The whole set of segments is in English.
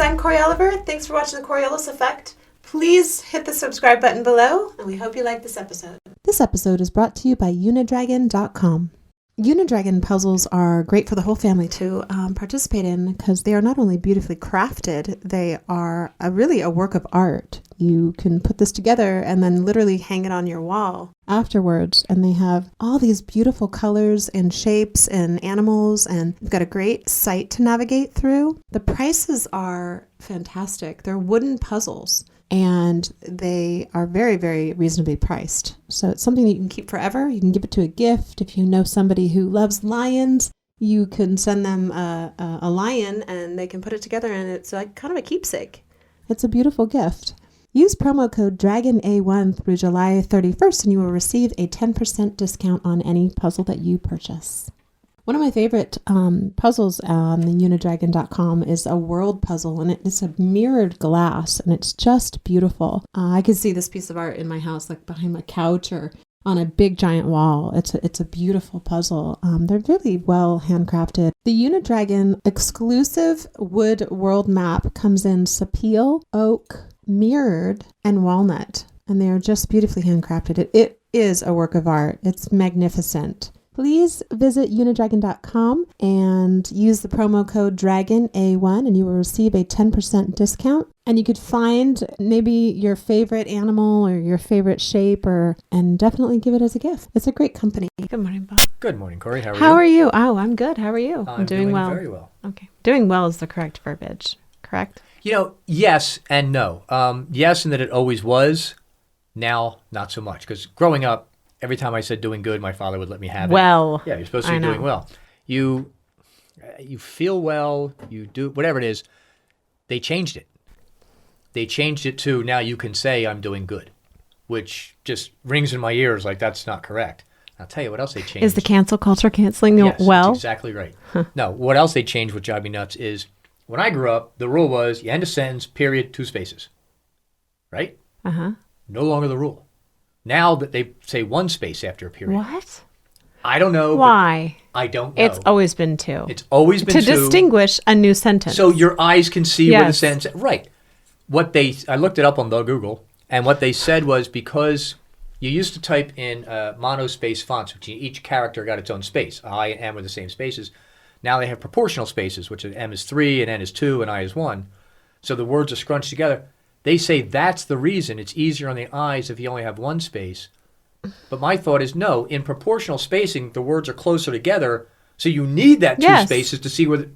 I'm Cory Oliver. Thanks for watching the Coriolis Effect. Please hit the subscribe button below, and we hope you like this episode. This episode is brought to you by Unidragon.com. Unidragon puzzles are great for the whole family to participate in because they are not only beautifully crafted, they are really a work of art. You can put this together and then literally hang it on your wall afterwards, and they have all these beautiful colors and shapes and animals, and you've got a great site to navigate through. The prices are fantastic. They're wooden puzzles, and they are very, very reasonably priced. So it's something that you can keep forever. You can give it to a gift. If you know somebody who loves lions, you can send them a lion and they can put it together, and it's like kind of a keepsake. It's a beautiful gift. Use promo code DRAGONA1 through July 31st and you will receive a 10% discount on any puzzle that you purchase. One of my favorite puzzles on the Unidragon.com is a world puzzle, and it's a mirrored glass, and it's just beautiful. I could see this piece of art in my house, like behind my couch or on a big giant wall. It's a beautiful puzzle. They're really well handcrafted. The Unidragon exclusive wood world map comes in sapele, oak, mirrored, and walnut, and they are just beautifully handcrafted. It is a work of art. It's magnificent. Please visit Unidragon.com and use the promo code DRAGONA1 and you will receive a 10% discount. And you could find maybe your favorite animal or your favorite shape and definitely give it as a gift. It's a great company. Good morning, Bob. Good morning, Cory. How are you? How are you? Oh, I'm good. How are you? I'm doing well. Very well. Okay. Doing well is the correct verbiage, correct? You know, yes and no. Yes, in that it always was. Now, not so much. Because growing up, every time I said doing good, my father would let me have it. Well. Yeah, you're supposed to be doing well. You feel well, you do, whatever it is. They changed it. They changed it to now you can say I'm doing good, which just rings in my ears like that's not correct. I'll tell you what else they changed. Is the cancel culture canceling yes, well? That's exactly right. No, what else they changed, which drives me nuts, is when I grew up, the rule was you end a sentence, period, 2 spaces. Right? Uh-huh. No longer the rule. Now that they say 1 space after a period. What? I don't know. Why? I don't know. It's always been 2. It's always been 2. To distinguish a new sentence. So your eyes can see where the Yes. sentence... Right. I looked it up on the Google, and what they said was because you used to type in monospace fonts, which each character got its own space. I and M were the same spaces. Now they have proportional spaces, which M is 3, and N is 2, and I is 1. So the words are scrunched together. They say that's the reason it's easier on the eyes if you only have 1 space. But my thought is no, in proportional spacing, the words are closer together, so you need that 2 spaces to see where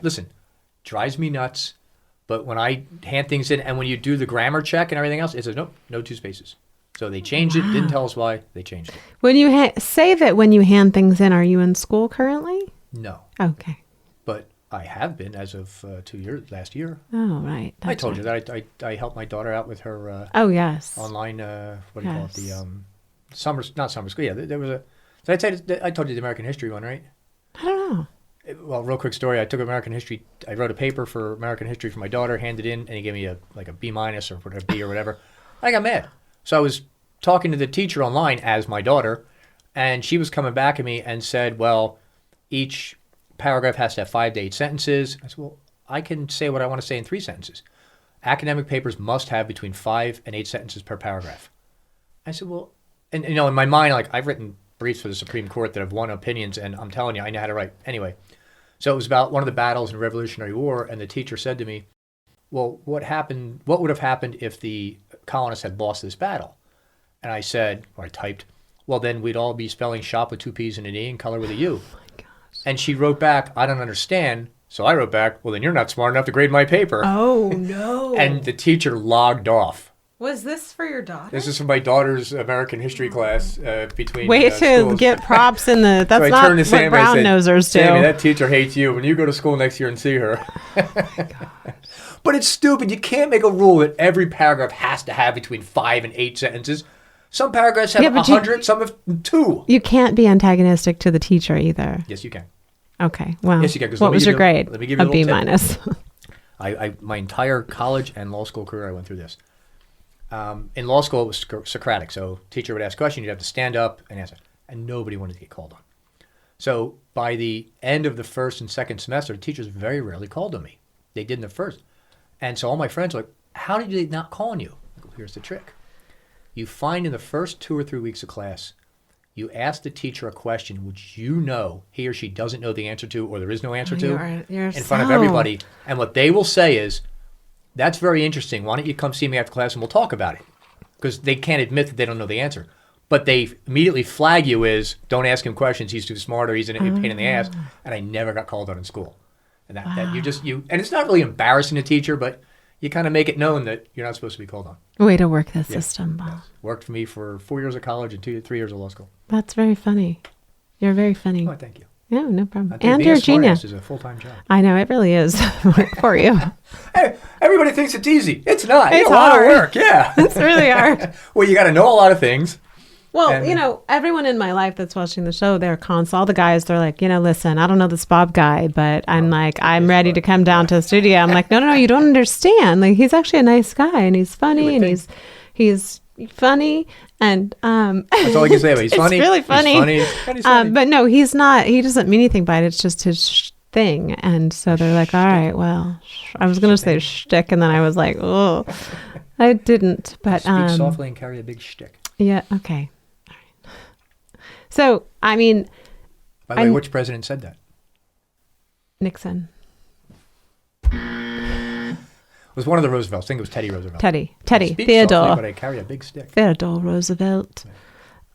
listen, drives me nuts, but when I hand things in and when you do the grammar check and everything else, it says nope, no 2 spaces. So they changed it, didn't tell us why, they changed it. When you say that when you hand things in, are you in school currently? No. Okay. But I have been as of last year. Oh, right. I told you that I helped my daughter out with her oh, yes. online, what do you call it, the not summer school. Yeah, there was I told you the American history one, right? I don't know. Well, real quick story. I took American history. I wrote a paper for American history for my daughter, handed in, and he gave me a B- or whatever, B or whatever. I got mad. So I was talking to the teacher online as my daughter, and she was coming back at me and said, well, each paragraph has to have 5 to 8 sentences. I said, well, I can say what I want to say in 3 sentences. Academic papers must have between 5 and 8 sentences per paragraph. I said, well, and in my mind, like I've written briefs for the Supreme Court that have won opinions, and I'm telling you, I know how to write. Anyway, so it was about one of the battles in the Revolutionary War, and the teacher said to me, well, what would have happened if the colonists had lost this battle? And I said, or I typed, well, then we'd all be spelling shop with 2 P's and an E and color with a U. Oh my gosh. And she wrote back, I don't understand. So I wrote back, well, then you're not smart enough to grade my paper. Oh, no. And the teacher logged off. Was this for your daughter? This is for my daughter's American history class between Way to schools. get props in the... That's so not what Sam brown nosers do. Sammy, that teacher hates you. When you go to school next year and see her. Oh my gosh. But it's stupid. You can't make a rule that every paragraph has to have between 5 and 8 sentences. Some paragraphs have 100, some have 2. You can't be antagonistic to the teacher either. Yes, you can. Okay, well, yes, you can, what was your grade? Let me give you a B minus. My entire college and law school career, I went through this. In law school, it was Socratic. So teacher would ask questions, you'd have to stand up and answer. And nobody wanted to get called on. So by the end of the first and second semester, the teachers very rarely called on me. They did in the first. And so all my friends are like, how did they not call on you? I go, here's the trick. You find in the first 2 or 3 weeks of class, you ask the teacher a question which you know he or she doesn't know the answer to, or there is no answer to, in front of everybody. And what they will say is, that's very interesting. Why don't you come see me after class and we'll talk about it? Because they can't admit that they don't know the answer. But they immediately flag you as, don't ask him questions, he's too smart, or he's a pain in the ass. And I never got called on in school. And that and it's not really embarrassing to teacher, but you kind of make it known that you're not supposed to be called on. Way to work the system, Bob. Yes. Worked for me for 4 years of college and 2 to 3 years of law school. That's very funny. You're very funny. Oh, thank you. Yeah, no problem. And you're a genius. Is a full-time job. I know, it really is for you. Hey, everybody thinks it's easy. It's not. It's a lot hard. of work. Yeah. It's really hard. Well, you got to know a lot of things. Well, everyone in my life that's watching the show, they're all the guys, they're like, listen, I don't know this Bob guy, but I'm ready to come down to the studio. I'm like, no, you don't understand. Like, he's actually a nice guy, and he's funny, and he's funny, and that's all I can say about it. He's funny. It's really funny. He's funny. But no, he's not. He doesn't mean anything by it. It's just his thing. And so they're like, all right, well, I was going to say shtick, and then I was like, oh, I didn't. But speak softly and carry a big shtick. Yeah. Okay. So, I mean... By the way, which president said that? Nixon. It was one of the Roosevelts. I think it was Teddy Roosevelt. Teddy. Speak Theodore. Softly, but I carry a big stick. Theodore Roosevelt.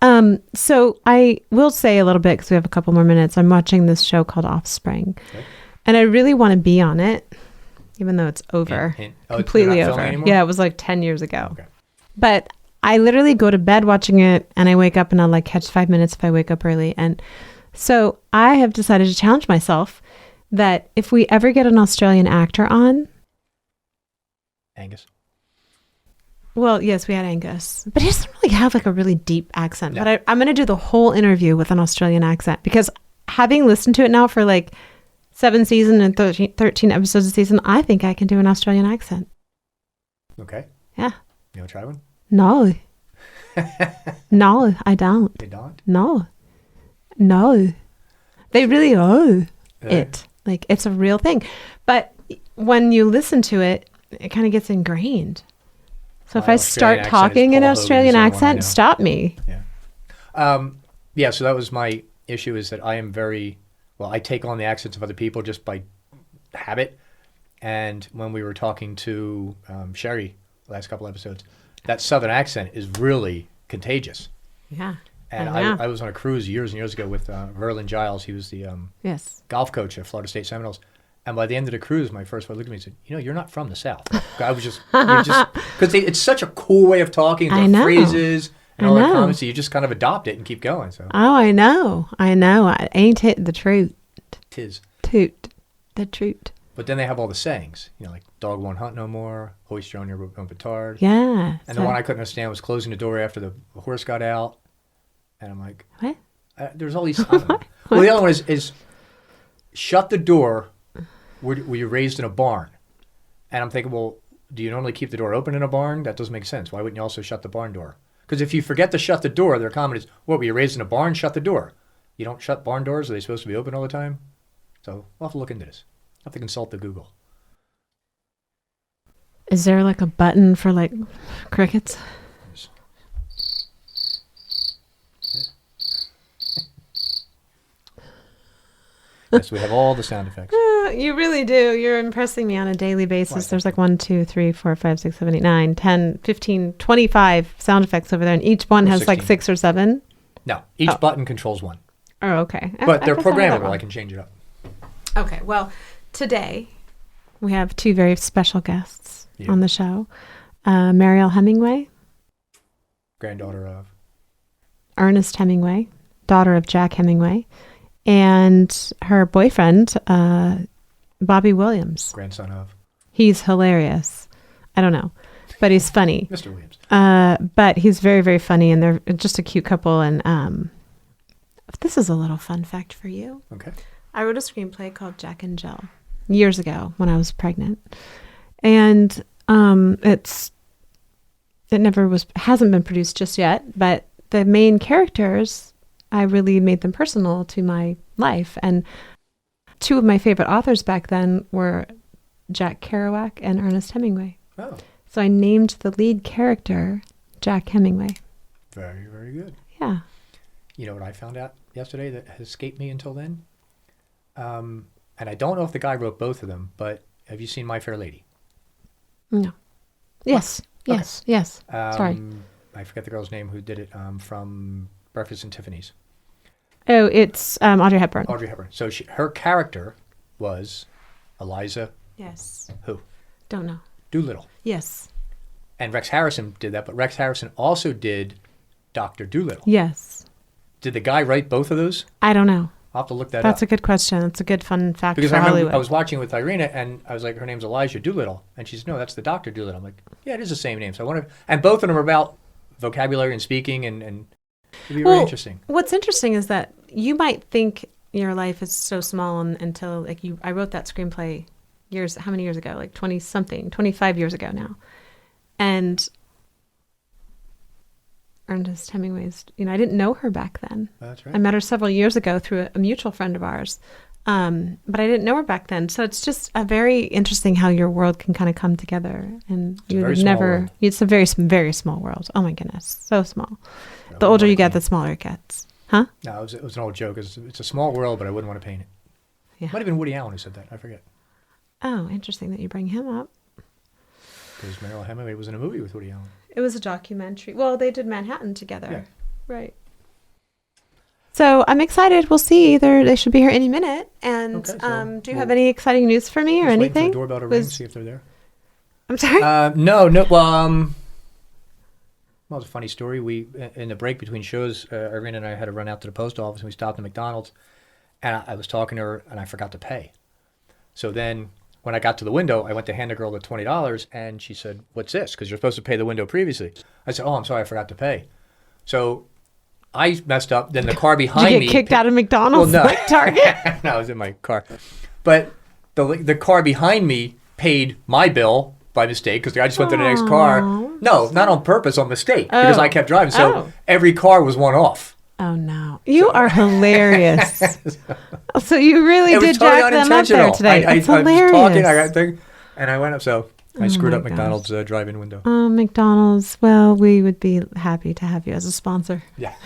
Yeah. So, I will say a little bit, because we have a couple more minutes. I'm watching this show called Offspring. Okay. And I really want to be on it, even though it's over. Completely over. Yeah, it was like 10 years ago. Okay. But... I literally go to bed watching it, and I wake up and I'll catch 5 minutes if I wake up early. And so I have decided to challenge myself that if we ever get an Australian actor on. Angus. Well, yes, we had Angus, but he doesn't really have a really deep accent. No. But I'm going to do the whole interview with an Australian accent, because having listened to it now for 7 seasons and 13 episodes a season, I think I can do an Australian accent. Okay. Yeah. You want to try one? No. No, I don't. They don't? No. They really are it. It's a real thing. But when you listen to it, it kind of gets ingrained. So if I start talking in an Australian accent, stop me. Yeah. So that was my issue, is that I am I take on the accents of other people just by habit. And when we were talking to Sherry the last couple episodes, that Southern accent is really contagious. Yeah. And I was on a cruise years and years ago with Verlin Giles. He was the golf coach at Florida State Seminoles. And by the end of the cruise, my first wife looked at me and said, you're not from the South. I was because it's such a cool way of talking, the phrases and all that comments, so you just kind of adopt it and keep going. So. Oh, I know. Ain't it the truth? 'Tis. Toot. The truth. But then they have all the sayings, like dog won't hunt no more, hoist your own petard. Yeah. And the one I couldn't understand was closing the door after the horse got out. And I'm like, what? There's all these. I don't know. Well, the other one is shut the door where you're raised in a barn. And I'm thinking, well, do you normally keep the door open in a barn? That doesn't make sense. Why wouldn't you also shut the barn door? Because if you forget to shut the door, their comment is, what, were you raised in a barn? Shut the door. You don't shut barn doors? Are they supposed to be open all the time? So we'll have to look into this. I'll have to consult the Google. Is there a button for crickets? Yes, we have all the sound effects. You really do. You're impressing me on a daily basis. There's 1, 2, 3, 4, 5, 6, 7, 8, 9, 10, 15, 25 sound effects over there, and each one has 6 or 7? No, each button controls one. Oh, okay. But they're programmable. I can change it up. Okay, well, today we have 2 very special guests on the show. Mariel Hemingway. Granddaughter of? Ernest Hemingway, daughter of Jack Hemingway. And her boyfriend, Bobby Williams. Grandson of? He's hilarious. I don't know, but he's funny. Mr. Williams. But he's very, very funny, and they're just a cute couple. And this is a little fun fact for you. Okay. I wrote a screenplay called Jack and Jill years ago when I was pregnant. And it hasn't been produced just yet, but the main characters, I really made them personal to my life. And 2 of my favorite authors back then were Jack Kerouac and Ernest Hemingway. Oh, So I named the lead character Jack Hemingway. very, very good. Yeah. You know what I found out yesterday that has escaped me until then? And I don't know if the guy wrote both of them, but have you seen My Fair Lady? No. Yes. Okay. Yes. Yes. Sorry. I forget the girl's name who did it from Breakfast and Tiffany's. Oh, it's Audrey Hepburn. Audrey Hepburn. So her character was Eliza, Yes. who? Don't know. Doolittle. Yes. And Rex Harrison did that, but Rex Harrison also did Dr. Doolittle. Yes. Did the guy write both of those? I don't know. I'll have to look that That's up. a good question. That's a good fun fact Because for I remember Hollywood. I was watching with Irina, and I was like, her name's Elijah Doolittle. And she said, no, that's the Dr. Doolittle. I'm like, yeah, it is the same name. So I wonder, and both of them are about vocabulary and speaking, and it'd be very interesting. What's interesting is that you might think your life is so small until like I wrote that screenplay how many years ago? Like 25 years ago now. And Ernest Hemingway's, I didn't know her back then. That's right. I met her several years ago through a mutual friend of ours. But I didn't know her back then. So it's just a very interesting how your world can kind of come together. And It's a very small world. It's a very, very small world. Oh my goodness. So small. The older you get, the smaller it gets. Huh? No, it was an old joke. It's a small world, but I wouldn't want to paint it. Yeah. Might have been Woody Allen who said that. I forget. Oh, interesting that you bring him up. Because Mariel Hemingway was in a movie with Woody Allen. It was a documentary. Well, they did Manhattan together. Yeah. Right. So I'm excited. We'll see. They should be here any minute. And Okay, so do you have any exciting news for me or Just waiting anything? for the doorbell to ring, see if they're there. I'm sorry? No. Well, it's a funny story. We, in the break between shows, Irina and I had to run out to the post office, and we stopped at McDonald's, and I was talking to her, and I forgot to pay. So then, when I got to the window, I went to hand the girl the $20, and she said, "What's this? Because you're supposed to pay the window previously." I said, "Oh, I'm sorry, I forgot to pay." So I messed up. Then the car behind Did you me get kicked out of McDonald's? Well, no. Like Target? No, I was in my car. But the car behind me paid my bill by mistake because the guy just went to the next car. No, not on purpose, on mistake, because I kept driving. So every car was one off. Oh, no. You are hilarious. So you really did totally jack them up there today. It's hilarious. I was talking, I got thing, and I went up. So I screwed up my McDonald's drive-in window. Oh, McDonald's. Well, we would be happy to have you as a sponsor. Yeah.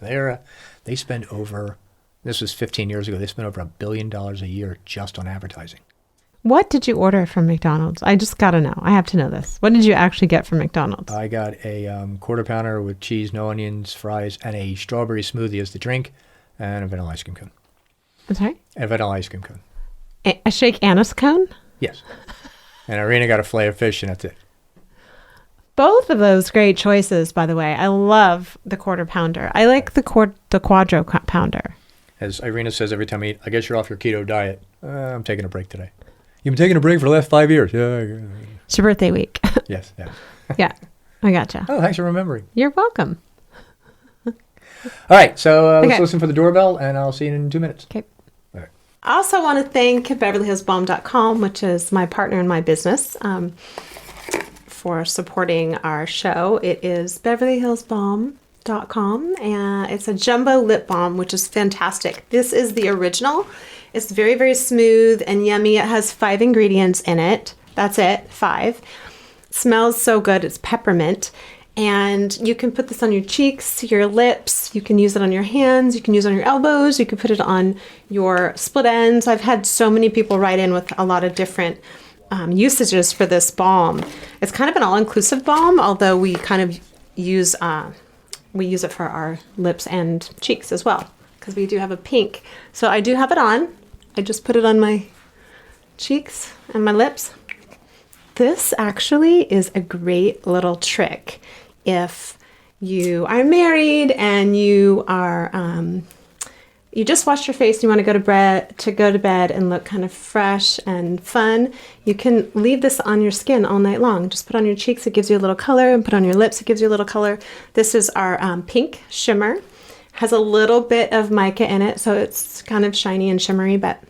They spend over, this was 15 years ago, they spent over $1 billion a year just on advertising. What did you order from McDonald's? I just got to know. I have to know this. What did you actually get from McDonald's? I got a quarter pounder with cheese, no onions, fries, and a strawberry smoothie as the drink, and a vanilla ice cream cone. I'm sorry? And a vanilla ice cream cone. A shake anise cone? Yes. And Irina got a fillet of fish, and that's it. Both of those great choices, by the way. I love the quarter pounder. I like the quadro pounder. As Irina says every time I eat, I guess you're off your keto diet. I'm taking a break today. You've been taking a break for the last 5 years. Yeah. It's your birthday week. Yes, yeah. Yeah, I gotcha. Oh, thanks for remembering. You're welcome. All right, so let's listen for the doorbell, and I'll see you in 2 minutes. Okay. All right. I also want to thank BeverlyHillsBalm.com, which is my partner in my business, for supporting our show. It is BeverlyHillsBalm.com, and it's a jumbo lip balm, which is fantastic. This is the original. It's very, very smooth and yummy. It has 5 ingredients in it. That's it, 5. Smells so good. It's peppermint. And you can put this on your cheeks, your lips. You can use it on your hands. You can use it on your elbows. You can put it on your split ends. I've had so many people write in with a lot of different usages for this balm. It's kind of an all-inclusive balm, although we kind of use it for our lips and cheeks as well, because we do have a pink. So I do have it on. I just put it on my cheeks and my lips. This actually is a great little trick if you are married and you are you just washed your face and you want to go to bed and look kind of fresh and fun. You can leave this on your skin all night long. Just put on your cheeks, it gives you a little color, and put on your lips, it gives you a little color. This is our pink shimmer. Has a little bit of mica in it, so it's kind of shiny and shimmery, but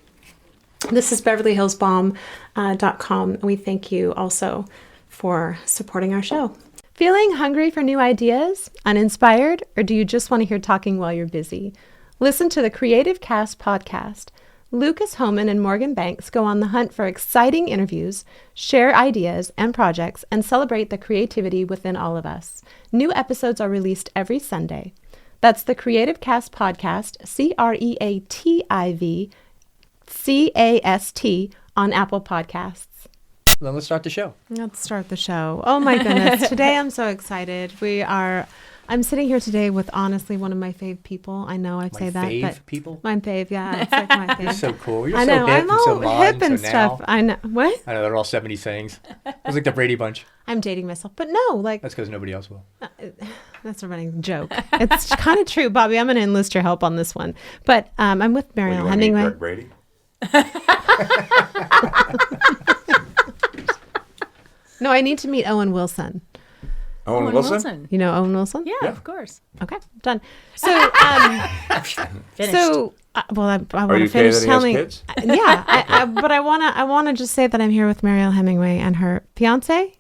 this is BeverlyHillsBalm.com. We thank you also for supporting our show. Feeling hungry for new ideas? Uninspired? Or do you just want to hear talking while you're busy? Listen to the Creative Cast podcast. Lucas Homan and Morgan Banks go on the hunt for exciting interviews, share ideas and projects, and celebrate the creativity within all of us. New episodes are released every Sunday. That's the Creative Cast Podcast, CreativCast, on Apple Podcasts. Then let's start the show. Let's start the show. Oh my goodness. Today I'm so excited. I'm sitting here today with honestly one of my fave people. I know I say that, but people? my fave, yeah. It's like my fave. You're so cool. You're I so know. hip I'm and so all modern, hip and so stuff. now. I know. What? I know, they're all 70 sayings. It's like the Brady Bunch. I'm dating myself. But no, like, That's because nobody else will. that's a running joke. It's kind of true, Bobby. I'm going to enlist your help on this one. But I'm with Mariel Hemingway. Greg Brady? No, I need to meet Owen Wilson. Owen Wilson? You know Owen Wilson? Yeah, of course. Okay, done. So, Finished. so I want Are to you okay finish that he has telling. kids? Yeah, but I want to just say that I'm here with Mariel Hemingway and her fiance.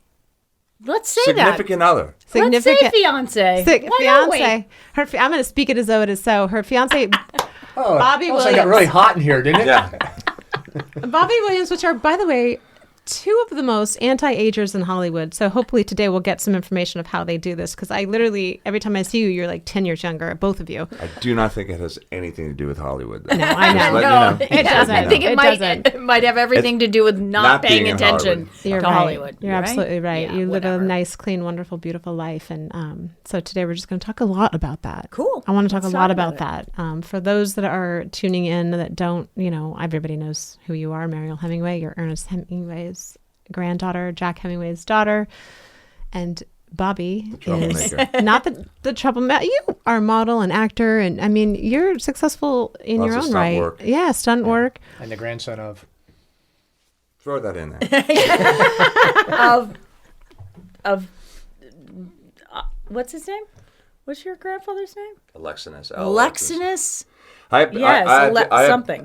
Let's say Significant other. Let's say fiance. Why don't we? Fiance. I'm going to speak it as though it is so. Her fiance, Oh, Bobby also got Williams. really hot in here, didn't it? Yeah. Bobby Williams, which are, by the way, two of the most anti-agers in Hollywood. So hopefully today we'll get some information of how they do this, because I literally, every time I see you, you're like 10 years younger, both of you. I do not think it has anything to do with Hollywood. Though. No, I know. Just let No, you know. It doesn't. I think It it doesn't. might have everything to do with not paying being in attention Hollywood. You're to right. Hollywood. You're absolutely right. Yeah, you live whatever. a nice, clean, wonderful, beautiful life. And so today we're just going to talk a lot about that. Cool. I want to talk Let's a lot talk about about that. For those that are tuning in that don't, everybody knows who you are. Mariel Hemingway, you're Ernest Hemingway's granddaughter, Jack Hemingway's daughter. And Bobby is Troublemaker. not the troublemaker. You are a model and actor. And I mean, you're successful in Lots your of own stunt right. work. Yeah, stunt work. And the grandson of. Throw that in there. Of what's his name? What's your grandfather's name? Alexinus. Alexinus. I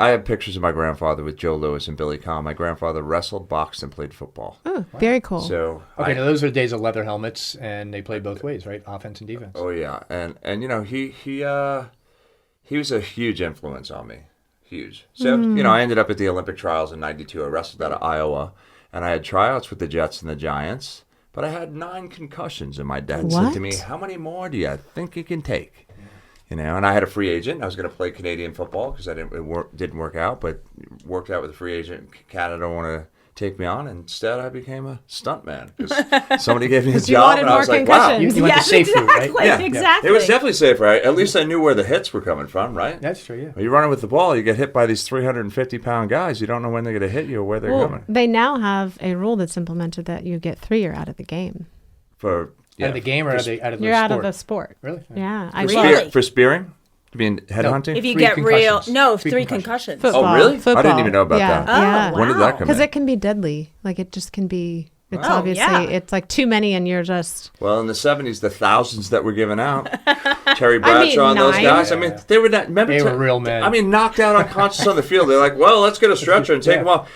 have pictures of my grandfather with Joe Louis and Billy Kahn. My grandfather wrestled, boxed, and played football. Oh, very cool. So Okay, now those are the days of leather helmets, and they played both ways, right? Offense and defense. Oh yeah, and he was a huge influence on me, huge. So I ended up at the Olympic trials in '92. I wrestled out of Iowa, and I had tryouts with the Jets and the Giants, but I had 9 concussions, and my dad said to me, What? "How many more do you think you can take?" And I had a free agent. I was going to play Canadian football because it didn't work out, but worked out with a free agent. Canada wanted to take me on. Instead, I became a stuntman because somebody gave me a job, wanted and I more was like, "Wow." concussions. You went the safe route, right? Exactly. Yeah, Exactly. It was definitely safer. At least I knew where the hits were coming from, right? That's true, yeah. When you're running with the ball, you get hit by these 350-pound guys. You don't know when they're going to hit you or where they're Well, coming. they now have a rule that's implemented that you get 3 or out of the game. Out Out of the game or out of the You're out sport? of the sport. Really? Yeah. Really? For spearing? You mean headhunting? If you 3 get real, concussions. no, 3 3 concussions. concussions. Oh, really? Football. I didn't even know about yeah. that. Yeah. Oh, When did that come Because in? it can be deadly. Like it just can be. It's Oh, obviously yeah. it's like too many, and you're just. Well, in the 70s, the thousands that were given out, Terry Bradshaw and those 9. guys, I mean, they were not, remember, They were real men. I mean, knocked out unconscious on the field. They're like, well, let's get a stretcher and take him off.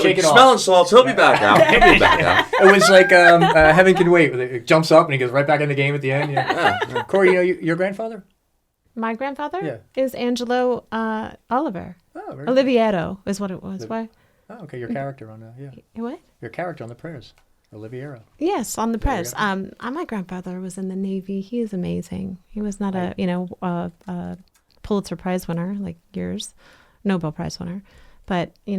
Shake it off. Smelling salts, he'll be back out. He'll be back out. It was like Hemingway Wait. It jumps up and he goes right back in the game at the end. Yeah. Corey, your grandfather? My grandfather Yeah. is Angelo Oliver. Oh, very Oliviero is what it was. Why? Oh, okay. Your character on What? your character on the prayers, Oliviero. Yes, on the There you press. My grandfather was in the Navy. He is amazing. He was not a Pulitzer Prize winner like yours, Nobel Prize winner, but he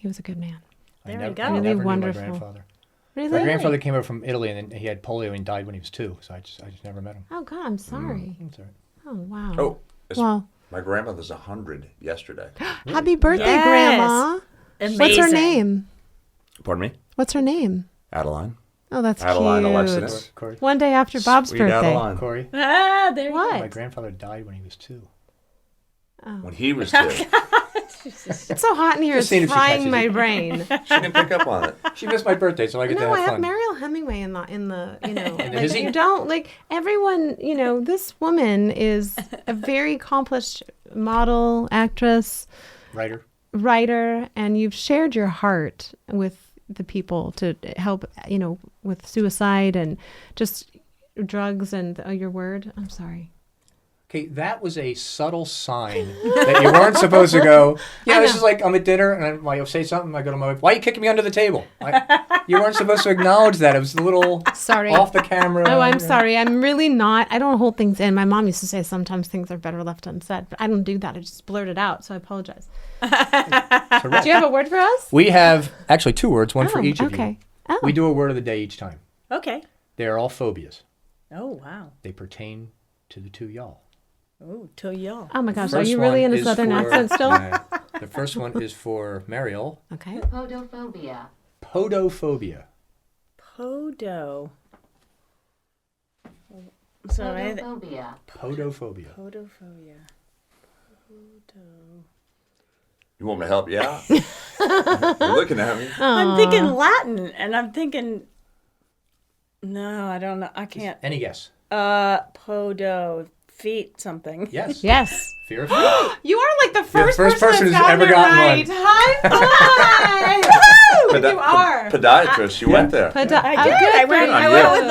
was a good man. There you go. I Really never wonderful. Knew my grandfather. Really? My grandfather came over from Italy and then he had polio and died when he was 2. So I just never met him. Oh God, I'm sorry. That's all right. Oh wow. Oh, Well, my grandmother's 100 yesterday. happy birthday, Yes. Grandma. Amazing. What's her name? Pardon me? What's her name? Adeline. Oh, that's Adeline cute. Alexinus. Corey. One day after Bob's Sweet birthday. Adeline. Corey. Ah, there you What? My grandfather died when he was 2. When he was 2. It's so hot in here. Just It's seeing if she frying catches my it. brain. She didn't pick up on it. She missed my birthday, so I get to No, I have have fun. Mariel Hemingway in the like, hizzy? you don't like everyone. This woman is a very accomplished model, actress, writer, and you've shared your heart with the people to help, with suicide and just drugs and your word. I'm sorry. Okay, that was a subtle sign that you weren't supposed to go. This is like I'm at dinner and I'll say something. I go to my wife, "Why are you kicking me under the table?" You weren't supposed to acknowledge that. It was a little Sorry. off the camera. Oh, I'm sorry. I'm really not. I don't hold things in. My mom used to say sometimes things are better left unsaid, but I don't do that. I just blurt it out. So I apologize. Do you have a word for us? We have actually 2 words, one for each of you. Okay. Oh. We do a word of the day each time. Okay. They are all phobias. Oh, wow. They pertain to the 2 y'all. Oh, to y'all. Oh my gosh, are First you really one in a is southern for- accent still? The first one is for Mariel. Okay. Podophobia. Podophobia. Podo. So Podophobia. Podophobia. Podophobia. Podo. You want me to help you out? You're looking at me. I'm thinking Latin, and I'm thinking. No, I don't know. I can't. Any guess? Podo. Feet something. Yes. Yes. Fear of feet. You are like the You're first, the first person that's who's ever it gotten right. one. High five! Poda- You are. Podiatrist, you went there. I did. Good I for went, you.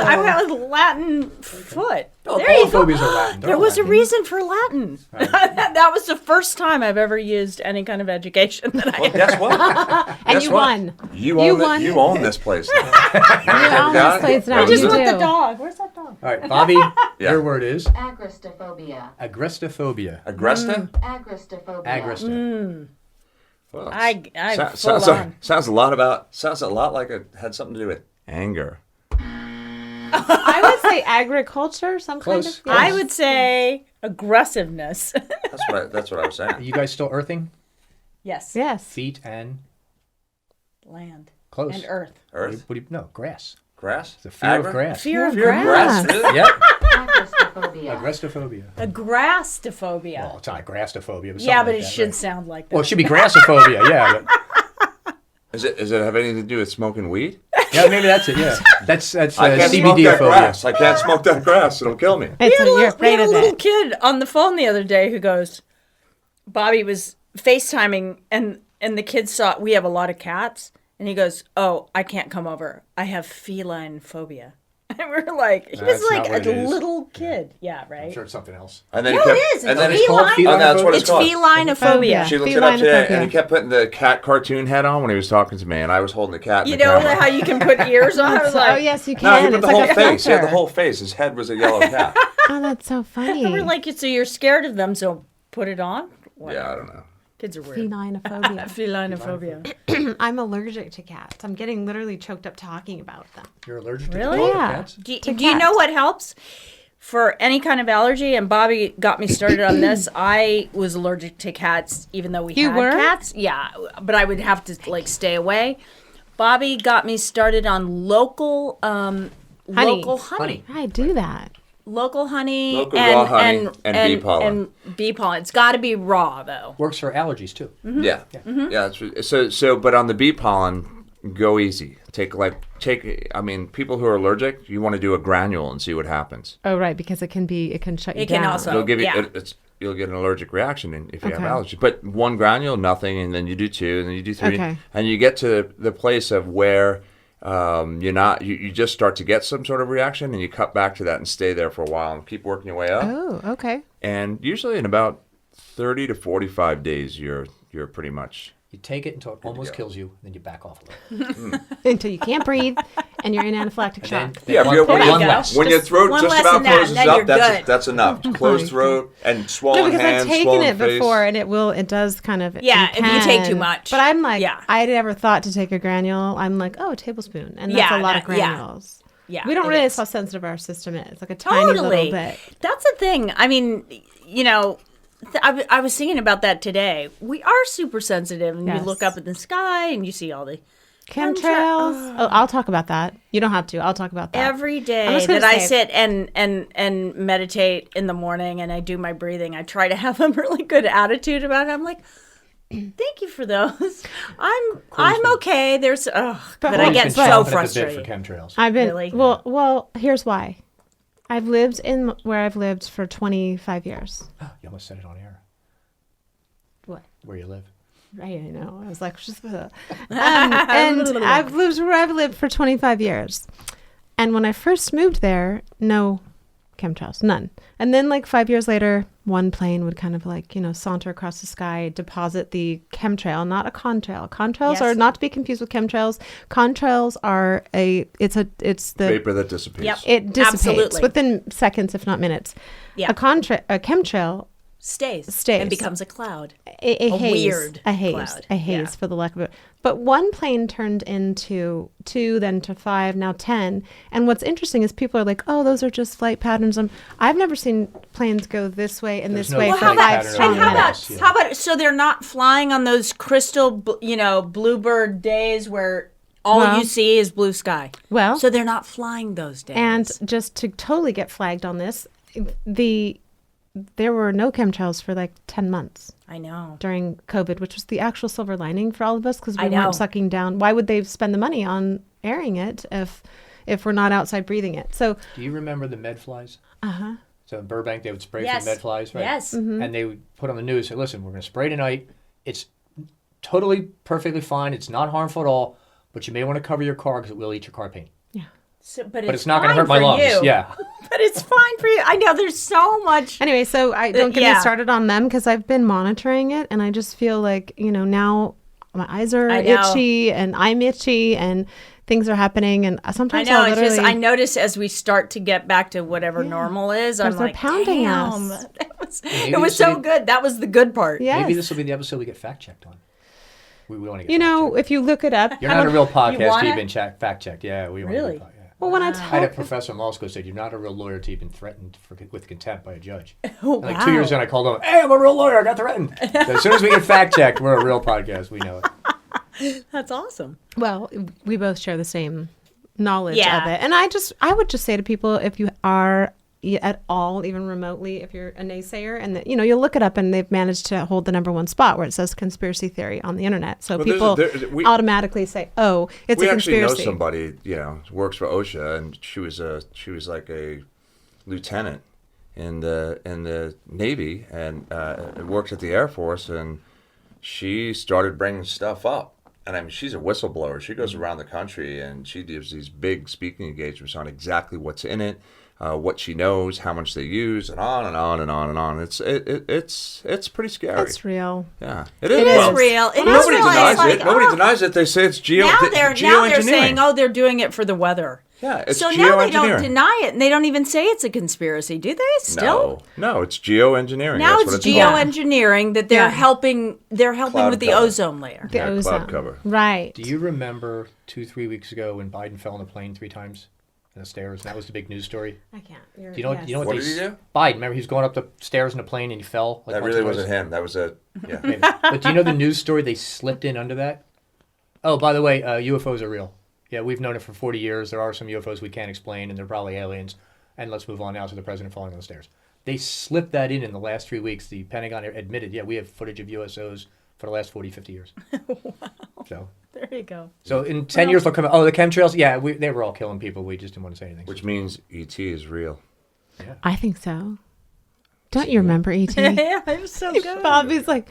I went with Latin foot. Oh, There you all go. phobias are Latin. They're There all was a Latin. reason for Latin. That was the first time I've ever used any kind of education that I Well, guess what? And Guess you what? won. You You own, won. you own this place. You own this place now. I just You want do. dog. Where's that dog? All right, Bobby, Yeah. your word is Agristophobia. agristophobia. Agresta? Agristophobia. Agrista. Well, I sounds full on. sounds a lot like it had something to do with anger. I would say agriculture, some Close. kind of. I would say aggressiveness. That's what I was saying. You guys still earthing? Yes. Yes. Feet and Land. close. And earth. Earth, What do you no grass? grass, The fear of grass. Fear of Fear of grass. grass. Really? Yep. Agristophobia. Agristophobia. Aggrastophobia. Well, it's not grassophobia. But Yeah, something but like it that, should right? sound like that. Well, it should be grassophobia. Yeah. But, Does it have anything to do with smoking weed? yeah, maybe that's it. Yeah. That's I can't smoke CBD that phobia. grass. I can't smoke that grass. It'll kill me. It's you're we afraid had a of little it. kid on the phone the other day who goes, Bobby was FaceTiming and the kid saw, we have a lot of cats. And he goes, oh, I can't come over. I have feline phobia. And we were like, he was That's like not what a it is. little kid. Yeah, I'm right? sure it's something else. And then No, he kept, it is. And It's then It's called feline. Oh, that's what It's called. felinophobia. She looked it up today, Felinophobia. and he kept putting the cat cartoon head on when he was talking to me, and I was holding the cat. In You the know camera. how you can put ears on? I was Oh like, yes, you No, can. he put It's the whole like a face. He had the filter. whole face. His head was a yellow cat. Oh, that's so funny. we're like, so you're scared of them, so put it on? Yeah, I don't know. Kids are weird. Felinophobia. Felinophobia. I'm allergic to cats. I'm getting literally choked up talking about them. You're allergic to Really? Yeah. cats? Do To you know cats. what helps for any kind of allergy? And Bobby got me started on this. I was allergic to cats, even though we You had were? cats. Yeah, but I would have to like stay away. Bobby got me started on local Honey. local honey. I do that. Local honey, Local raw honey and bee pollen. And bee pollen. It's got to be raw though. Works for allergies too. Yeah, yeah. So, but on the bee pollen, go easy. I mean, people who are allergic, you want to do a granule and see what happens. Oh right, because it can shut you It can down. also- They'll give you. yeah. You'll get an allergic reaction if you have Okay. allergy. But one granule, nothing, and then you do 2, and then you do 3, Okay. and you get to the place of where you're not. You just start to get some sort of reaction, and you cut back to that and stay there for a while and keep working your way up. Oh, okay. And usually in about 30 to 45 days, you're pretty much. You take it until it almost kills you, then you back off a little. Until you can't breathe and you're in anaphylactic shock. Then Yeah, one- if you're, one There you go. less. when your Just throat one just less about than that, closes then up, you're good. that's enough. Closed throat and swollen No, because hands, I've taken swollen it face. before and it does kind of. Yeah, if you take too can. much. But I'm like, Yeah. I never thought to take a granule. I'm like, oh, a tablespoon. And that's Yeah, a lot of that- yeah. granules. Yeah, We don't it realize is. how sensitive our system is. Like a tiny Totally. little bit. That's the thing. I mean, you know, I was thinking about that today. We are super sensitive, and Yes. you look up at the sky and you see all the Chemtrails. Oh, I'll talk about that. You don't have to. I'll talk about that. every I'm day just gonna that I say- sit and meditate in the morning and I do my breathing. I try to have a really good attitude about it. I'm like, thank you for those. I'm okay. There's but I Cory's get been so chomping at the bit frustrated. for chemtrails. I've been Really? well. Here's why. I've lived in where I've lived for 25 years. You almost said it on air. What? Where you live. Right, I know. I was like, and I've lived where I've lived for 25 years. And when I first moved there, no chemtrails, none. And then like 5 years later, one plane would kind of like, saunter across the sky, deposit the chemtrail, not a contrail. Contrails Yes. are not to be confused with chemtrails. Contrails are it's the Vapor that dissipates. Yep. it dissipates Absolutely. within seconds, if not minutes. Yeah. A chemtrail, Stays Stays. and becomes a cloud. a haze, weird a haze, cloud. a haze Yeah. for the lack of it. But one plane turned into 2, then to 5, now 10. And what's interesting is people are like, "Oh, those are just flight patterns." I've never seen planes go this way and There's this no way Well, for how about- 5 and strong And minutes. Yeah. how about so they're not flying on those crystal, bluebird days where all Well- you see is blue sky. Well, So they're not flying those days. and just to totally get flagged on this, there were no chemtrails for like 10 months I know. during COVID, which was the actual silver lining for all of us because we I know. weren't sucking down. Why would they spend the money on airing it if we're not outside breathing it? So, Do you remember the med flies? So in Burbank, they would spray for med flies, right? Yes. And they would put on the news, say, listen, we're going to spray tonight. It's totally perfectly fine. It's not harmful at all, but you may want to cover your car because it will eat your car paint. So, But it's not going to hurt my lungs. You. Yeah. But it's fine for you. I know there's so much. anyway, so I don't get yeah. me started on them because I've been monitoring it and I just feel like, now my eyes are I know. itchy and I'm itchy and things are happening. And I sometimes know. I'll It's literally. just I notice as we start to get back to whatever normal is, I'm Because they're like, pounding damn, us. it this was so will be- good. That was the good part. Yes. Maybe this will be the episode we get fact checked on. We want to get if you look it up. You're not a real podcast wanna? till you've been fact checked. Yeah, we want Really? to be. Yeah. Well, when I I had a talk. professor in law school who said, you're not a real lawyer till you've been threatened with contempt by a judge. Oh, Like 2 years in, I called him, hey, I'm a real lawyer. I got threatened. So as soon as we get fact checked, we're a real podcast. We know it. That's awesome. Well, we both share the same knowledge Yeah. of it. And I would just say to people, if you are at all, even remotely, if you're a naysayer and you'll look it up and they've managed to hold the #1 spot where it says conspiracy theory on the internet. So Well, people we automatically say, oh, it's we a actually know conspiracy. somebody, works for OSHA, and she was like a lieutenant in the Navy, and worked at the Air Force, and she started bringing stuff up. And I mean, she's a whistleblower. She goes around the country and she gives these big speaking engagements on exactly what's in it, what she knows, how much they use, and on and on and on and on. It's pretty scary. It's real. Yeah, It is real. It is Nobody real. denies It's like, it. Nobody oh, denies it. They say it's now they're geoengineering. saying, oh, they're doing it for the weather. Yeah, it's So now they don't geoengineering. deny it, and they don't even say it's a conspiracy, do they? Still, No, it's geoengineering. now That's it's what called. geoengineering that they're Yeah. helping. They're helping Cloud with the cover. ozone layer. The Yeah, cloud ozone. cover. Right. Do you remember 2-3 weeks ago when Biden fell on the plane 3 times in the stairs? And that was the big news story. I can't. Do you know? You know What did he do? Biden. Remember, he was going up the stairs in a plane and he fell. Like That once really or twice? wasn't him. That was yeah. Maybe. But do you know the news story they slipped in under that? Oh, by the way, UFOs are real. Yeah, we've known it for 40 years. There are some UFOs we can't explain, and they're probably aliens. And let's move on now to the president falling on the stairs. They slipped that in the last 3 weeks. The Pentagon admitted, yeah, we have footage of USOs for the last 40, 50 years. Wow. There you go. So in 10 years, they'll come out, oh, the chemtrails? Yeah, they were all killing people. We just didn't want to say anything. Which means ET is real. I think so. Don't you remember E.T.? Yeah, it was so good. Bobby's like,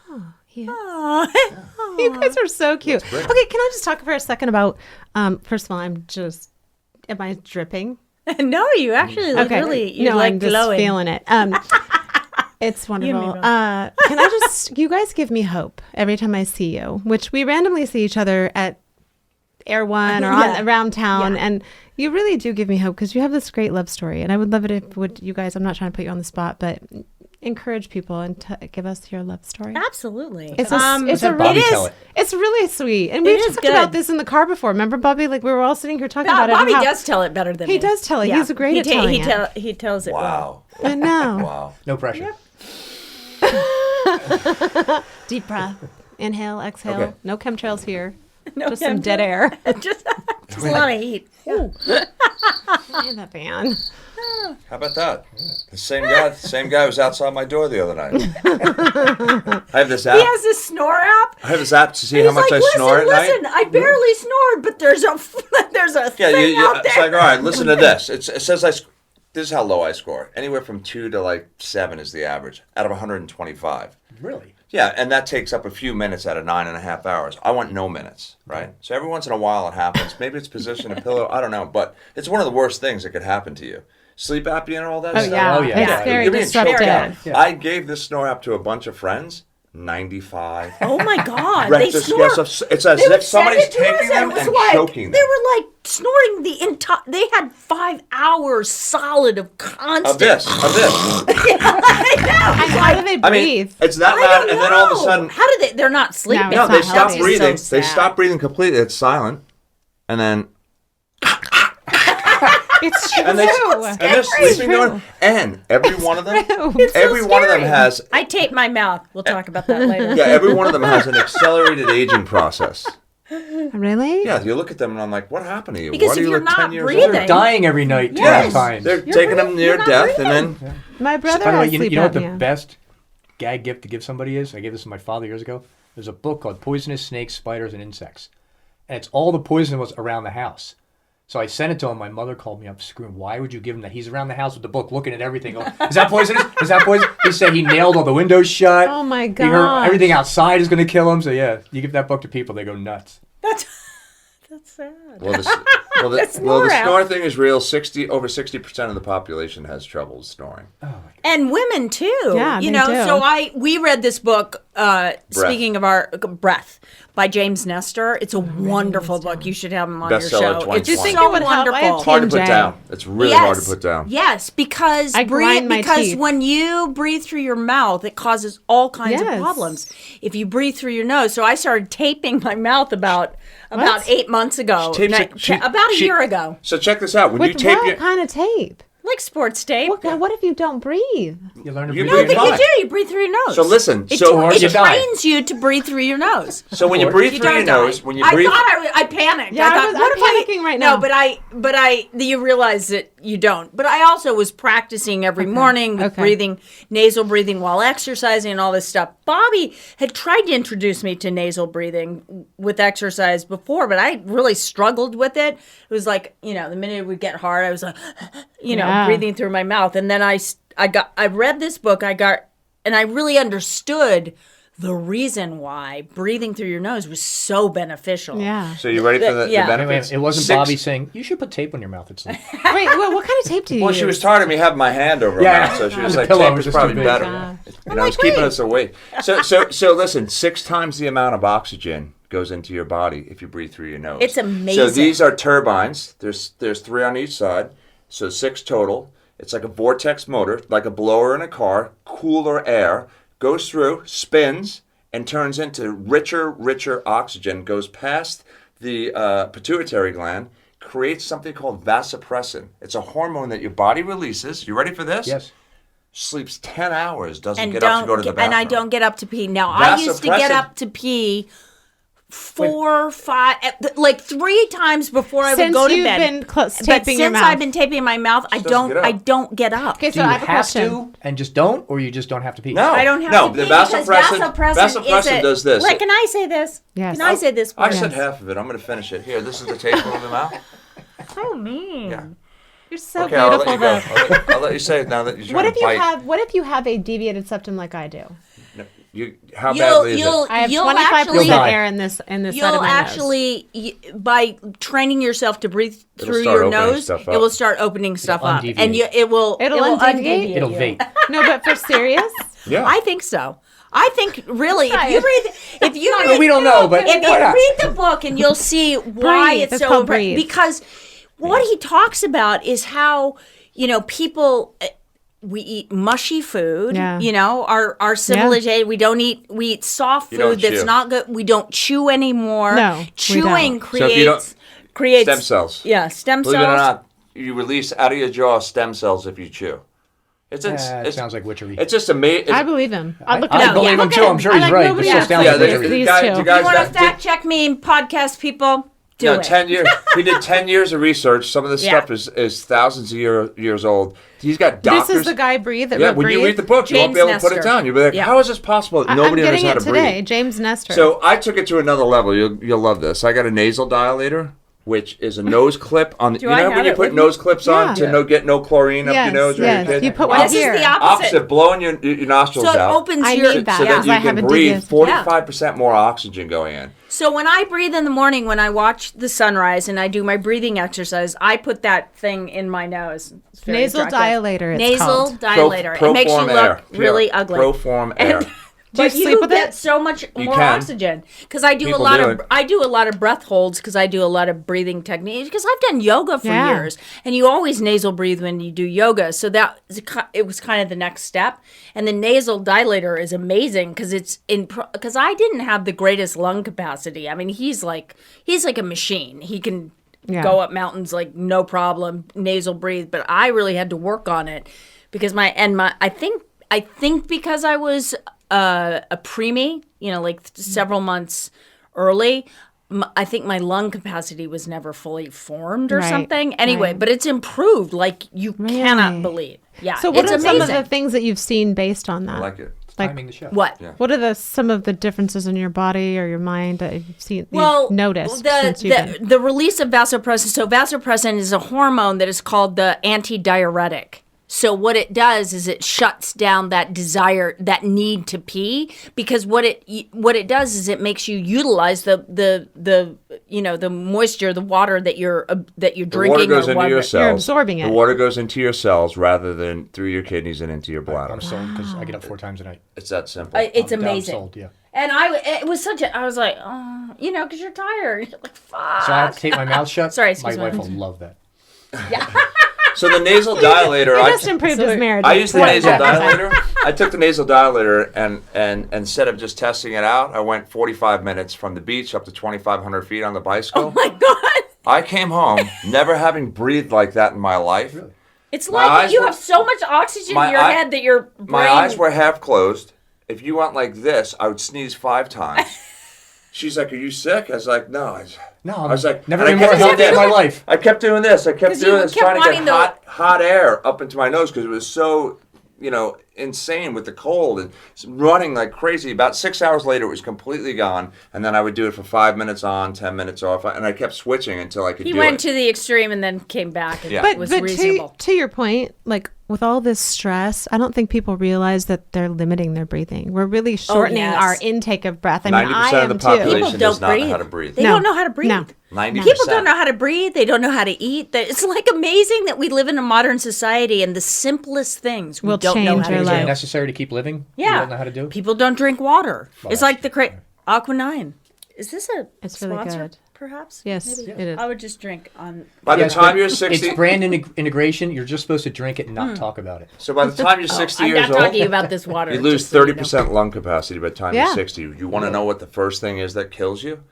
oh, yeah. Aw. You guys are so cute. Okay, can I just talk for a second about, first of all, am I dripping? No, you actually look really. You're no, like I'm just glowing. feeling it. It's wonderful. both. Can I just, you guys give me hope every time I see you, which we randomly see each other at Air One or around town. Yeah. And you really do give me hope because you have this great love story. And I would love it if you guys, I'm not trying to put you on the spot, but encourage people and give us your love story. Absolutely. It's Let's a have Bobby really, tell it. it's really sweet. And It we've is talked about good. this in the car before. Remember, Bobby? Like we were all sitting here talking about Bobby it. and how- does tell it better than He me. does tell it. He's great at telling it. He tells it well. Wow. I know. Wow. No pressure. Deep breath. Inhale, exhale. Okay. No chemtrails here. No, Just some dead air. just a lot of heat. Hey, that van. How about that? The same guy was outside my door the other night. I have this app. He has this snore app. I have this app to see He's how much like, I snore at listen, night. I barely snored, but there's a Yeah, thing out it's there. like, all right, listen to this. It says this is how low I score. Anywhere from 2 to like 7 is the average out of 125. Really? Yeah, and that takes up a few minutes out of 9.5 hours. I want no minutes, right? So every once in a while it happens. Maybe it's position a pillow. I don't know, but it's one of the worst things that could happen to you. sleep apnea and all that Oh stuff. yeah, Oh, yeah. it's Yeah. very You're being choked out. disruptive. Yeah. I gave this snore up to a bunch of friends. 95. Oh my God! They Rectus snore. gas. It's as They would if somebody's send it to us, taking them it was and like, choking They them. were like snoring the entire. They had 5 hours solid of constant. Of this. I know. And how do they breathe? I mean, it's that I loud, don't and then all of a know. sudden, How do they? They're not sleeping. No, no, it's they not stop healthy. breathing. So They sad. stop breathing completely. It's silent, and then It's true. and they're sleeping going. And every one of them, It's every one of them has I tape my mouth. We'll talk about that later. yeah, every one of them has an accelerated aging process. Really? Yeah, you look at them and I'm like, what happened to you? Because Why do if you you're look not 10 years breathing- older? They're dying every night. Yes. 12 times. They're taking them near you're not death, breathing. and then My brother By the way, has sleep you know what the apnea. best gag gift to give somebody is? I gave this to my father years ago. There's a book called Poisonous Snakes, Spiders, and Insects. And it's all the poison was around the house. So I sent it to him. My mother called me up screaming, why would you give him that? He's around the house with the book looking at everything. Going, is that poisonous? Is that poison? He said he nailed all the windows shut. Oh my He heard gosh. everything outside is going to kill him. So yeah, you give that book to people, they go nuts. That's sad. well, the snore out. snore thing is real. Over 60% of the population has trouble snoring. And women too. Yeah, you they know. do. So we read this book. Speaking of our Breath by James Nestor. It's a wonderful book. You should have him on Bestseller your show. 2020. It's Do you think so it would help? I have wonderful. Hard to put TMJ. down. It's really hard to put down. Yes, because I grind my because teeth. when you breathe through your mouth, it causes all kinds of Yes. problems. If you breathe through your nose, so I started taping my mouth about 8 months ago. She tapes it- About a year ago. So check this out. When you With tape what your kind of tape? Like sports tape. What if you don't breathe? You learn to You breathe. No, breathe but you fine. do. You breathe through your nose. So listen, It, so- Or it you die. trains you to breathe through your nose. So when you Or- breathe You through your don't nose, die. when you breathe, I panicked. Yeah, I thought, I'm what if panicking right now. No, but you realize that you don't. But I also was practicing every morning with breathing, nasal breathing while exercising and all this stuff. Bobby had tried to introduce me to nasal breathing with exercise before, but I really struggled with it. It was like, the minute it would get hard, I was like, Yeah. breathing through my mouth. And then I read this book, and I really understood the reason why breathing through your nose was so beneficial. Yeah. so you ready for the Yeah. Wait, benefits? it wasn't Six- Bobby saying, you should put tape on your mouth. It's like, Wait, what kind of tape do you Well, use? she was tired of me having my hand over her Yeah. mouth, so she was The like, pillow tape was is just probably too big. better. Yeah. It's keeping us awake. So listen, 6 times the amount of oxygen goes into your body if you breathe through your nose. It's amazing. So these are turbines. There's 3 on each side, so 6 total. It's like a vortex motor, like a blower in a car, cooler air, goes through, spins, and turns into richer oxygen, goes past the pituitary gland, creates something called vasopressin. It's a hormone that your body releases. You ready for this? yes. Sleeps 10 hours, doesn't And get up to go to the bathroom. and I don't get up to pee. Now I used to get Vasopressin- up to pee 4, 5, like 3 times before I would Since go to you've bed. been but taping your since mouth. I've been taping my mouth, I doesn't get up. don't get up. Okay, Do so you I have a question. to and just don't, or you just don't have to pee? No, I don't have no, to the pee because vasopressin does this. Like, can I say this? Yes. Can I say this? I please? said half of it. I'm going to finish it. Here, this is the tapeworm in the mouth. So mean. Yeah. You're so Okay, I'll let beautiful, you go. though. I'll let you say it now that you're What trying if to you bite. what if you have a deviated septum like I do? How badly is it? I have You'll 25% actually- die. air in this side of You'll my nose. actually, by training yourself to breathe through start your opening nose, stuff it up. will start opening stuff up, undeviate. and it will It'll undeviate? It'll you. vape. No, but for serious? Yeah. I think so. I think really, if you No, we don't know, but if you why not? read the book and you'll see why Breathe. it's It's so called important. Breathe. Because what he talks about is how people. We eat mushy food, Yeah. our civilization, we eat soft You don't food that's chew. not good. We don't chew anymore. No, we Chewing don't. So if you creates Stem cells. Yeah, stem Believe it or cells. not, you release out of your jaw stem cells if you chew. It Sounds like witchery. It's just amazing. I believe him. I'll look I it up. believe him Look too. at I'm sure he's like right. nobody It still else. sounds Yeah, like the witchery. These guy, two. the guys You want that to fact check me, podcast people? Do no, it. 10 years. He did 10 years of research. Some of this Yeah. stuff is thousands of years old. He's got doctors. This is the guy Breathe that Yeah, wrote when you Breathe. read the book, you won't James be able to put it Nestor. down. You'll be like, Yeah. how is this possible? I'm Nobody knows getting how it to today. breathe. James Nestor. So I took it to another level. You'll love this. I got a nasal dilator. which is a nose clip on the. Do You I know have when you it put with nose clips on Yeah. to get no chlorine up your nose or your kid? You put one This here. is the Opposite, blowing your nostrils So it out. opens I your. need that. So Yeah. that you I can haven't did breathe this. 45% more oxygen going in. So when I breathe in the morning, when I watch the sunrise and I do my breathing exercise, I put that thing in my nose. It's very Nasal attractive. dilator, it's Nasal called. dilator. It makes you Proform look air. really ugly. Proform air. Do you But sleep with get it? so much more can. oxygen because I do People a lot do of it. I do a lot of breath holds because I do a lot of breathing techniques because I've done yoga for Yeah. years and you always nasal breathe when you do yoga, so that it was kind of the next step. And the nasal dilator is amazing because it's because I didn't have the greatest lung capacity. I mean, he's like a machine. He can Yeah. go up mountains like no problem, nasal breathe, but I really had to work on it because I think because I was a preemie, like several months early, I think my lung capacity was never fully formed or Right, something. Anyway, right. but it's improved like you cannot believe. Yeah, So what it's are amazing. some of the things that you've seen based on that? I like it. Like, Timing the show. What? what are some of the differences in your body or your mind that you've seen, Well, you've noticed since you've been? the release of vasopressin. So vasopressin is a hormone that is called the antidiuretic. So what it does is it shuts down that desire, that need to pee, because what it does is it makes you utilize the moisture, the water that you're drinking. The water goes or into your whatever. cells. You're absorbing it. The water goes into your cells rather than through your kidneys and into your bladder. I'm sold because I get up 4 times a night. It's that simple. It's I'm amazing. sold, yeah. And it was I was like, oh, because you're tired. You're like, fuck. So I have to tape my mouth shut. Sorry, my excuse me. wife will love that. So the nasal dilator, It just improved his marriage. I used the Yeah. nasal dilator. I took the nasal dilator and instead of just testing it out, I went 45 minutes from the beach up to 2,500 feet on the bicycle. Oh my God. I came home never having breathed like that in my life. Really? It's My like eyes you were- have so much oxygen My in your eye- head that your brain... My eyes were half closed. If you went like this, I would sneeze 5 times. She's like, "Are you sick?" I was like, "No." No, I was like, never and I been more kept- healthy in my life. I kept doing this. I kept 'Cause doing you this, kept trying to wanting get hot air up into my nose because it was so, insane with the cold and running like crazy. About 6 hours later, it was completely gone. And then I would do it for 5 minutes on, 10 minutes off, and I kept switching until I could He do went it. to the extreme and then came back and Yeah. it But was but reasonable. to your point, like with all this stress, I don't think people realize that they're limiting their breathing. We're really shortening yes. our intake of breath. I mean, I 90% am of the too. population People does don't not know breathe. how to breathe. They No. don't know how to breathe. No. 90%. People don't know how to breathe. They don't know how to eat. It's like amazing that we live in a modern society and the simplest things we Will don't know change how your to Is do. it life. necessary to keep living? Yeah. You don't know how to do? People don't drink water. Well, it's that's like the Aqua 9. Is this a It's really sponsor, good. perhaps? Yes, Maybe. it is. I would just drink on... By the Yes, time but you're 60, It's brand integration. You're just supposed to drink it and not talk about it. so by the time you're 60 I'm years not talking old, about this water. you lose just so you know. 30% lung capacity by the time Yeah. you're 60. You want to know what the first thing is that kills you?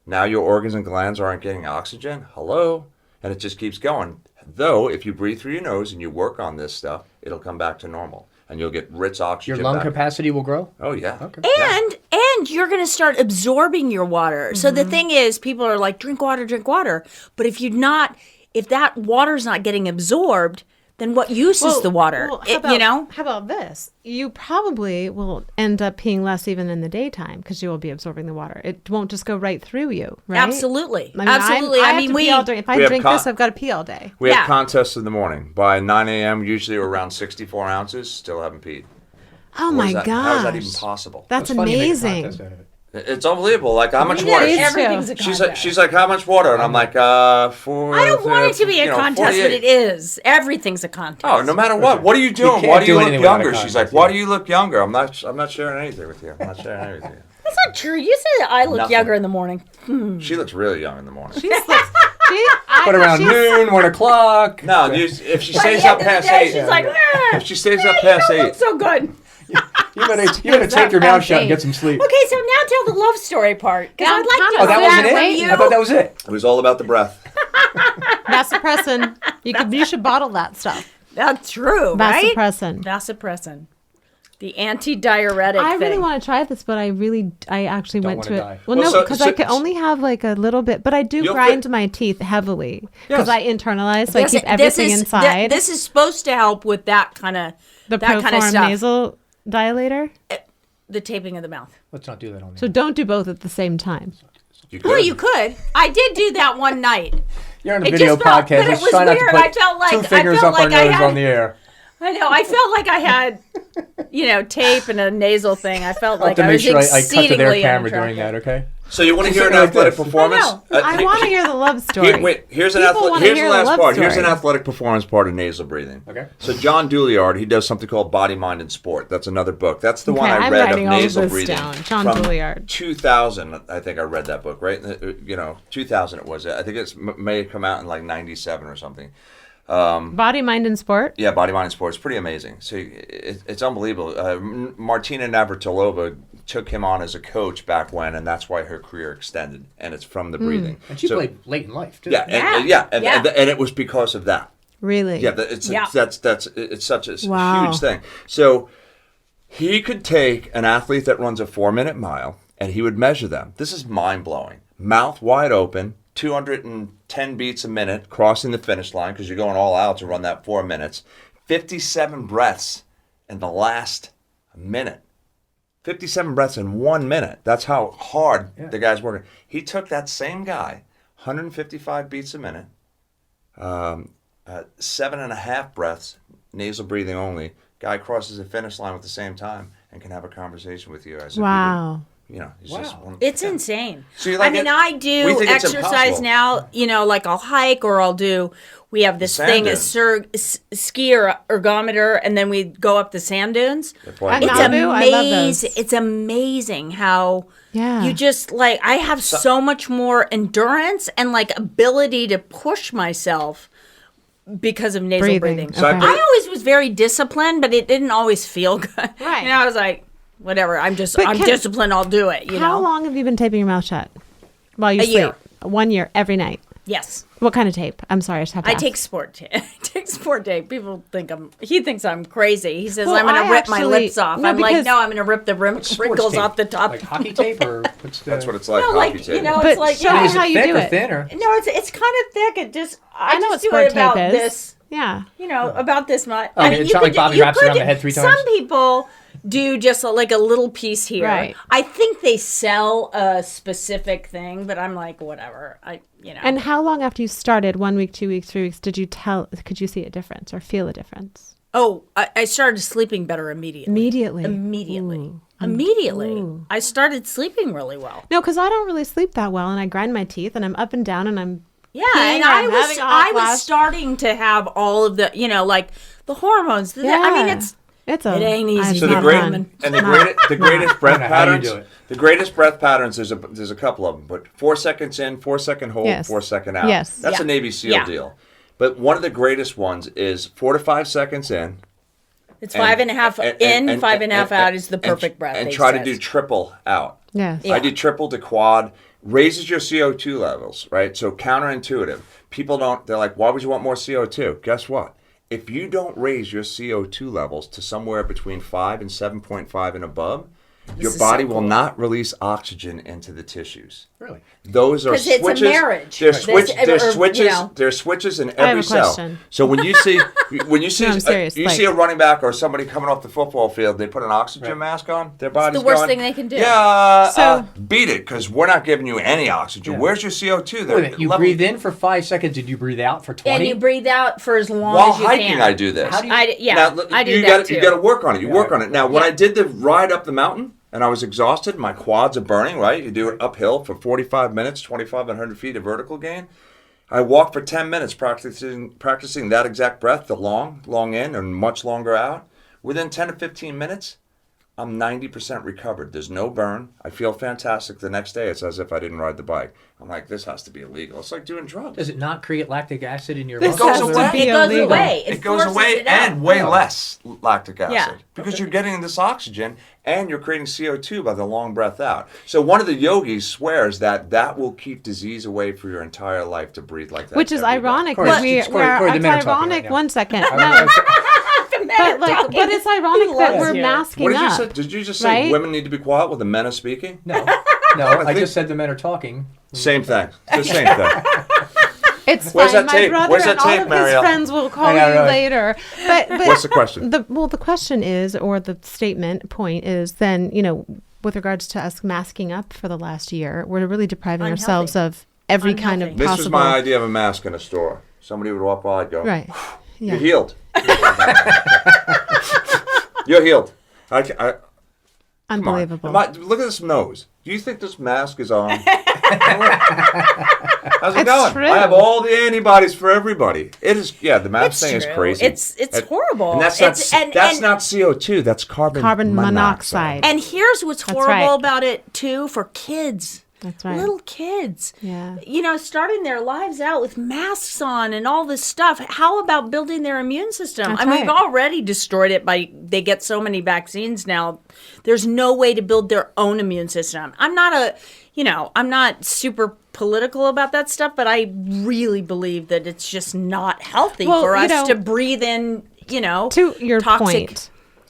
Now your organs and glands aren't getting oxygen. Hello? And it just keeps going. Though, if you breathe through your nose and you work on this stuff, it'll come back to normal. And you'll get rich oxygen Your lung back. capacity will grow. Oh, yeah. Okay. And you're going to start absorbing your water. So the thing is, people are like, drink water. But if that water's not getting absorbed, then what use is the water? How about this? You probably will end up peeing less even in the daytime because you will be absorbing the water. It won't just go right through you, right? Absolutely. I mean, Absolutely. I I have mean, to we... pee all day. If I We have drink con- this, I've got to pee all day. We Yeah. have contests in the morning. By 9 a.m., usually we're around 64 ounces, still haven't peed. Oh How my is that- gosh. How is that even possible? That's It's funny you make a amazing. contest out of it. It's unbelievable. Like, how much It water? is. She's- Everything's a She's contest. like, how much water? And I'm like, 4. I don't want it to be a contest, but 48. it is. Everything's a contest. Oh, no matter what. What are you doing? can't Why do do you look anything without a younger? She's contest, like, why yeah. do you look younger? I'm not sharing anything with you. I'm not sharing anything with you. That's not true. You said I look Nothing. younger in the morning. She looks really young in the morning. But around noon, 1 o'clock. No, if she By stays the up end of the past day, 8. she's like, If she stays up you past don't 8. look so good. You better take your mouth shut and get some sleep. Okay, so now tell the love story part. Because Yeah, I'd like to Oh, that know wasn't from it? you. I thought that was it. It was all about the breath. Vasopressin. You should bottle that stuff. That's true, right? Vasopressin. Vasopressin. The antidiuretic I really thing. want to try this, but I actually Don't went wanna to it. die. Well, Well, no, so- because so- I could only have like a little bit, but I do You'll grind fit- my teeth heavily because Yes. I internalize, so I keep everything inside. This is supposed to help with that kind of the that kind of proform stuff. nasal dilator. The taping of the mouth. Let's not do that on the So don't do both at the same time. You could. Well, you could. I did do that one night. You're on a It video just felt- podcast. but it Let's was try not to weird. put I felt like- two I fingers felt up our like I nose had- on the air. I know. I felt like I had, tape and a nasal thing. I felt I'll like have to I make was sure I cut to their exceedingly camera during that, unattractive. okay? So you want to hear an Something like athletic this. performance? I want to hear the love story. Here's an People wanna here's hear the the last love part. Here's an story. athletic performance part of nasal breathing. Okay. So John Douliard, he does something called Body, Mind, and Sport. That's another book. That's the one Okay, I I'm read of writing all of nasal this breathing. down. John from Douliard. 2000, I think I read that book, right? 2000 it was. I think it may have come out in like 97 or something. Body, mind, and sport. Yeah, Body, Mind, and Sport. It's pretty amazing. So it's unbelievable. Martina Navratilova took him on as a coach back when, and that's why her career extended. And it's from the breathing. And she played late in life, too. Yeah, and it was because of that. Really? Yeah, it's such a Wow. huge thing. So he could take an athlete that runs a 4-minute mile, and he would measure them. This is mind blowing. Mouth wide open, 210 beats a minute, crossing the finish line because you're going all out to run that 4 minutes. 57 breaths in the last minute. 57 breaths in 1 minute. That's how hard the guy's working. He took that same guy, 155 beats a minute, 7.5 breaths, nasal breathing only. Guy crosses the finish line with the same time and can have a conversation with you as if you were- Wow. he's just one. It's insane. So you like I mean, it? I We do think it's exercise impossible. now, like I'll hike or I'll do, we have this Sand thing, dunes. ski ergometer, and then we go up the sand dunes. That's why At we It's do it. Malibu, I love those. amazing. It's amazing how Yeah. you just like, I have so much more endurance and like ability to push myself because of nasal Breathing. breathing. So I Okay. put I always was very disciplined, but it didn't always feel good. Right. I was like, whatever, I'm But disciplined, I'll do it, How know? long have you been taping your mouth shut while you A sleep? year. 1 year, every night. Yes. What kind of tape? I'm sorry, I just have to I ask. take sport tape. I take sport tape. People think he thinks I'm crazy. He says Well, I'm going I to rip my actually- lips off. no, I'm like, because- no, I'm going to rip the Sports wrinkles tape. off the top. Like hockey tape, or what's the... That's what it's like. No, hockey like, tape. it's But like, show me Is it how you thick do or it. thin, or... No, it's kind of thick. It just, I know what just do sport it about tape is. this. Yeah. About this much. Oh, it's not like Bobby wraps it around the head 3 times? Some people do just like a little piece here. Right. I think they sell a specific thing, but I'm like, whatever. And how long after you started, 1 week, 2 weeks, 3 weeks, could you see a difference or feel a difference? Oh, I started sleeping better immediately. Immediately. I started sleeping really well. No, because I don't really sleep that well, and I grind my teeth, and I'm up and down, and I'm Yeah, peeing, and or I I'm was having a hot flash. starting to have all of the, like the hormones. I mean, Yeah. it's it ain't easy. So It's the not great fun. and the greatest breath I don't know how you patterns. do it. The greatest breath patterns. There's a couple of them, but 4 seconds in, 4 second hold, Yes. 4 second out. Yes. That's Yeah. a Navy SEAL Yeah. deal. But one of the greatest ones is 4 to 5 seconds in. It's 5.5 in, 5.5 out is the perfect breath. And they try to says. do triple out. Yes. Yeah. I did triple to quad, raises your CO2 levels, right? So counterintuitive. People they're like, why would you want more CO2? Guess what? If you don't raise your CO2 levels to somewhere between 5 and 7.5 and above, your is body so will cool. not release oxygen into the tissues. Really? Those are 'Cause it's a switches. marriage. There's This- switches. or. There's switches in have a every cell. question. So when you see I'm serious, you like- see a running back or somebody coming off the football field, they put an oxygen mask on. Their body's the worst going, thing they can do. Yeah, So- beat it because we're not giving you any oxygen. Yeah. Where's your CO2? Wait a minute, you breathe in for 5 seconds, did you breathe out for 20? And you breathe out for as long while as you hiking. can. I do this. How do you- I do Now, that you too. got to work on it. You Yeah, work I- on it. Now, when Yeah. I did the ride up the mountain and I was exhausted, my quads are burning. Right, you do it uphill for 45 minutes, 2,500 feet of vertical gain. I walked for 10 minutes practicing that exact breath, the long in and much longer out. Within 10 to 15 minutes, I'm 90% recovered. There's no burn. I feel fantastic the next day. It's as if I didn't ride the bike. I'm like, this has to be illegal. It's like doing drugs. Does it not create lactic acid in your This muscles? has or- to be It goes illegal. away. It goes forces away it out. and way less lactic acid Yeah. because you're getting this oxygen and you're creating CO2 by the long breath out. So one of the yogis swears that will keep disease away for your entire life to breathe like that. Which is every day. ironic Corey, that it's Corey, the it's men are talking ironic. right now. 1 second. I No, mean, but it's ironic that loves we're you. masking What did you up. say? Did you just say right? women need to be quiet while the men are speaking? no, I think- just said the men are talking. Same thing. It's the same thing. It's Where's fine. that My tape? brother Where's and that tape, all of Mariel? his friends will call I know, you right. later. But What's the question? The question is, or the statement point is, then with regards to us masking up for the last year. We're really depriving Unhealthy. ourselves of every kind of Unhealthy. possible. This was my idea of a mask in a store. Somebody would walk by, I'd go, Right. "You're Yeah. healed. You're healed." Unbelievable. Look at this nose. Do you think this mask is on? How's it It's going? true. I have all the antibodies for everybody. It is, yeah. The mask It's thing is true. crazy. It's horrible. And that's It's- not CO2. That's carbon monoxide. And here's what's That's horrible right. about it too for kids. That's right. Little kids. Yeah. Starting their lives out with masks on and all this stuff. How about building their immune system? That's I mean, right. we've already destroyed it they get so many vaccines now. There's no way to build their own immune system. I'm not super political about that stuff, but I really believe that it's just not healthy Well, for you us know, to breathe in, To your toxic point,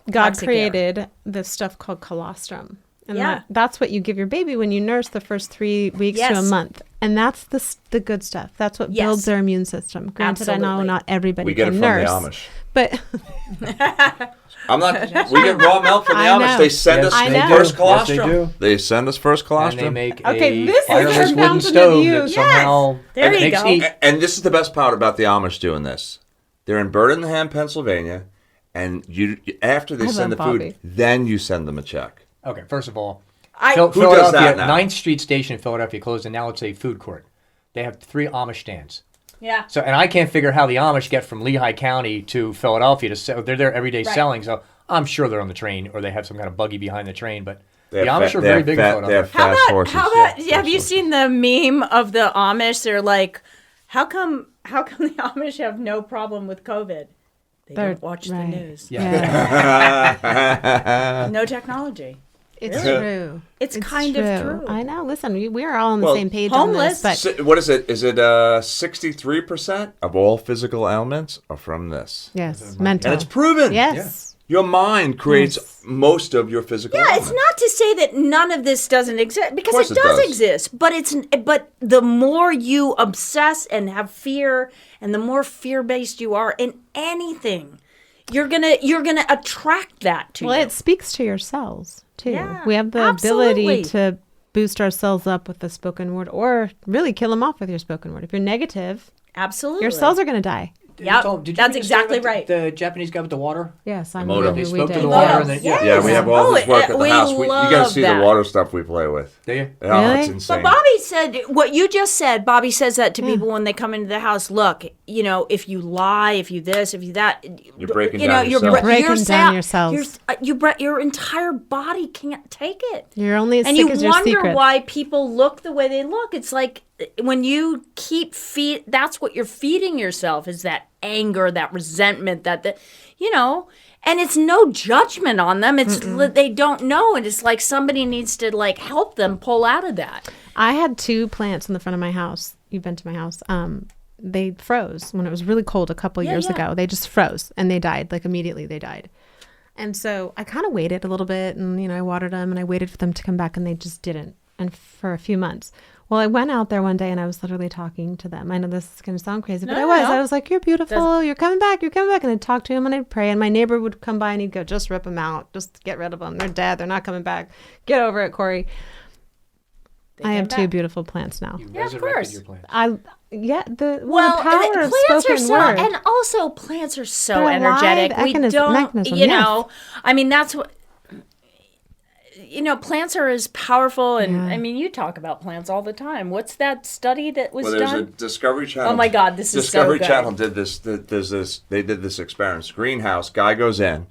God toxic air. created this stuff called colostrum. And Yeah. that's what you give your baby when you nurse the first 3 weeks to a Yes. month. And that's the good stuff. That's what Yes. builds their immune system. Granted, I know Absolutely. not everybody We get it can from nurse. the Amish. But I'm not. We get raw milk from the I Amish. know. They send Yes, us I they know. do. first Yes, colostrum. they do. They send us first And colostrum. they make Okay, a this is fireless her wooden fountain of stove youth. that Yes. somehow There you makes go. heat. And this is the best part about the Amish doing this. They're in Bird in the Hand, Pennsylvania, and after they I send the love food, Bobby. then you send them a check. Okay, first of all, I- Who does Philadelphia, that now? 9th Street Station in Philadelphia closed, and now it's a food court. They have 3 Amish stands. Yeah. So, and I can't figure how the Amish get from Lehigh County to Philadelphia to sell. They're there every day Right. selling, so I'm sure they're on the train or they have some kind of buggy behind the train. But They the have Amish fat- are they very have big fat- in they Philadelphia. have fast horses. How about Yeah, have you fast seen the meme of the Amish? They're like, how come the Amish have no problem with COVID? They They're- don't watch right. the news. yeah, No technology. it's true. It's kind of true. I know. Listen, we are all on the Well, same page homeless- on this. But What is it? Is it 63% of all physical ailments are from this? yes, mental. And it's proven. Yes. Your mind creates most of your physical Yeah, ailments. it's not to say that none of this doesn't exist because course it it does does. exist. But the more you obsess and have fear, and the more fear-based you are in anything, you're gonna attract that to Well, you. it speaks to your cells too. Yeah, We have the absolutely. ability to boost our cells up with the spoken word, or really kill them off with your spoken word. If you're negative, Absolutely. your cells are going to die. Yep, Did you that's read the story exactly about right. The Japanese guy with the water. Yes, I'm modem. we They spoke to did. the water Yes. and then Yeah, we have all this work at the we house. You got to love see that. the water stuff we play with. Do you? Yeah, Really? it's But insane. Bobby said what you just said. Bobby says that to people when they come into the house. Look, if you lie, if you this, if you that, You're breaking down your cells. You're breaking down your cells. Your entire body can't take it. You're only as And sick you as your wonder secrets. why people look the way they look. It's like when you keep that's what you're feeding yourself is that anger, that resentment, and it's no judgment on them. It's they don't know, and it's like somebody needs to help them pull out of that. I had 2 plants in the front of my house. You've been to my house. They froze when it was really cold a couple years ago. They just froze and they died. Like immediately they died. And so I kind of waited a little bit and, I watered them and I waited for them to come back and they just didn't. And for a few months. Well, I went out there one day and I was literally talking to them. I know this is going to sound crazy, but No, I was. no. I was like, you're beautiful. You're coming back. You're coming back. And I'd talk to him and I'd pray. And my neighbor would come by and he'd go, just rip them out. Just get rid of them. They're dead. They're not coming back. Get over it, Corey. I have 2 beautiful plants now. You Yeah, of resurrected course. your plants. The Well, power of plants are spoken so, word. and also plants are so They're a energetic. live We mechanism, don't, yes. I mean, that's what. Plants are as powerful, and Yeah. I mean, you talk about plants all the time. What's that study that was Well, there's a done? Discovery Channel. Oh my God, this is so Discovery good. Channel did this. They did this experiment. Greenhouse guy goes in.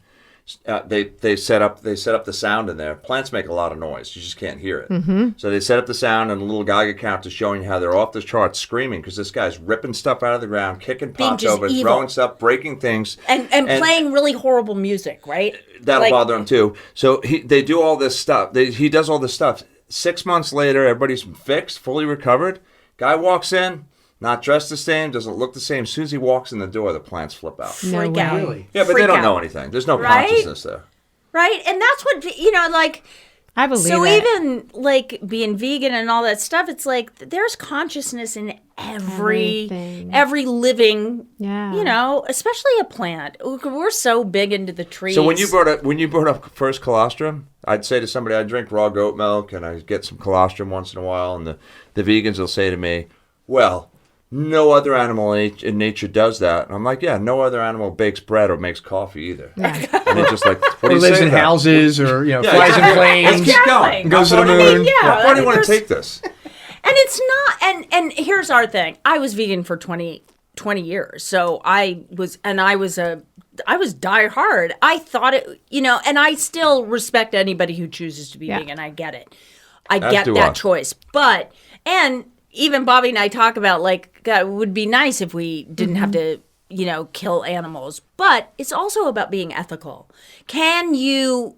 They set up the sound in there. Plants make a lot of noise. You just can't hear it. Mm-hmm. So they set up the sound, and a little Geiger counter showing you how they're off the charts, screaming because this guy's ripping stuff out of the ground, kicking Being pots just over, evil. throwing stuff, breaking things, and playing really horrible music, right? That'll Like- bother him too. So they do all this stuff. He does all this stuff. 6 months later, everybody's fixed, fully recovered. Guy walks in, not dressed the same, doesn't look the same. As soon as he walks in the door, the plants flip out. No Freak way. out. Really? Yeah, but Freak they don't out. know anything. There's no Right? consciousness there. Right? And that's what, I believe So it. even like being vegan and all that stuff, it's like there's consciousness in Everything. every living, Yeah. especially a plant. We're so big into the trees. So when you brought up first colostrum, I'd say to somebody, I drink raw goat milk and I get some colostrum once in a while, and the vegans will say to me, well, no other animal in nature does that. And I'm like, yeah, no other animal bakes bread or makes coffee either. Yeah. And they're just like, what do Or you lives say in to that? houses, or Yeah, flies in let's planes. keep going. Goes to the How far do you moon. wanna- How far do you want to there's- take this? And it's not, and here's our thing. I was vegan for 20 years. So I was die hard. I thought it, and I still respect anybody who chooses to be vegan. I get it. I get do that I. choice. But, and even Bobby and I talk about, like, God, it would be nice if we didn't have to, kill animals. But it's also about being ethical. Can you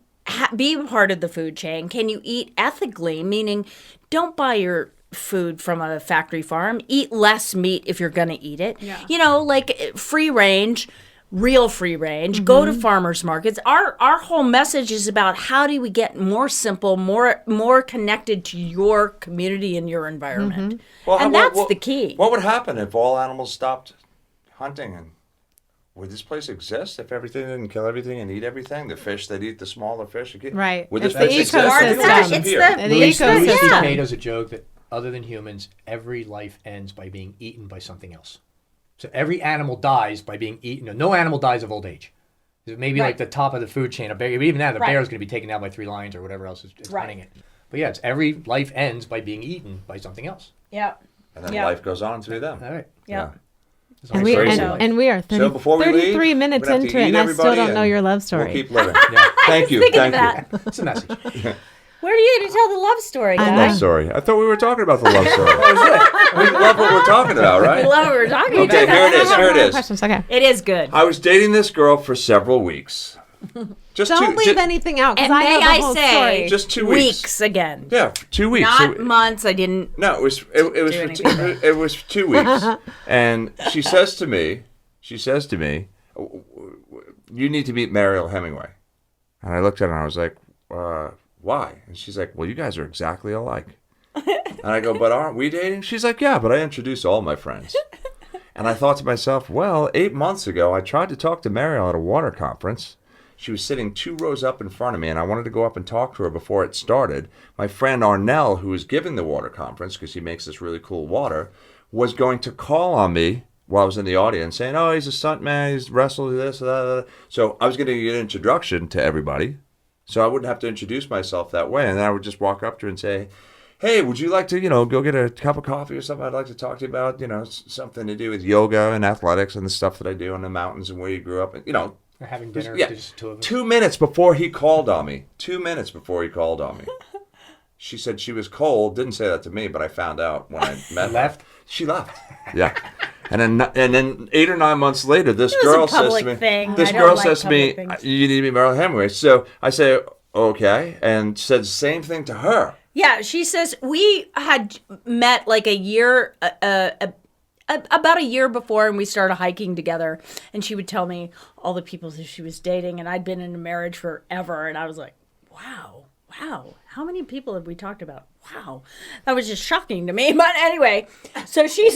be part of the food chain? Can you eat ethically? Meaning, don't buy your food from a factory farm. Eat less meat if you're going to eat it. Yeah. Like free range, real free range. Go to farmers markets. Our whole message is about how do we get more simple, more connected to your community and your environment. Well, and that's the key. What would happen if all animals stopped hunting? And would this place exist if everything didn't kill everything and eat everything? The fish that eat the smaller fish. Right. Would It's this the place exist? ecosystem. Everything would It's disappear. the- The Louis ecosystem. C.K. does a joke that other than humans, every life ends by being eaten by something else. So every animal dies by being eaten. No animal dies of old age. Maybe like the top of the food chain. A bear, even now, the bear is going to be taken down by 3 lions or whatever else is hunting it. But yeah, it's every life ends by being eaten by something else. Yeah. And then life goes on through them. All right. Yeah. It's And all we, crazy. and we are 30, So before we 33 leave, minutes we're gonna have into to it, and eat I still everybody don't know and your love story. We'll keep living. Thank you. Thank you. It's a message. Where are you going to tell the love story, I guys? know. Love story. I thought we were talking about the love story. We love what we're talking about, I right? love what we're talking Okay, about. here it is. Here it is. Questions. Okay. It is good. I was dating this girl for several weeks. Just Don't leave ju- anything out because And I know may the I whole say, story. Just 2 weeks. weeks again. Yeah, 2 weeks. Not So- months. I didn't. No, it was it was 2 weeks, and she says to me, you need to meet Mariel Hemingway, and I looked at her and I was like, why? And she's like, well, you guys are exactly alike, and I go, but aren't we dating? She's like, yeah, but I introduce all my friends, and I thought to myself, well, 8 months ago I tried to talk to Mariel at a water conference. She was sitting 2 rows up in front of me, and I wanted to go up and talk to her before it started. My friend Arnell, who was giving the water conference, because he makes this really cool water, was going to call on me while I was in the audience, saying, oh, he's a stuntman, he's wrestled this, that. So I was going to get an introduction to everybody, so I wouldn't have to introduce myself that way. And then I would just walk up to her and say, hey, would you like to, go get a cup of coffee or something? I'd like to talk to you about, something to do with yoga and athletics and the stuff that I do in the mountains and where you grew up. And, We're having dinner. yeah, Just 2 of us. 2 minutes before he called on me. 2 minutes before he called on me. She said she was cold. Didn't say that to me, but I found out when I met her. Left? She left. Yeah. And then 8 or 9 months later, this It was a girl says to public me, thing. this I don't girl like says to me, public things. you need to meet Mariel Hemingway. So I say, okay, and said the same thing to her. Yeah, she says we had met like a year, about a year before, and we started hiking together. And she would tell me all the people that she was dating, and I'd been in a marriage forever. And I was like, wow, how many people have we talked about? Wow, that was just shocking to me. But anyway, so she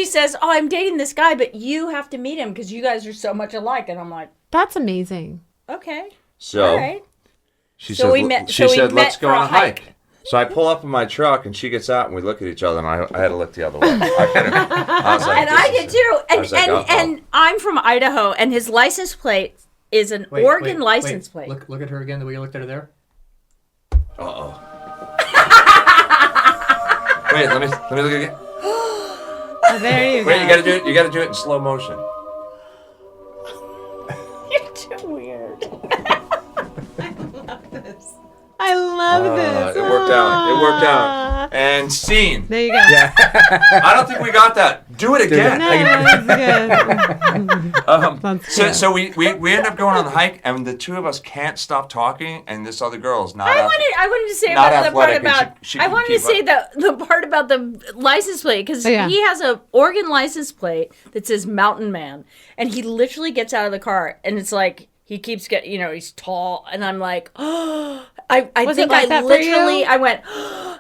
says, oh, I'm dating this guy, but you have to meet him because you guys are so much alike. And I'm like, That's amazing. okay, So all right. she So said, we met- she so we said, met let's go for on a a hike. So I pull up in my truck, and she gets out, and we look at each other, and I had to look the other way. I was like, And this I is- did too. I was like, uh-oh. And I'm from Idaho, and his license plate is an Oregon license plate. Look at her again, the way you looked at her there. Uh-oh. Wait, let me look again. Oh, there you Wait, go. you gotta do it in slow motion. You're too weird. I love this. It worked out. It worked Ah. out. And scene. There you go. I don't think we got that. Do it again. No, that's good. So we end up going on the hike, and the two of us can't stop talking, and this other girl is not. I wanted to say not about the part athletic, and about. she I can wanted to keep say the part about the license plate because Oh, yeah. he has a Oregon license plate that says Mountain Man, and he literally gets out of the car, and it's like He keeps getting, he's tall, and I'm like, oh, I Was think it like I that for literally, you? I went,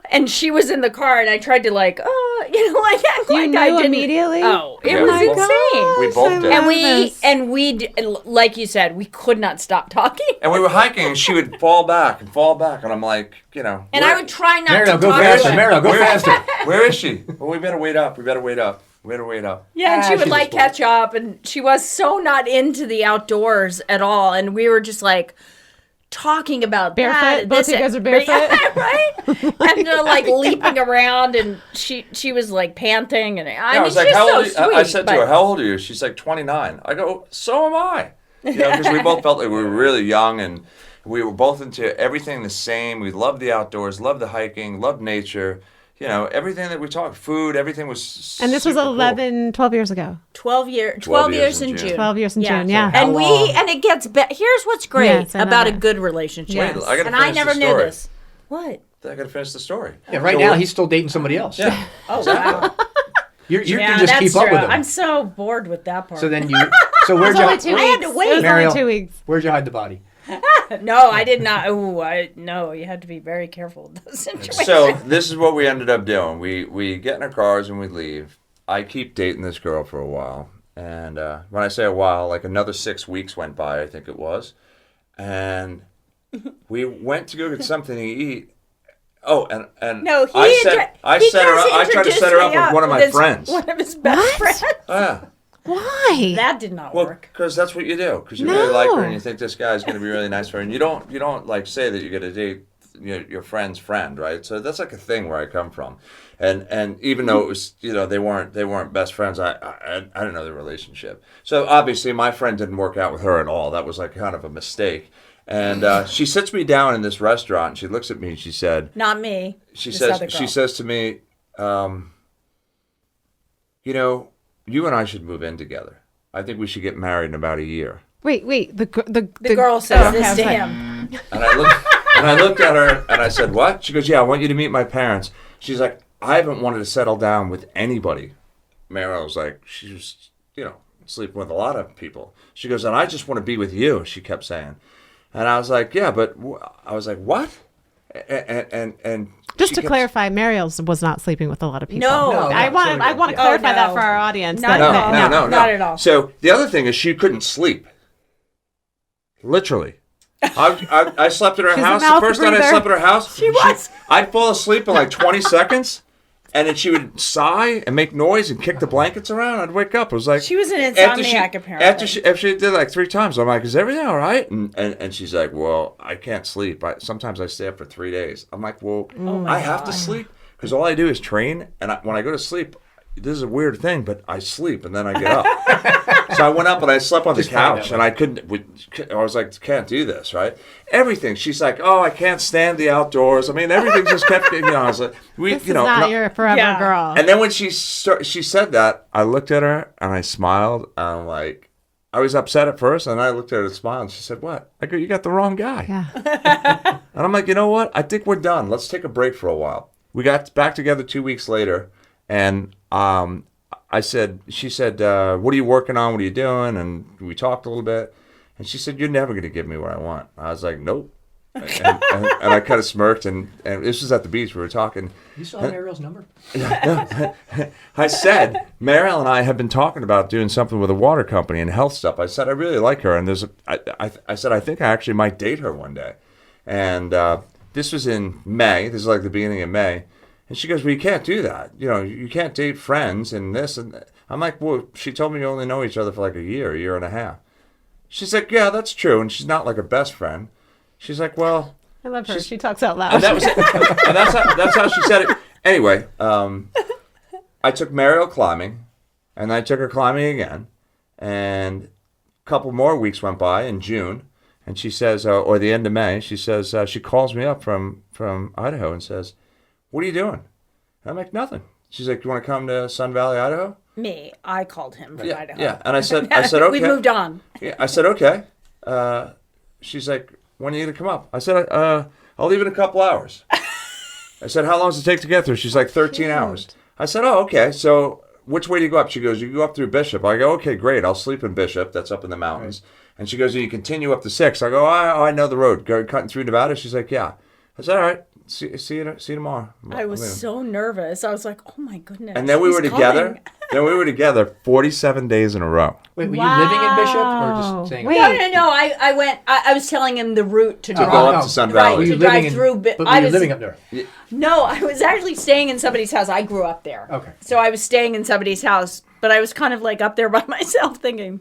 and she was in the car, and I tried to like, act You like knew I didn't. immediately? Oh, it Yeah, was we both- insane. We both did. And we, like you said, we could not stop talking. And we were hiking, and she would fall back, and I'm like, And where- I would try not Mariel, to go talk faster. to her. Mariel, go faster. Where is she? Well, we better wait up. Yeah, and she she's would a like sport. catch up, and she was so not into the outdoors at all, and we were just like talking about Barefoot? that. Both you guys are barefoot? right? And like leaping around, and she was like panting, and I I mean, was like, she's how so old? sweet. I said to her, but- how old are you? She's like 29. I go, so am I. Because we both felt like we were really young, and we were both into everything the same. We loved the outdoors, loved the hiking, loved nature. Everything that we talked, food, everything was. And this was super cool. 11, 12 years ago. 12 years in June. 12 years in Yeah. June, yeah. How And long? and it gets better. Here's what's great Yes, I know about a that. good relationship. Yes. Wait, I gotta And I finish never the knew story. this. What? I gotta finish the story. Yeah, right So now we're- he's still dating somebody else. Yeah. Oh wow. You Yeah, can just that's keep up true. with him. I'm so bored with that part. So then you. So where'd It you? was only 2 I had weeks. to wait. It was Mariel. only 2 weeks. Where'd you hide the body? No, I did not. No, you have to be very careful with those situations. So this is what we ended up doing. We get in our cars and we leave. I keep dating this girl for a while, and when I say a while, like another 6 weeks went by, I think it was, and we went to go get something to eat. Oh, and no, I set her up. I tried to set her up with one of my friends. One of his best friends. Yeah. Why? That did not Well, work. because that's what you do. Because you really like her No. and you think this guy's going to be really nice for her, and you don't like say that you're going to date your friend's friend, right? So that's like a thing where I come from, and even though it was they weren't best friends, I didn't know the relationship. So obviously my friend didn't work out with her at all. That was like kind of a mistake. And she sits me down in this restaurant. And she looks at me and she said, Not me. She this says other girl. she says to me, you and I should move in together. I think we should get married in about a year. Wait. The girl says oh, this okay, to I was him. And I looked at her and I said, what? She goes, yeah, I want you to meet my parents. She's like, I haven't wanted to settle down with anybody. Mariel was like, she was, sleeping with a lot of people. She goes, and I just want to be with you, she kept saying. And I was like, yeah, but I was like, what? And Just she to kept- clarify, Mariel was not sleeping with a lot of people. No. I want to Oh, clarify that no. for our audience. Not that- at that- all. No. Not at all. So the other thing is she couldn't sleep. Literally. I slept at her She's a house. The mouth first night I breather. slept at her house, She was. I'd fall asleep in like 20 seconds, and then she would sigh and make noise and kick the blankets around. I'd wake up. It was like She was an after insomniac, apparently. After she did like 3 times, I'm like, "Is everything all right?" And she's like, "Well, I can't sleep. Sometimes I stay up for 3 days." I'm like, "Well, I have to sleep because all I do is train, and when I go to sleep." This is a weird thing, but I sleep and then I get up. So I went up and I slept on the couch and I couldn't. I was like, can't do this, right? Everything. She's like, oh, I can't stand the outdoors. I mean, everything just kept. I was like, This is not your forever Yeah. girl. And then when she said that, I looked at her and I smiled. And I'm like, I was upset at first, and I looked at her and smiled. And she said, "What?" I go, "You got the wrong guy." Yeah. And I'm like, you know what? I think we're done. Let's take a break for a while. We got back together 2 weeks later, and she said, what are you working on? What are you doing? And we talked a little bit. And she said, you're never going to give me what I want. I was like, nope. And I kind of smirked. And this was at the beach. We were talking. You still have Mariel's number? I said, Mariel and I have been talking about doing something with a water company and health stuff. I said, I really like her. And I said, I think I actually might date her one day. And this was in May. This is like the beginning of May. And she goes, well, you can't do that. You can't date friends and this and that. I'm like, well, she told me you only know each other for like a year and a half. She's like, yeah, that's true. And she's not like a best friend. She's like, well. I love her. She talks out loud. And that was it. And that's how she said it. Anyway, I took Mariel climbing, and I took her climbing again. And a couple more weeks went by in June. And she says, or the end of May, she says, she calls me up from Idaho and says, what are you doing? And I'm like, nothing. She's like, you want to come to Sun Valley, Idaho? Me. I called him from Idaho. Yeah. And I said, okay. We moved on. Yeah, I said, okay. She's like, when are you going to come up? I said, I'll leave in a couple hours. I said, how long does it take to get there? She's like, 13 hours. I said, oh, okay. So which way do you go up? She goes, you go up through Bishop. I go, okay, great. I'll sleep in Bishop. That's up in the mountains. And she goes, "You continue up to 6." I go, "I know the road. Go cutting through Nevada." She's like, "Yeah." I said, "All right. See you tomorrow." I was so nervous. I was like, "Oh my goodness!" And then we he's were together. coming. Then we were together 47 days in a row. Wait, were you living in Bishop or just staying? Wait. No. I went. I was telling him the route to To go drive. up to Sun Right, Valley. Were you to drive living in, through. but were I you was living up there? No, I was actually staying in somebody's house. I grew up there. Okay. So I was staying in somebody's house, but I was kind of like up there by myself, thinking,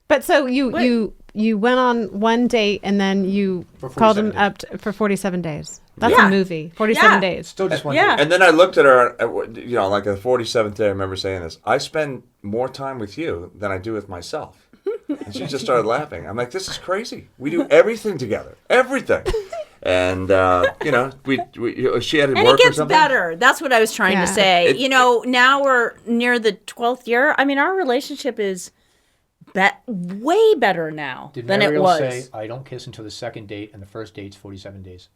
But so you went on one date and then you For called him 47 up for 47 days. That's Yeah. a movie. 47 Yeah. days. Still just one. Yeah. day. And then I looked at her, like the 47th day, I remember saying this. "I spend more time with you than I do with myself." And she just started laughing. I'm like, "This is crazy. We do everything together. Everything." And, she had to and work it or gets something. better. That's what I was trying Yeah. to say. It- Now we're near the 12th year. I mean, our relationship is way better now Did than it Mariel was. say, "I don't kiss until the second date, and the first date's 47 days"?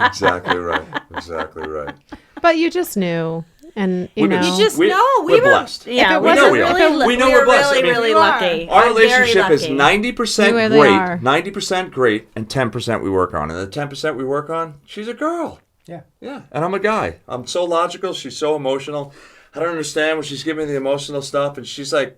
Exactly right. Exactly right. But you just knew. And, you We've been- know. You just We- know we're were blessed. Yeah, If it we wasn't- were we are. really, We know we we're were blessed. really, I mean, really you are. lucky. Our I'm very relationship is lucky. 90% You really great, are. 90% great, and 10% we work on. And the 10% we work on, she's a girl. Yeah. Yeah, and I'm a guy. I'm so logical. She's so emotional. I don't understand when she's giving me the emotional stuff, and she's like,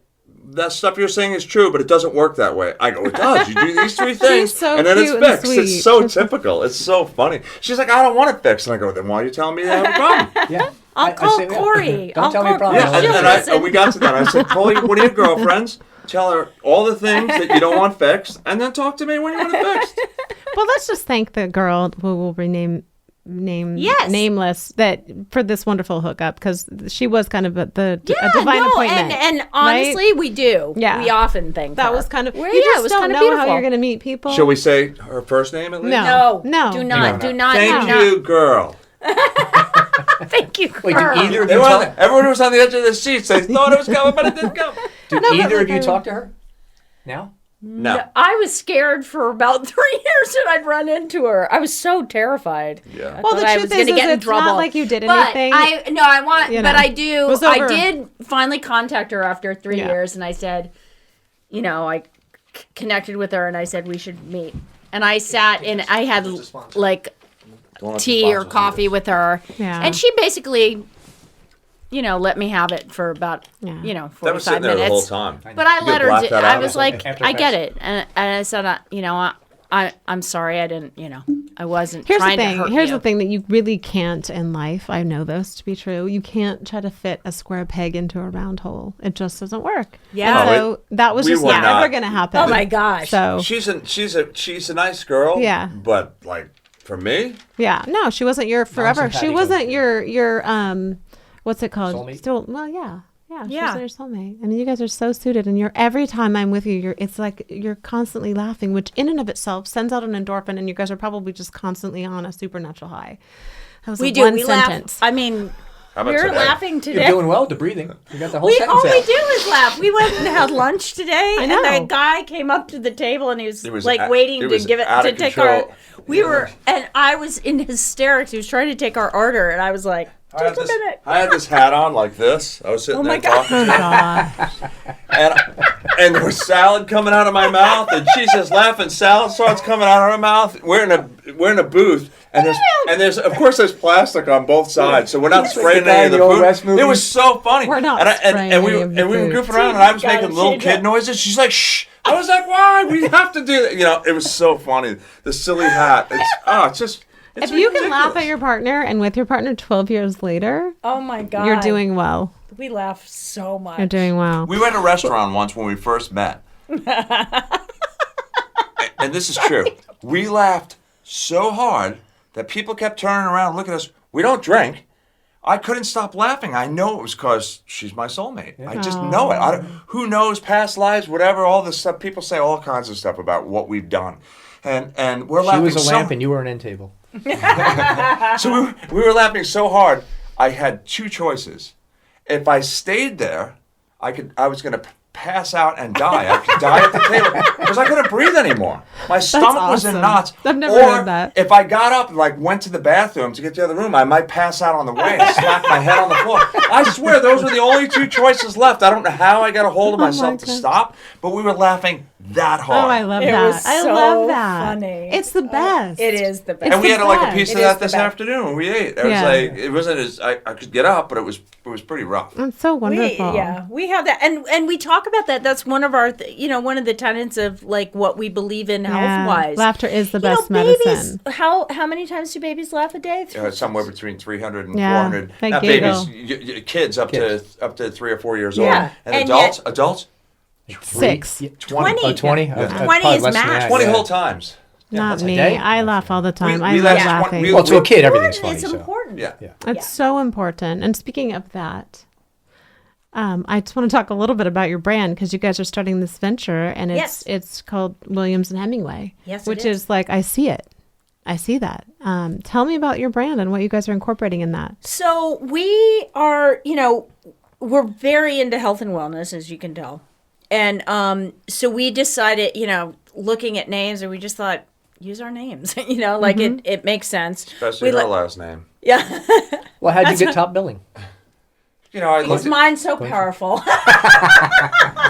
"That stuff you're saying is true, but it doesn't work that way." I go, "It does. You do these three things, so and then it's cute and fixed." sweet. It's so typical. It's so funny. She's like, "I don't want it fixed," and I go, "Then why are you telling me you have a problem?" Yeah. I'll call say, yeah. Cory. Don't I'll tell me call a problem. Yeah, Cory. and, She'll and, I, listen. and we got to that. I said, "Chloe, one of your girlfriends, tell her all the things that you don't want fixed, and then talk to me when you want it fixed." Well, let's just thank the girl who will rename Yes. nameless that for this wonderful hookup, because she was kind of a divine no, appointment. And honestly, we do. Yeah. We often think that was kind of Well, you yeah, just it was don't kind know of beautiful. how you're going to meet people. Shall we say her first name at least? No. No, No. do not, No. do not, Thank do not. you, girl. Thank you, Wait, girl. did either of you talk? Everyone was on the edge of their seats. They thought it was coming, but it didn't come. Did either of you talk to her? Now? No. I was scared for about 3 years that I'd run into her. I was so terrified. Yeah. I Well, thought the I truth was going to is get in it's trouble. not like you did But anything. I want, You but know, I it do. was I over. did finally contact her after 3 Yeah. years, and I said, I connected with her, and I said we should meet. And I sat and I had like Don't let the tea or sponsors coffee do this. with her, Yeah. and she basically, let me have it for about Yeah. 45 That was sitting there minutes. the whole time. But I You let could her. black that I out. was like, After I get effects. it, and I said, I'm sorry, I didn't. I wasn't Here's the trying to thing. hurt Here's you. the thing that you really can't in life. I know this to be true. You can't try to fit a square peg into a round hole. It just doesn't work. Yeah. And No, so that was we just were never not. going to happen. Oh my gosh. So She's a nice girl. Yeah. But like for me, yeah, no, she wasn't your forever. She Non-simpatico. wasn't your what's it called? Soulmate? Still, well, yeah. Yeah, she Yeah. wasn't your soulmate. I mean, you guys are so suited, and every time I'm with you, it's like you're constantly laughing, which in and of itself sends out an endorphin, and you guys are probably just constantly on a supernatural high. That was we like do. one We sentence. laugh. I mean, how about we're today? laughing You're today. doing well with the breathing. You got the whole All sentence we out. do is laugh. We went and had lunch today, I and know. the guy came up to the table, and he was, It was like a- waiting it to was give it out to of take control. our. We were, and I was in hysterics. He was trying to take our order, and I was like, just a minute. I had this hat on like this. I was sitting Oh there my God. talking, God. and there was salad coming out of my mouth, and she's just laughing. Salad starts coming out of her mouth. We're in a booth, and there's of course there's plastic on both sides, so we're not spraying the guy any in of the the old food. West It movies. was so funny. We're not and spraying and we any of the we were food. goofing around, and I was Gotta making little change kid it. noises. She's like, "Shh." I was like, "Why? We have to do that." It was so funny. The silly hat. It's just. It's If you can laugh ridiculous. at your partner and with your partner 12 years later, Oh my God. you're doing well. We laugh so much. You're doing well. We went to a restaurant once when we first met. And this is true. We laughed so hard that people kept turning around and looking at us. We don't drink. I couldn't stop laughing. I know it was because she's my soulmate. I just know it. Who knows past lives, whatever, all this stuff. People say all kinds of stuff about what we've done. And we're She laughing was a so lamp and you were an end table. So we were laughing so hard. I had two choices. If I stayed there, I was going to pass out and die. I could die at the table because I couldn't breathe anymore. My stomach was in awesome. knots. I've never or heard that. if I got up and like went to the bathroom to get to the other room, I might pass out on the way and smack my head on the floor. I swear those were the only two choices left. I don't know how I got a hold of myself to stop, but we were laughing that hard. Oh, I love It that. was I so love that. funny. It's the best. It is the best. And we the had like a best. piece of It that is the this best. afternoon when we ate. It was Yeah. like it wasn't as I could get up, but it was pretty rough. It's so wonderful. We have that, and we talk about that. That's one of our, one of the tenets of like what we believe in health wise. Laughter is the You know, best babies. medicine. How many times do babies laugh a day? Somewhere between 300 and Yeah, 400. they Not giggle. babies, kids up to 3 or 4 years Yeah, old, and and adults 6. 20. Oh, 20? Yeah. 20 is max. That, 20 yeah. whole times. Not that's a me. day? I laugh all the time. I we love laugh laughing. we- Well, to a kid, everything's funny. It's So. important. Yeah. It's so important. And speaking of that, I just want to talk a little bit about your brand because you guys are starting this venture, and Yes. it's called Williams and Hemingway. Yes, it which is. is like I see it. I see that. Tell me about your brand and what you guys are incorporating in that. So we are, we're very into health and wellness, as you can tell. And so we decided, looking at names, and we just thought, use our names, like it makes sense. Especially We her let- last name. Yeah. Well, how'd you get top billing? I Is looked at mine so powerful?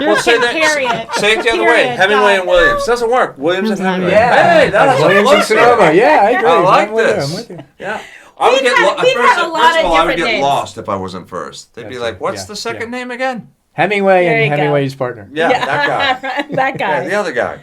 You're say that- period. say it the other way. Period. Hemingway and Done. Williams. Doesn't work. Williams and Hemingway. Yeah. Hey, that's Williams and Sonoma. Yeah, I agree. I like I'm with you, this. I'm with you. Yeah. I would We've get had- we've had a lot first of of all, I would different get names. lost if I wasn't first. They'd be That's like, it. "What's Yeah, the second yeah. name again?" Hemingway There and you go. Hemingway's partner. Yeah, that guy. That guy. Yeah, the other guy.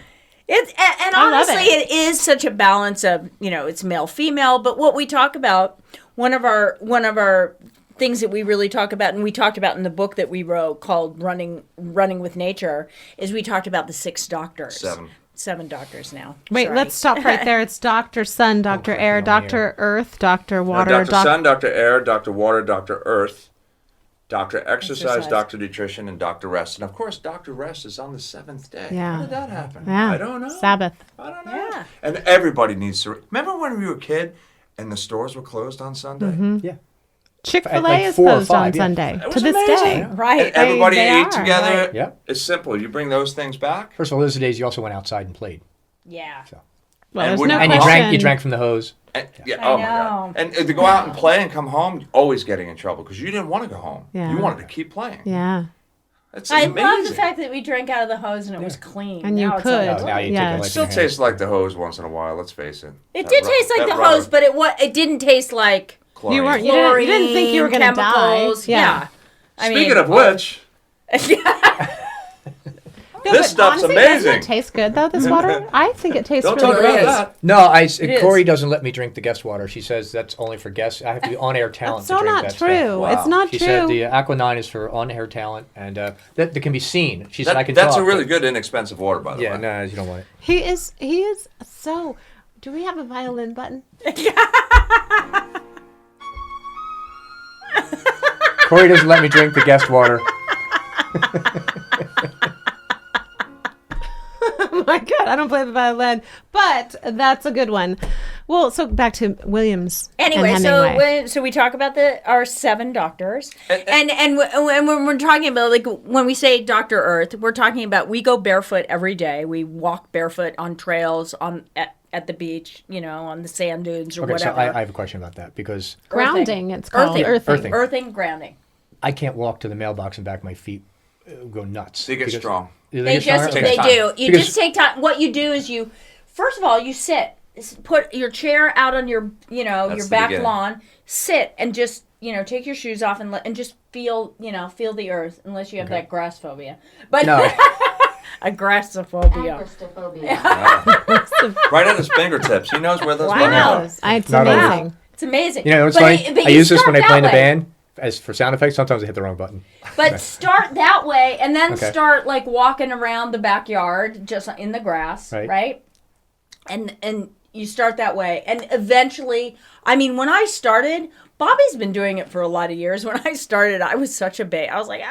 And I love honestly, it is such a balance of, it's male, female. But what we talk about, one of our things that we really talk about, and we talked about in the book that we wrote called Running with Nature, is we talked about the 6 doctors. 7 doctors now. Wait, Sorry. let's stop right there. It's Dr. Sun, Dr. Air, correct me on Dr. Earth, Dr. Water, Dr. Sun, Dr. Air, Dr. Water, Dr. Earth, Dr. Exercise, Exercise. Dr. Nutrition, and Dr. Rest. And of course, Dr. Rest is on the 7th day. Yeah. How did that happen? Yeah. I don't know. Sabbath. I don't know. Yeah. And everybody needs to. Remember when we were a kid and the stores were closed on Sunday? Mm-hmm. Yeah. Chick-fil-A Like is 4 or closed on 5, yeah. Sunday It to was this amazing. day. Right. And everybody they ate are, together. right. Yeah. It's simple. You bring those things back. First of all, those are the days you also went outside and played. Yeah. Well, And there's wouldn't- no And question. you drank from the hose. And, yeah. I Oh my know. god. And to go out and play and come home, always getting in trouble because you didn't want to go home. Yeah. You wanted to keep playing. Yeah. It's I amazing. love the fact that we drank out of the hose and it was clean. And you Now it's could. like, Oh, now you Yeah. take a It lick still in your hand. tastes like the hose once in a while. Let's face it. It That did ru- taste like that the rubber hose, but it didn't taste like chlorine. You weren't. You didn't think you were going to die. chemicals. Yeah. I Speaking mean, of which, No, This but stuff's honestly, amazing. Doesn't it taste good though? This water, I think it tastes don't really talk great. about that. No, is. Corey doesn't let me drink the guest water. She says that's only for guests. I have to be on-air talent That's so to drink not that true. stuff. Wow. It's not She true. said the Aqua-9 is for on-air talent, and that can be seen. She said I can That's talk, a really but- good, inexpensive water, by the Yeah, way. no, you don't want it. He is so. Do we have a violin button? Corey doesn't let me drink the guest water. Oh my god, I don't play the violin, but that's a good one. Well, so back to Williams. Anyway, and so Hemingway. so we talk about our 7 doctors, and when we're talking about, like, when we say Dr. Earth, we're talking about we go barefoot every day. We walk barefoot on trails at the beach, on the sand dunes or Okay, so whatever. I have a question about that because Grounding, it's called Earthing. earthing. Earthing, grounding. I can't walk to the mailbox and back my feet go nuts. They get Because- strong. Do They get stronger? just Okay. they time. do. You Because- just take time. What you do is first of all, you sit. Put your chair out on your your the back beginning. lawn. Sit and just take your shoes off and just feel the earth. Unless you have that grass phobia, but No, agoraphophobia. Agoraphophobia. Right at his fingertips. He knows where those I buttons are. know. It's Not only- amazing. It's amazing. you know what's But funny? but I you use this when I start play in a that way. band as for sound effects. Sometimes I hit the wrong button. But start that way, and then Okay. start like walking around the backyard, just in the grass, right? And you start that way, and eventually, I mean, when I started, Bobby's been doing it for a lot of years. When I started, I was such a babe. I was like,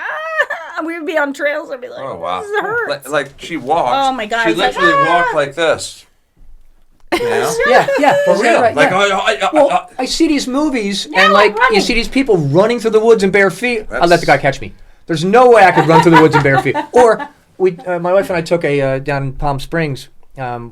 we would be on trails. I'd be like, Oh, wow. this hurts. Like she walked. Oh, my God, She it's like, literally walked like this. You know? Yeah, For real. Right, Like, yeah. Well, I see these movies, and like you running. see these people running through the woods in bare feet. I'll let the guy catch me. There's no way I could run through the woods in bare feet. Or my wife and I took a down in Palm Springs.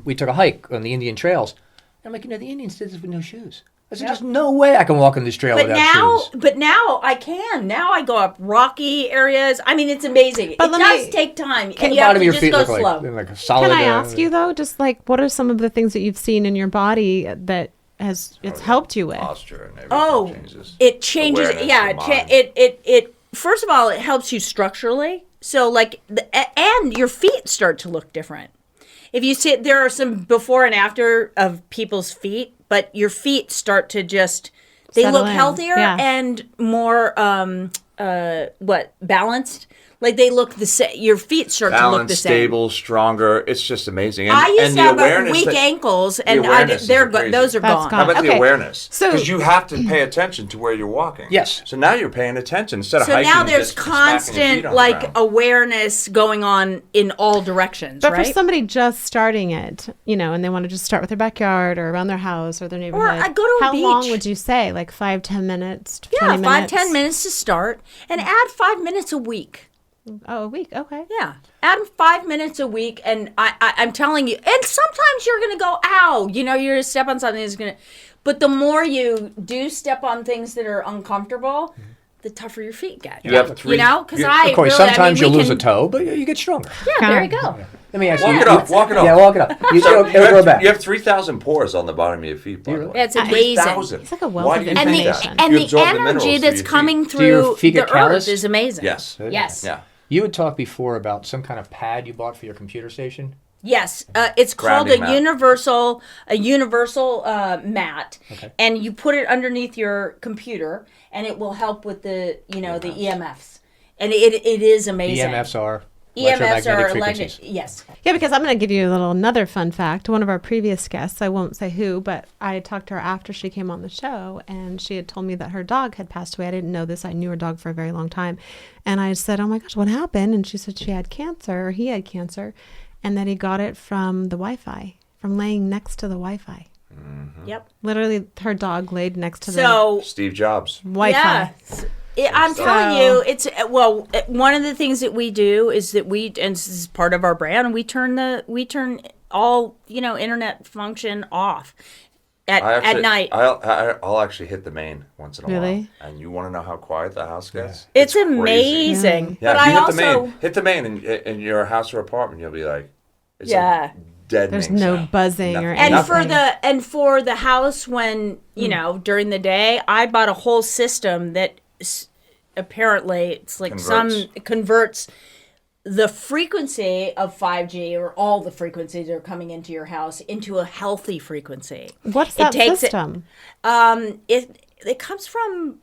We took a hike on the Indian trails. I'm like, the Indians did this with no shoes. I said, there's no way I can walk on this trail without shoes. But now I can. Now I go up rocky areas. I mean, it's amazing. But it does take time, and you have to just go slow. Like a solid, can I ask you though, just like, what are some of the things that you've seen in your body that it's helped you with? Posture and everything changes. It changes. It first of all, it helps you structurally. So like, and your feet start to look different. If you see, there are some before and after of people's feet, but your feet start to they look healthier and more, balanced. Like they look the same. Your feet start to look the same. Stable, stronger. It's just amazing. And, I used to have weak that, ankles, and those are gone. How about the awareness? So because you have to pay attention to where you're walking. Yes. So now you're paying attention instead of hiking. So now there's just smacking your feet on the ground. awareness going on in all directions. But right? for somebody just starting it, and they want to just start with their backyard or around their house or their neighborhood. Or I go to a how beach. long would you say? Like 5-10 minutes? 20 5, minutes? 10 minutes to start, and add 5 minutes a week. Oh, a week. Okay. Yeah, add 5 minutes a week, and I'm telling you. And sometimes you're gonna go, ow, you're gonna step on something that's gonna. But the more you do step on things that are uncomfortable, the tougher your feet get. You have 3. Of course, sometimes you lose a toe, but you get stronger. Yeah, there you go. Let me ask Walk you. it up. Walk it up. Yeah, walk it up. It'll grow back. You have 3,000 pores on the bottom of your feet, by the way. It's amazing. 3,000. It's like a wealth Why of do you And think the information. that? and You the absorb energy minerals through that's your coming feet. Do your through feet the get callous? earth is amazing. Yes. Yes. Yeah. You had talked before about some kind of pad you bought for your computer station. Yes, it's called Grounding a mat. universal mat, and you put it underneath your computer, and it will help with the the EMFs, and it is amazing. EMFs are EMFs are frequencies. yes. Yeah, because I'm going to give you another fun fact. One of our previous guests, I won't say who, but I talked to her after she came on the show, and she had told me that her dog had passed away. I didn't know this. I knew her dog for a very long time. And I said, oh my gosh, what happened? And she said she had cancer, or he had cancer, and that he got it from the Wi-Fi, from laying next to the Wi-Fi. Mm-hmm. Yep. Literally, her dog laid next to the Steve Jobs. Wi-Fi. I'm telling you, it's one of the things that we do is that and this is part of our brand. We turn all internet function off at night. I'll actually hit the main once in a Really? while. And you want to know how quiet the house gets? It's crazy. amazing. Yeah, But if you hit the main in your house or apartment, you'll be like, it's like deadening There's no sound. buzzing or And anything. for the house when during the day, I bought a whole system that apparently it's like converts the frequency of 5G or all the frequencies that are coming into your house into a healthy frequency. What's that system? It comes from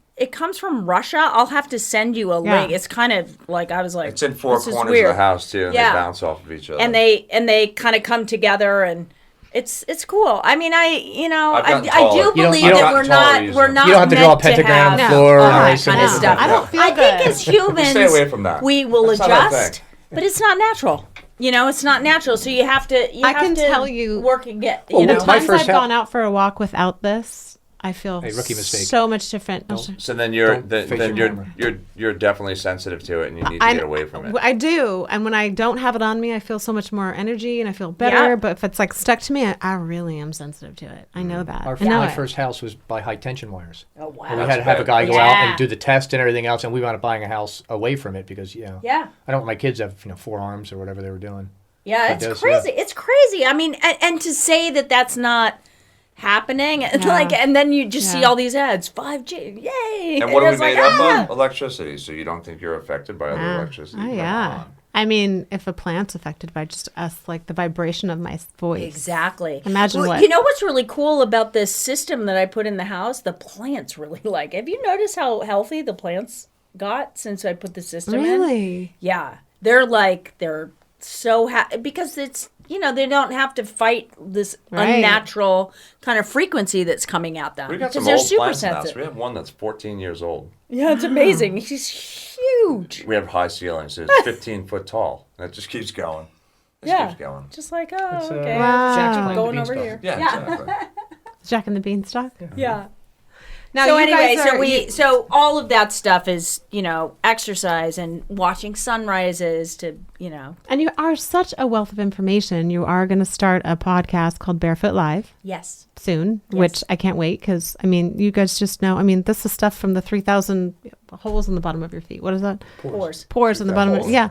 Russia. I'll have to send you a link. It's kind of like I was like, it's in 4 this is corners weird. of the house too, and they bounce off of each other. And they kind of come together, and it's cool. I mean, I do believe that we're not You don't have to draw a pentagram on the floor all or that anything. kind of stuff. I don't feel I think as humans, stay away from that. we will That's not our adjust, thing. but it's not natural. It's not natural. So you have to. I can tell you, work and get. Well, the with my times first I've gone out for a walk without this, I feel rookie mistake. so much different. So then you're Don't face your camera. you're definitely sensitive to it, and you need to get away from it. I do, and when I don't have it on me, I feel so much more energy and I feel better. Yeah. But if it's like stuck to me, I really am sensitive to it. I know that. My first house was by high tension wires. Oh wow! And we had to have a guy go out and do the test and everything else, and we wound up buying a house away from it because I don't want my kids to have 4 arms or whatever they were doing. Yeah, it's crazy. It's crazy. I mean, and to say that that's not happening, and then you just see all these ads, 5G, yay! And what are we made up of? Electricity. So you don't think you're affected by other electricity? Oh yeah. I mean, if a plant's affected by just us, like the vibration of my voice. Exactly. Imagine what. You know what's really cool about this system that I put in the house? The plants really like. Have you noticed how healthy the plants got since I put the system in? Really? Yeah. They're so happy because it's, they don't have to fight this unnatural kind of frequency that's coming at them. We got because some they're old super plants in the house. sensitive. We have one that's 14 years old. Yeah, it's amazing. He's huge. We have high ceilings. It's 15 foot tall. And it just keeps going. Keeps going. Just like, okay. Wow. Jack's Keep playing going the over beanstalk. here. Yeah, exactly. Jack and the Beanstalk? Yeah. Now, So you anyway, guys are, so all of that stuff is, exercise and watching sunrises to, and you are such a wealth of information. You are going to start a podcast called Barefoot Live yes. soon, which I can't wait because, you guys just know, this is stuff from the 3,000 holes in the bottom of your feet. What is that? Pores in the bottom of yeah.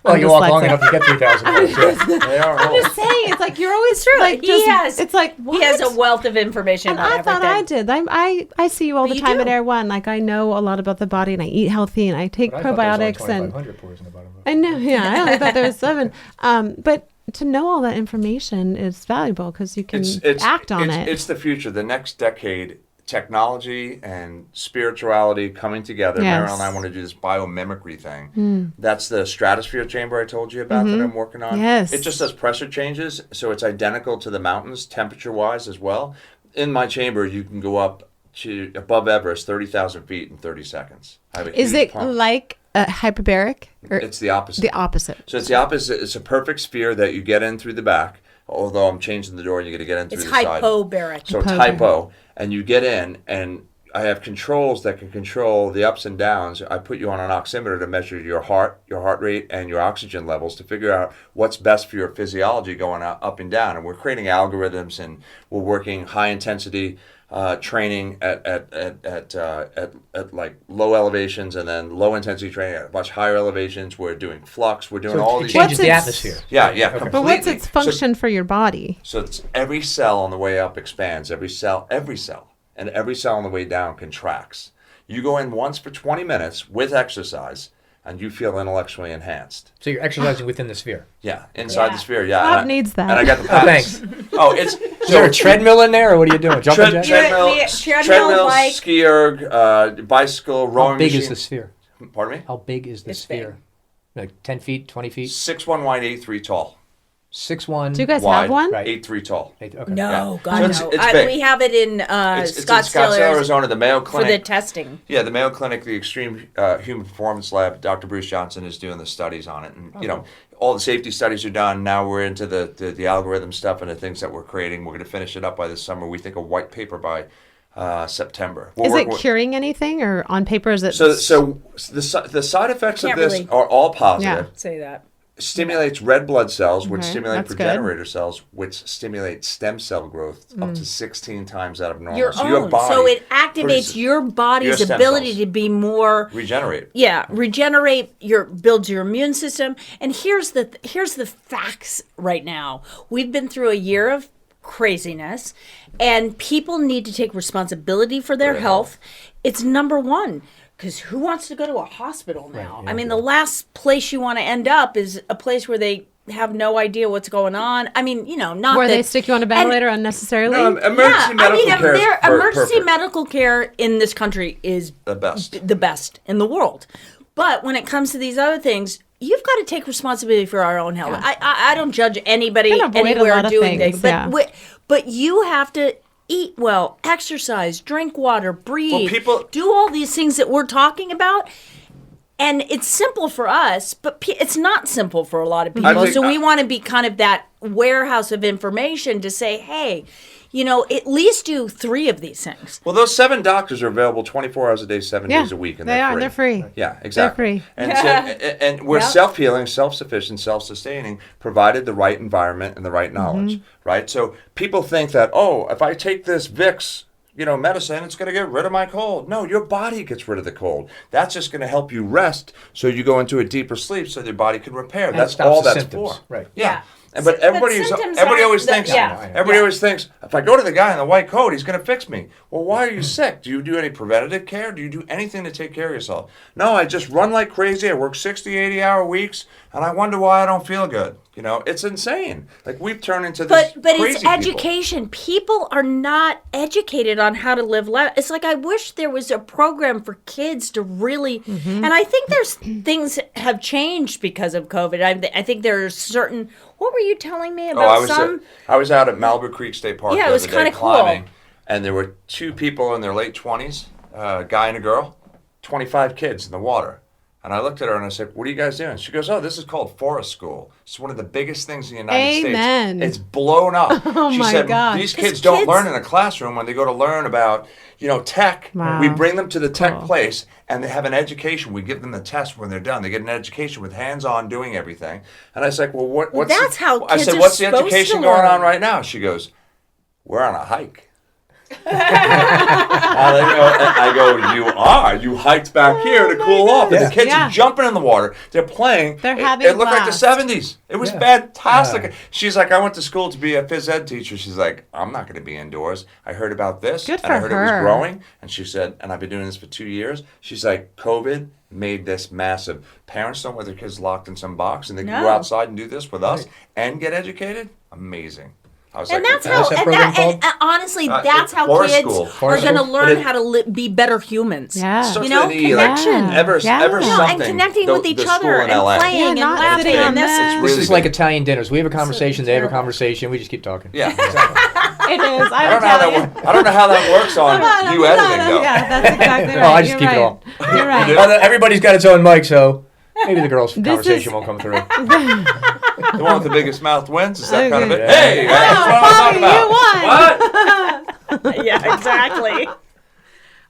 Well, you walk long enough to get 3,000 holes. Yeah. They are I'm holes. just saying, it's like you're always True. like He just, has- it's like what? He has a wealth of information And about I thought everything. I did. I see you all the you time at do. Air One. Like I know a lot about the body, and I eat healthy, and I take But I thought there was only probiotics, and 2,500 pores in the bottom of it. I know. Yeah, I only thought there was 7. But to know all that information is valuable because you can act on it. It's the future. The next decade, technology and spirituality coming together. Yes. Mariel and I want to do this biomimicry thing. That's the Stratosphere Chamber I told you about that I'm working on. Yes. It just does pressure changes, so it's identical to the mountains, temperature-wise as well. In my chamber, you can go up to above Everest, 30,000 feet in 30 seconds. I have a Is huge it pump. like a hyperbaric? Or It's the opposite. the opposite. So it's the opposite. It's a perfect sphere that you get in through the back. Although I'm changing the door, and you got to get in through It's the side. hypobaric. So it's hypo, and you get in, and I have controls that can control the ups and downs. I put you on an oximeter to measure your heart rate, and your oxygen levels to figure out what's best for your physiology going up and down. And we're creating algorithms, and we're working high intensity training at like low elevations, and then low intensity training at much higher elevations. We're doing flux. We're doing So all it these. changes the What's atmosphere. Yeah, Okay. But what's completely. its function for your body? So it's every cell on the way up expands. Every cell, and every cell on the way down contracts. You go in once for 20 minutes with exercise, and you feel intellectually enhanced. So you're exercising within the sphere. Yeah, inside Yeah. the sphere. Yeah, Bob and needs that. And I got the Oh, patents. thanks. Oh, it's Is there a treadmill in there, or what are you doing? Jumping jacks? treadmill, bike. ski erg, bicycle, rowing How big machine. is the sphere? Pardon me? How big is the It's sphere? Like 10 feet, 20 feet? 6'1" wide, 8'3" tall. 6'1". Do you guys wide, have one? Right. 8'3" tall. Okay. No, Yeah. God, So no. it's big. We have it in It's in Scottsdale, Arizona, the Mayo for the Clinic. testing. Yeah, the Mayo Clinic, the Extreme Human Performance Lab, Dr. Bruce Johnson is doing the studies on it. And, all the safety studies are done. Now we're into the algorithm stuff and the things that we're creating. We're going to finish it up by this summer. We think a white paper by September. Is it curing anything, or on paper is it? So the side effects of Can't this really- are all positive. Say that. Stimulates red blood cells, which Okay, stimulate that's good. progenitor cells, which stimulate stem cell growth up to 16 times out of normal. Your So your own. body So it activates produces- your body's your stem ability cells. to be more regenerate. regenerate builds your immune system. And here's the facts right now. We've been through a year of craziness, and people need to take responsibility for their health. It's number one. Because who wants to go to a hospital now? yeah, I mean, the last place you want to end up is a place where they have no idea what's going on. I mean, not where that, they stick you on a ventilator unnecessarily. No, emergency medical care is emergency perfect. medical care in this country is The best. the best in the world. But when it comes to these other things, you've got to take responsibility for our own health. I don't judge anybody Can avoid a anywhere lot of doing things, things, but yeah. but you have to eat well, exercise, drink water, breathe, do all these things that we're talking about. And it's simple for us, but it's not simple for a lot of people. So we want to be kind of that warehouse of information to say, hey, at least do 3 of these things. Well, those 7 doctors are available 24 hours a day, 7 days a week, and they are. They're free. Yeah, exactly. They're free. And, and we're self-healing, self-sufficient, self-sustaining, provided the right environment and the right knowledge, right? So people think that, if I take this Vicks, medicine, it's going to get rid of my cold. No, your body gets rid of the cold. That's just going to help you rest so you go into a deeper sleep so your body can repair. And That's it stops all the that's symptoms. for. Right. Yeah. Yeah. But But everybody symptoms always aren't thinks, the- always thinks, if I go to the guy in the white coat, he's going to fix me. Well, why are you sick? Do you do any preventative care? Do you do anything to take care of yourself? No, I just run like crazy. I work 60, 80-hour weeks, and I wonder why I don't feel good. It's insane. Like, we've turned into this But crazy it's people. education. People are not educated on how to live life. It's like I wish there was a program for kids to really. And I think there's things have changed because of COVID. I think there are certain. What were you telling me about I was out at Malibu Creek State Park Yeah, it the was other day kinda cool. climbing, and there were 2 people in their late 20s, a guy and a girl, 25 kids in the water. And I looked at her and I said, what are you guys doing? She goes, oh, this is called forest school. It's one of the biggest things in the United Amen. States. It's blown up. Oh she my said, gosh. these kids don't learn in a classroom when they go to learn about, tech. Wow. We bring them to the tech Cool. place and they have an education. We give them the test when they're done. They get an education with hands-on doing everything. And I was like, well, what's that's how I kids said, are what's the supposed to education going on learn. right now? She goes, we're on a hike. I go, you are. You hiked back here to cool off. And the kids Yeah. are jumping in the water. They're playing. They're having It looked like the blast. 70s. It was fantastic. She's like, I went to school to be a phys ed teacher. She's like, I'm not going to be indoors. I heard about this. Good and I for heard it was her. growing. And she said, and I've been doing this for 2 years. She's like, COVID made this massive. Parents don't want their kids locked in some box and they can go No. outside and do this with us and get educated. Amazing. I was And like, that's What's how, that and, program that, and called? honestly, Uh, that's how Forest kids School. are Forest going to School? learn But how to be better humans. Yeah. starts You know, with an E, like, connection. ever Yeah. something. No, and connecting The- with each the school other in and LA. playing Yeah, and not laughing. sitting on And this that. is This really is like good. Italian dinners. We have a conversation, they have a terrible. conversation, we just keep talking. Yeah, exactly. It is. I don't know how that I don't know how that works on you editing though. Yeah, that's exactly right. No, I just You're keep right. it all. You're right. Everybody's got its own mic, so maybe the girls' This conversation is- won't come through. The one with the biggest mouth wins. Is that kind of it? Okay. Hey, that's what Bobby, I'm talking about. you won. Yeah, exactly.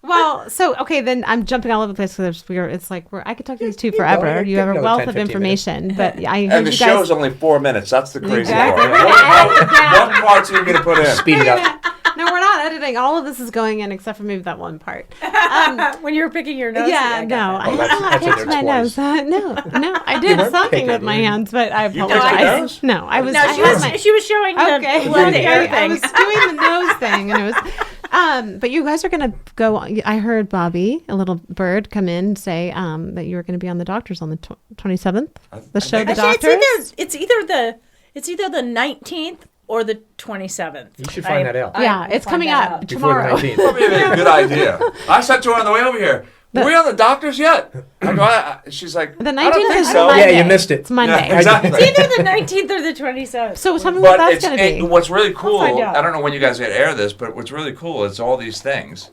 Well, so okay, then I'm jumping all over the place because it's like I could talk to these two forever. going. You have a Another wealth 10, of 15 information, but I heard And the you show's guys. only 4 minutes. That's the crazy Exactly. part. We're gonna edit it down. What parts are you going to put in? Speed it up. No, we're not editing. All of this is going in except for maybe that one part. When you were picking your nose. Yeah, I got no, that. I that's- have not that's in picked there my twice. nose. No, I did weren't something picking with my it. hands, but I picked your apologize. nose? No, I was. No, I she had was, she was showing Okay, the well, air I thing. was doing the nose thing, and it was. But you guys are gonna go. I heard Bobby, a little bird, come in and say that you were going to be on the Doctors on the 27th. The show, The Actually, Doctors. it's either the 19th or the 27th. You should find that out. Yeah, will it's find coming that up out. Before tomorrow. the 19th. Probably a good idea. I said to her on the way over here, "Are we on the Doctors yet?" I go, she's like, The "I 19th don't think is so." Monday. Yeah, you missed it. It's Monday. Yeah, exactly. It's either the 19th or the 27th. So tell me what But that's going to be. what's really cool, find out. I don't know when you guys are going to air this, but what's really cool is all these things.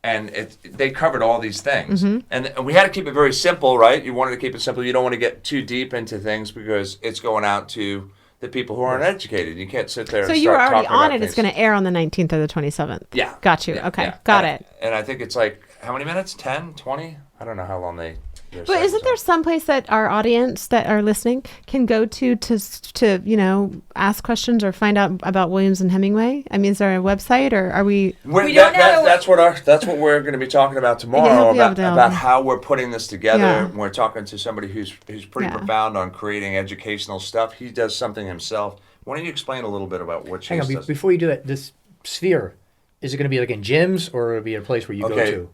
And they covered all these things. Mm-hmm. And we had to keep it very simple, right? You wanted to keep it simple. You don't want to get too deep into things because it's going out to the people who aren't educated. You can't sit there So and you were start already talking on about it. It's things. going to air on the 19th or the 27th. Yeah. Got you. Yeah, Okay. yeah. Got And- it. And I think it's like, how many minutes? 10, 20? I don't know how long their But segments isn't there are. some place that our audience that are listening can go to ask questions or find out about Williams and Hemingway? I mean, is there a website or are we? We don't know- That's what we're going to be talking about tomorrow he'll be able to- about how we're putting this together. Yeah. We're talking to somebody who's pretty Yeah. profound on creating educational stuff. He does something himself. Why don't you explain a little bit about what Hang on, Chase does? before you do that, this sphere, is it going to be like in gyms or will it be a place where you go Okay. to?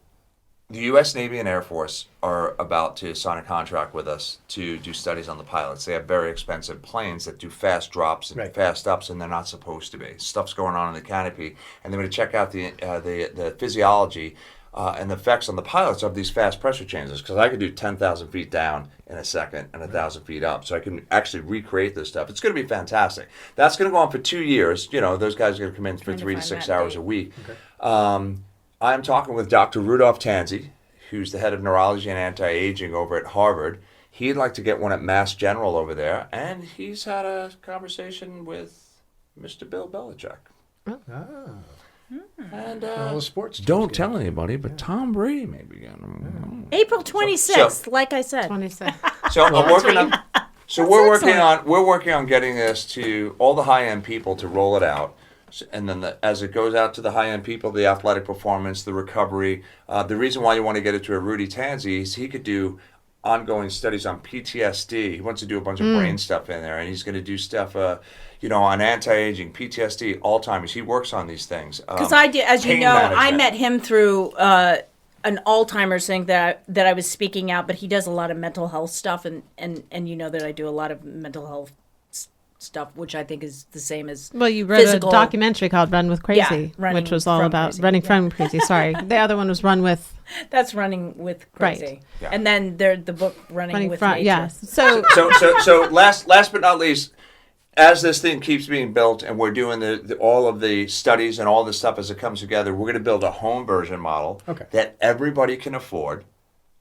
The U.S. Navy and Air Force are about to sign a contract with us to do studies on the pilots. They have very expensive planes that do fast drops and Right. fast ups, and they're not supposed to be. Stuff's going on in the canopy, and they're going to check out the physiology and the effects on the pilots of these fast pressure changes. Because I could do 10,000 feet down in a second and 1,000 feet up, so I can actually recreate this stuff. It's going to be fantastic. That's going to go on for 2 years. You know, those guys are going to come in for Trying to 3 to find 6 that hours date. a week. I'm talking with Dr. Rudolph Tanzi, who's the head of neurology and anti-aging over at Harvard. He'd like to get one at Mass General over there, and he's had a conversation with Mr. Bill Belichick. And All the sports. don't tell anybody, but Tom Brady may be getting. April 26th, like I said. 26. So I'm working on. So That's we're working on getting this to all the high-end people to roll it out. And then as it goes out to the high-end people, the athletic performance, the recovery. The reason why you want to get it to a Rudy Tanzi is he could do ongoing studies on PTSD. He wants to do a bunch of brain stuff in there, and he's going to do stuff, on anti-aging, PTSD, Alzheimer's. He works on these things. Because I did, as you pain know, I management. met him through an Alzheimer's thing that I was speaking out, but he does a lot of mental health stuff, and you know that I do a lot of mental health stuff, which I think is the same as Well, you wrote physical. a documentary called Run with Crazy, Yeah, Running which was all from about Crazy. running from crazy. Sorry. The other one was Run with That's Running with Right. Crazy, Yeah. and then the book Running with from. Nature. Yes. So So last but not least, as this thing keeps being built and we're doing all of the studies and all this stuff as it comes together, we're going to build a home version model Okay. that everybody can afford.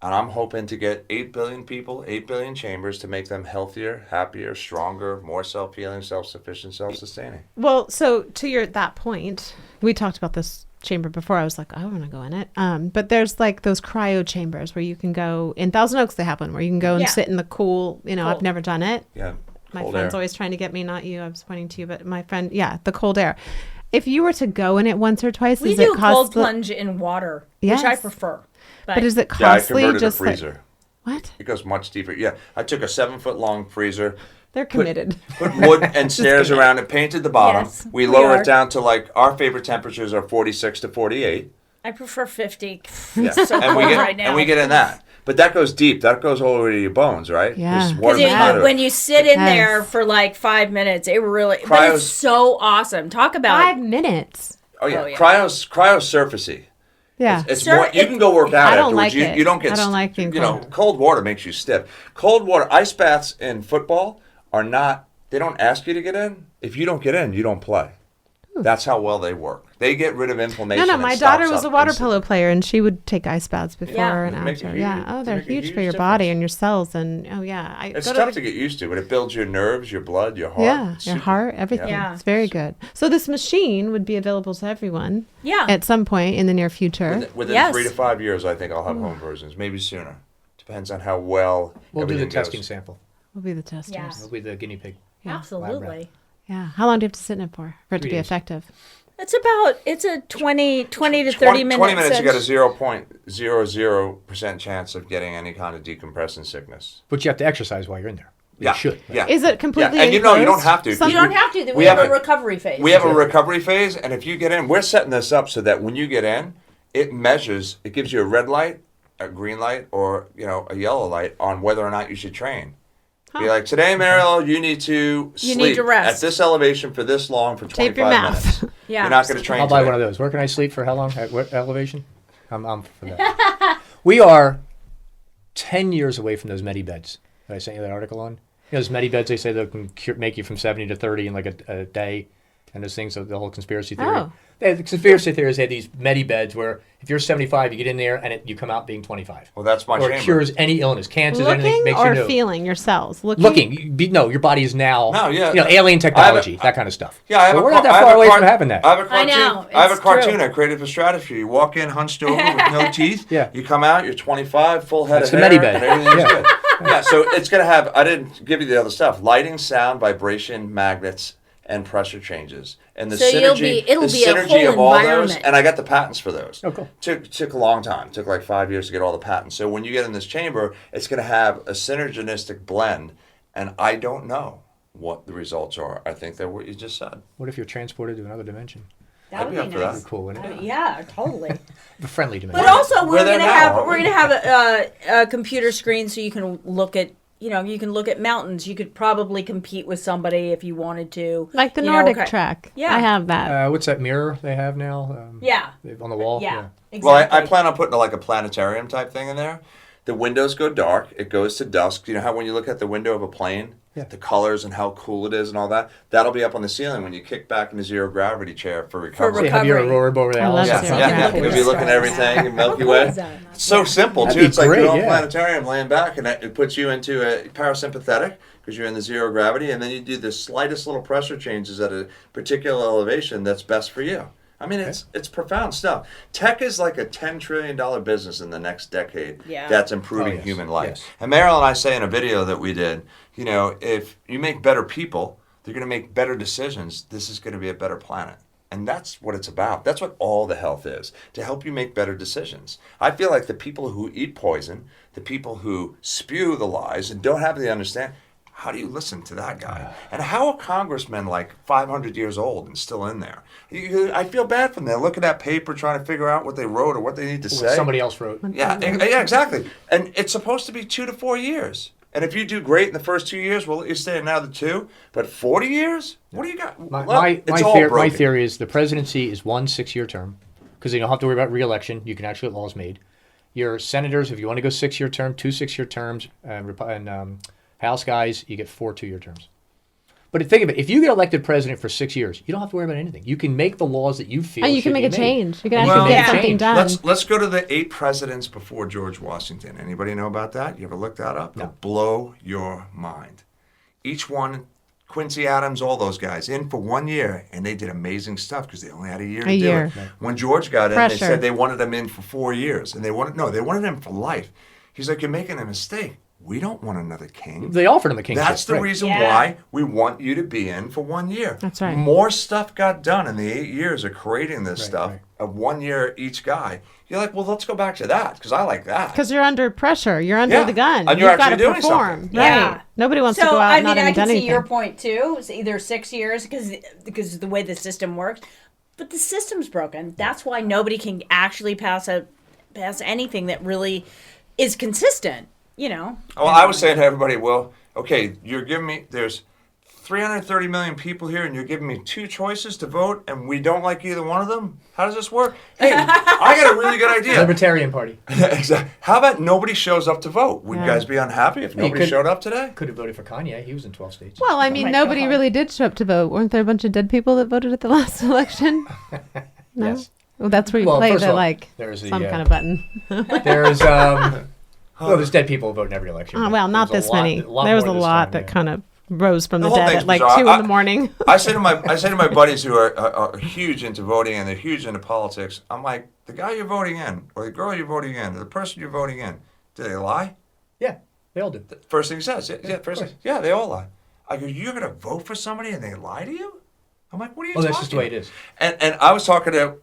And I'm hoping to get 8 billion people, 8 billion chambers to make them healthier, happier, stronger, more self-healing, self-sufficient, self-sustaining. Well, so to that point, we talked about this chamber before. I was like, I want to go in it. But there's like those cryo chambers where you can go in Thousand Oaks. They have one where you can go and sit in the cool. I've never done it. Yeah. My friend's always trying to get me, not you. I was pointing to you, but my friend. Yeah, the cold air. If you were to go in it once or twice, we do cold plunge in water, which I prefer. But is it costly? Yeah, I converted a freezer. What? It goes much deeper. Yeah, I took a 7-foot-long freezer. They're committed. Put wood and stairs around it, painted the bottom. Yes, we lower it down to like our favorite temperatures are 46 to 48. I prefer 50. Yeah. It's so and cold right now. And we get in that. But that goes deep. That goes all the way to your bones, right? Yeah. Because when you sit in there for like 5 minutes, it really, but it's so awesome. Talk about 5 minutes. Oh yeah, cryo's surfacey. Yeah, it's more. You can go work out I don't afterwards. like it. You don't get. I don't like being cold. Cold water makes you stiff. Cold water, ice baths in football are not. They don't ask you to get in. If you don't get in, you don't play. That's how well they work. They get rid of inflammation. No, my daughter was a water polo player, and she would take ice baths before and after. They're huge for your body and your cells, and it's tough to get used to, but it builds your nerves, your blood, your heart. Yeah, your heart, everything. Yeah. It's very good. So this machine would be available to everyone. Yeah. At some point in the near future. Within 3 to 5 years, I think I'll have home versions. Maybe sooner. Depends on how well. We'll do the testing goes. sample. We'll be the testers. Yeah. We'll be the guinea pig. Yeah. Absolutely. Yeah. How long do you have to sit in it for it to 3 be days. effective? It's a 20 to 30 minutes. 20 minutes, you got a 0.00% chance of getting any kind of decompressing sickness. But you have to exercise while you're in there. Yeah. You should. Yeah. Is it completely and you don't have to. You don't have to. We have a recovery phase. We have a recovery phase, and if you get in, we're setting this up so that when you get in, it measures, it gives you a red light, a green light, or a yellow light on whether or not you should train. Be like, today, Mariel, you need to sleep need to rest at this elevation for this long for 25 Tape your mouth. minutes. Yeah. You're not going to train I'll buy today. one of those. Where can I sleep for how long? At what elevation? I'm for that. We are 10 years away from those medi beds that I sent you that article on. Those medi beds, they say they can make you from 70 to 30 in like a day. And those things, the whole conspiracy theory. Oh. The conspiracy theories have these medi beds where if you're 75, you get in there and you come out being 25. Well, that's my Or chamber. it cures any illness, cancer, anything, Looking makes or you new. feeling your cells? Looking. No, your body is now, No, yeah. alien technology, that kind of stuff. Yeah, I have But a we're not car- I that have far a away car- from having that. I have a cartoon. know, I have a it's cartoon true. I created for Stratosphere. You walk in hunched over with no teeth. Yeah. You come out, you're 25, full head That's of the hair. Medibed. And everything's Yeah. good. Yeah, so it's going to have, I didn't give you the other stuff, lighting, sound, vibration, magnets, and pressure changes. And the So it'll synergy, be a synergy whole of all those, environment. and I got the patents for those. Oh, cool. Took a long time. Took like 5 years to get all the patents. So when you get in this chamber, it's going to have a synergistic blend, and I don't know what the results are. I think they're what you just said. What if you're transported to another dimension? That would I'd be be up for that. nice. Cool, wouldn't it? Yeah, totally. A friendly dimension. But also, We're there now, aren't we're we? gonna have a computer screen so you can look at mountains. You could probably compete with somebody if you wanted to. Like the You know, Nordic okay. track. Yeah. I have that. What's that mirror they have now? Yeah. On the wall? Yeah. Exactly. Well, I plan on putting like a planetarium type thing in there. The windows go dark. It goes to dusk. You know how when you look at the window of a plane, the colors and how cool it is and all that? That'll be up on the ceiling when you kick back in the zero gravity chair for recovery. So you have your recovery. aurora borealis. love and zero stuff. gravity. We'll be looking at everything in Milky Way. is that? It's so simple, That'd too. be It's like great, your own yeah. planetarium laying back, and it puts you into a parasympathetic because you're in the zero gravity, and then you do the slightest little pressure changes at a particular elevation that's best for you. I mean, it's profound stuff. Tech is like a $10 trillion business in the next decade Yeah. that's improving Oh, yes. human life. Yes. And Mariel and I say in a video that we did, if you make better people, they're going to make better decisions. This is going to be a better planet. And that's what it's about. That's what all the health is, to help you make better decisions. I feel like the people who eat poison, the people who spew the lies and don't have the understanding, how do you listen to that guy? And how are congressmen like 500 years old and still in there? I feel bad for them. They're looking at paper trying to figure out what they wrote or what they need to say. Somebody else wrote. Yeah, exactly. And it's supposed to be 2 to 4 years. And if you do great in the first 2 years, we'll let you stay another 2. But 40 years? What do you got? My broken. theory is the presidency is 1 6-year term because you don't have to worry about re-election. You can actually get laws made. Your senators, if you want to go 6-year term, 2 6-year terms, and House guys, you get 4 2-year terms. But think of it. If you get elected president for 6 years, you don't have to worry about anything. You can make the laws that you feel And you can should make be a made. change. You can And actually make get a something change. done. Let's go to the 8 presidents before George Washington. Anybody know about that? You ever look that up? No. It'll blow your mind. Each one, Quincy Adams, all those guys, in for 1 year, and they did amazing stuff because they only had a year to do year. it. When George got in, Pressure. they said they wanted him in for 4 years, and they wanted him for life. He's like, you're making a mistake. We don't want another king. They offered him a kingship. That's the right. reason Yeah. why we want you to be in for 1 year. That's right. More stuff got done in the 8 years of creating this Right, stuff, right. of 1 year each guy. You're like, well, let's go back to that because I like that. Because you're under pressure. You're under Yeah. the gun. And you're You've got to actually doing perform. something. Right. Yeah. Nobody wants So, to go out I and mean, not I even can done see anything. your point too. It's either 6 years because of the way the system works, but the system's broken. That's why nobody can actually pass anything that really is consistent. You know. Well, I was saying to everybody, well, okay, you're giving me, there's 330 million people here, and you're giving me 2 choices to vote, and we don't like either one of them? How does this work? Hey, I got a really good idea. Libertarian Party. Exactly. How about nobody shows up to vote? Would you Yeah. guys be unhappy if nobody could- showed up today? Could have voted for Kanye. He was in 12 states. Well, I mean, my nobody God. really did show up to vote. Weren't there a bunch of dead people that voted at the last election? No. Yes. Well, that's where you Well, play first the of all, like there's some the, kind of button. There's well, there's dead people who vote in every election. Oh, but well, not there's this a lot- many. a lot There was a more this lot time, that yeah. kind of rose from the, whole dead thing's at like bizarre. 2 in the morning. I say to my buddies who are huge into voting and they're huge into politics, I'm like, the guy you're voting in, or the girl you're voting in, or the person you're voting in, do they lie? Yeah, they all do. First thing he says, yeah, they all lie. I go, you're gonna vote for somebody and they lie to you? I'm like, what are you Well, talking that's just the way it is. And I was talking to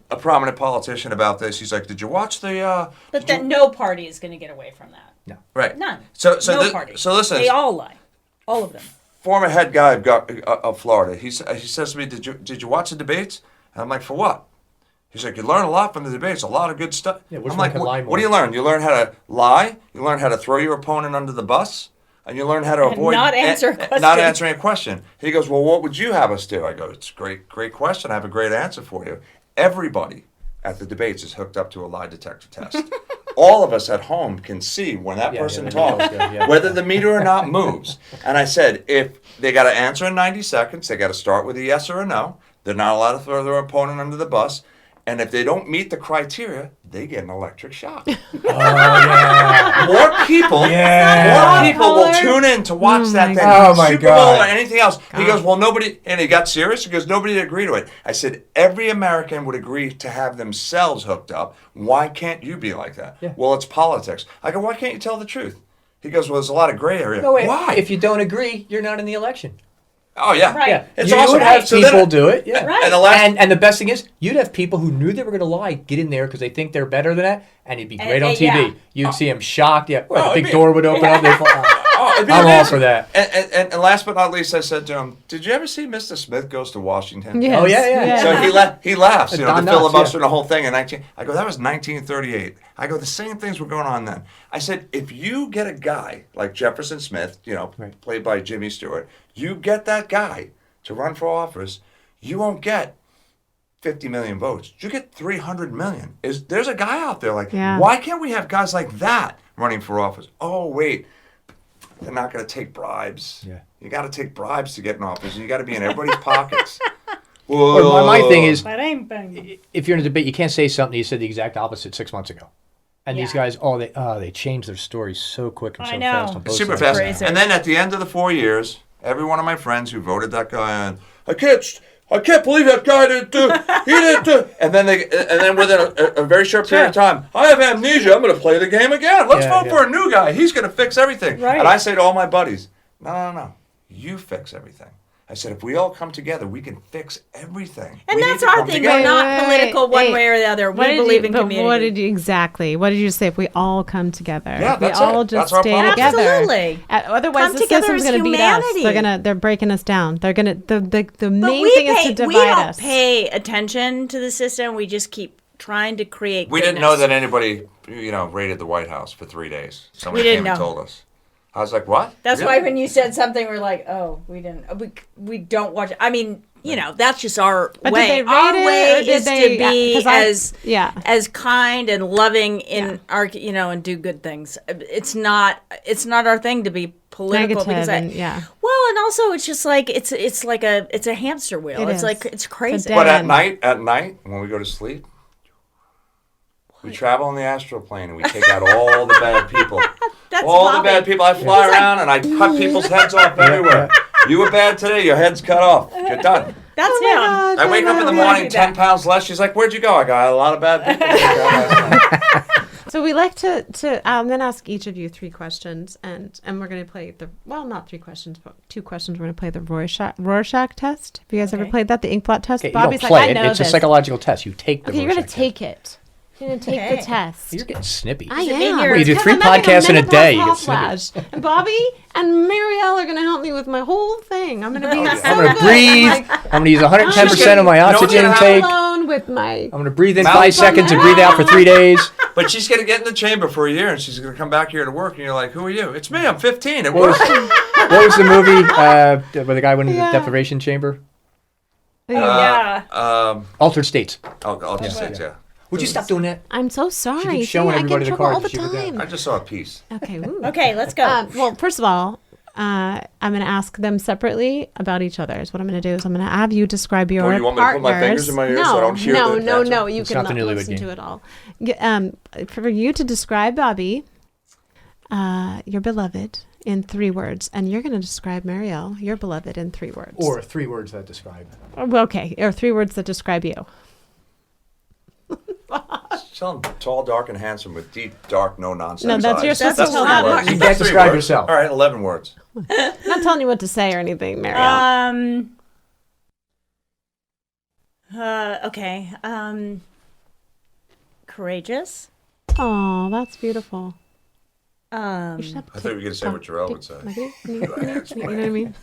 a prominent politician about this. He's like, did you watch the? But that no party is going to get away from that. Right. None. So no party. So listen. They all lie. All of them. Former head guy of Florida. He says to me, did you watch the debates? And I'm like, for what? He's like, you learn a lot from the debates, a lot of good stuff. Yeah, which I'm one like, can lie more? what do you learn? You learn how to lie. You learn how to throw your opponent under the bus. And you learn how to avoid not answer a question. not answering a question. He goes, well, what would you have us do? I go, it's a great question. I have a great answer for you. Everybody at the debates is hooked up to a lie detector test. All of us at home can see when that Yeah, person yeah, the talks, meter's good, yeah. whether the meter or not moves. And I said, if they got to answer in 90 seconds, they got to start with a yes or a no. They're not allowed to throw their opponent under the bus. And if they don't meet the criteria, they get an electric shock. Oh, yeah. More people, Yeah. more people will tune in to watch that thing, Oh, my Super Bowl God. or anything else. He goes, well, nobody, and he got serious. He goes, nobody would agree to it. I said, every American would agree to have themselves hooked up. Why can't you be like that? Yeah. Well, it's politics. I go, why can't you tell the truth? He goes, well, there's a lot of gray area. No, wait. Why? If you don't agree, you're not in the election. Oh, yeah. Right. Yeah, It's you awesome. would have So then- people do it. Yeah, Right. And the last, And the best thing is, you'd have people who knew they were going to lie get in there because they think they're better than that, and it'd be great on TV. yeah. You'd see them shocked. Yeah, Well, the it'd big be- door would open up. They'd fall. oh, it'd be I'm all amazing. for that. And last but not least, I said to him, did you ever see Mr. Smith Goes to Washington? Yes. Oh, yeah, yeah. So he laughs, you know, Don the Knotts, filibuster yeah. and the whole thing in 19. I go, that was 1938. I go, the same things were going on then. I said, if you get a guy like Jefferson Smith, you know, Right. played by Jimmy Stewart, you get that guy to run for office, you won't get 50 million votes. You get 300 million. There's a guy out there like, Yeah. why can't we have guys like that running for office? Oh, wait. They're not going to take bribes. Yeah. You got to take bribes to get in office, and you got to be in everybody's pockets. Well, my thing is, Bang, bang. if you're in a debate, you can't say something you said the exact opposite 6 months ago. And these Yeah. guys, they changed their stories so quick and I so know. fast on both super sides. fast. Crazy. And then at the end of the 4 years, every one of my friends who voted that guy on, I can't believe that guy didn't do. He didn't do. And then within a very short period of time, I have amnesia. I'm going to play the game again. Let's Yeah, vote for a new guy. He's going to fix everything. Right. And I say to all my buddies, no. You fix everything. I said, if we all come together, we can fix everything. And We that's need to our come thing. together. We're not Wait, political one wait. way or the other. What We did believe you, in but community. what did you exactly? What did you say? If we all come together, Yeah, if we that's all it. just That's our stay policy. together. Absolutely. Otherwise, Come the together system's as going to beat humanity. us. They're breaking us down. They're going to the But main thing is to divide we don't us. pay attention to the system. We just keep trying to create We didn't know goodness. that anybody, raided the White House for 3 days. Somebody We didn't came and know. told us. I was like, what? That's Really? why when you said something, we're like, oh, we didn't. We don't watch. I mean, that's just our But way. did they Our rate it, way or did is they- to be 'cause as kind and loving in our, and do good things. It's not our thing to be political because yeah. well, and also it's just like it's a hamster wheel. It It's is. like it's crazy. dead But end. at night when we go to sleep, we travel on the astral plane and we take out all the bad people. All the bad people. I fly around and I cut people's heads off everywhere. You were bad today. Your head's cut off. You're done. That's him. God, I wake up in the morning 10 pounds less. She's like, "Where'd you go?" I got a lot of bad people. to take out last night." So we like to then ask each of you 3 questions, and we're going to play not 3 questions, but 2 questions. We're going to play the Rorschach test. Have you guys ever played that? The Inkblot test? Okay, Bobby's you don't play like, I it. know It's this. a psychological test. You take the Okay, you're going to Rorschach take it. You're going to take the test. test. You're getting snippy. I it am. mean you're- Well, you do Because 3 I'm having podcasts in a menopause day. You hot get snippy. flash. And Bobby and Mariel are going to help me with my whole thing. I'm going to be so I'm going good. to breathe. Like, I'm going to use 110% of my You know what's oxygen gonna happen? intake. alone with my... I'm going to breathe in Mouth 5 seconds and breathe out for 3 days. But she's going to get in the chamber for a year and she's going to come back here to work. And you're like, "Who are you?" "It's me. I'm 15. It What was, works." what was the movie where the guy went into the deprivation chamber? Yeah. Altered States. I'll just say, yeah. Would you stop doing that? I'm so sorry. She keeps See, showing I get in everybody the trouble card all that the she was in. time. I just saw a piece. Okay, ooh. Okay, let's go. Well, first of all, I'm going to ask them separately about each other. Is what I'm going to do is I'm going to have you describe your you want me to put my fingers in my ears so I don't hear the answer? No. You It's can not the not Newlywed listen Game. to it all. For you to describe Bobby, your beloved, in 3 words, and you're going to describe Mariel, your beloved, in 3 words. Or 3 words that describe. Okay, or 3 words that describe you. Tell him tall, dark, and handsome with deep, dark, no nonsense. No, that's eyes. you're supposed to That's tell three that. words. You That's can't 3 describe words. yourself. All right, 11 words. I'm not telling you what to say or anything, Mariel. Okay. Courageous. Oh, that's beautiful. Um, You should have I thought you were going to say what Jarrell would say. You know what I mean?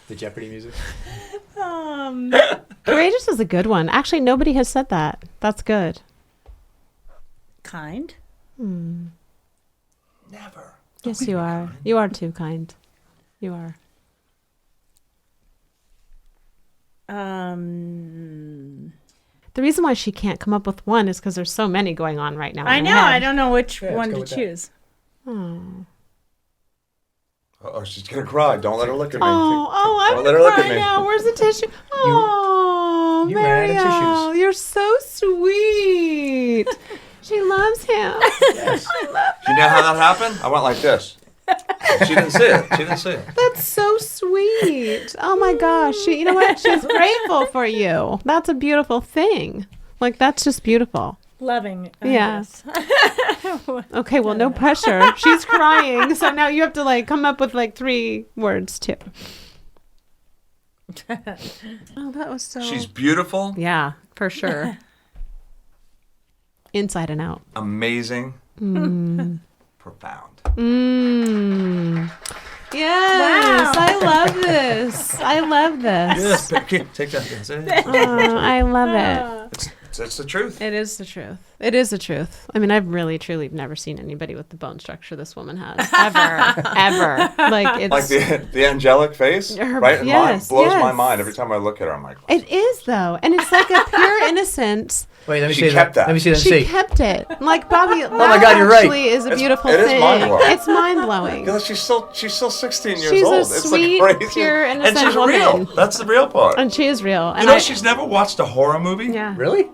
The Jeopardy music. Courageous is a good one. Actually, nobody has said that. That's good. kind. Never. Yes, you are. You are too kind. You are. The reason why she can't come up with one is because there's so many going on right now. I in her know. head. I don't know which Yeah, let's one go to with that. choose. Oh, she's going to cry. Don't let her look at me. I'm Don't let her look at crying me. now. Where's the tissue? Oh, you ran out of Mariel, tissues. you're so sweet. She loves him. Yes. I love Do you know how that happened? I went like this. She didn't see it. She didn't see it. That's so sweet. Oh my gosh. You know what? She's grateful for you. That's a beautiful thing. Like, that's just beautiful. Loving. Yeah. Okay, well, no pressure. She's crying. So now you have to, like, come up with, like, 3 words, too. Oh, that was so... She's beautiful, Yeah, for sure. Inside and out. amazing, profound. Yes, I love this. I love this. Yes, okay, take that. That's it. Oh, I love it. It's the truth. It is the truth. It is the truth. I mean, I've really, truly never seen anybody with the bone structure this woman has. Ever. Like, it's... Like the angelic face, Her- right? yes, Mine blows my yes. mind every time I look at her. I'm like, It is, though. And it's like a pure innocence. Wait, let me She see kept that. Let me see that. She See. kept it. Like, Bobby, oh my God, you're right. actually is a beautiful it is thing. mind-blowing. It's mind-blowing. because she's still 16 years She's a old. It's sweet, like crazy. pure, and innocent she's woman. real. That's the real part. And she is real. And You know, she's never watched a horror movie. Yeah. Really?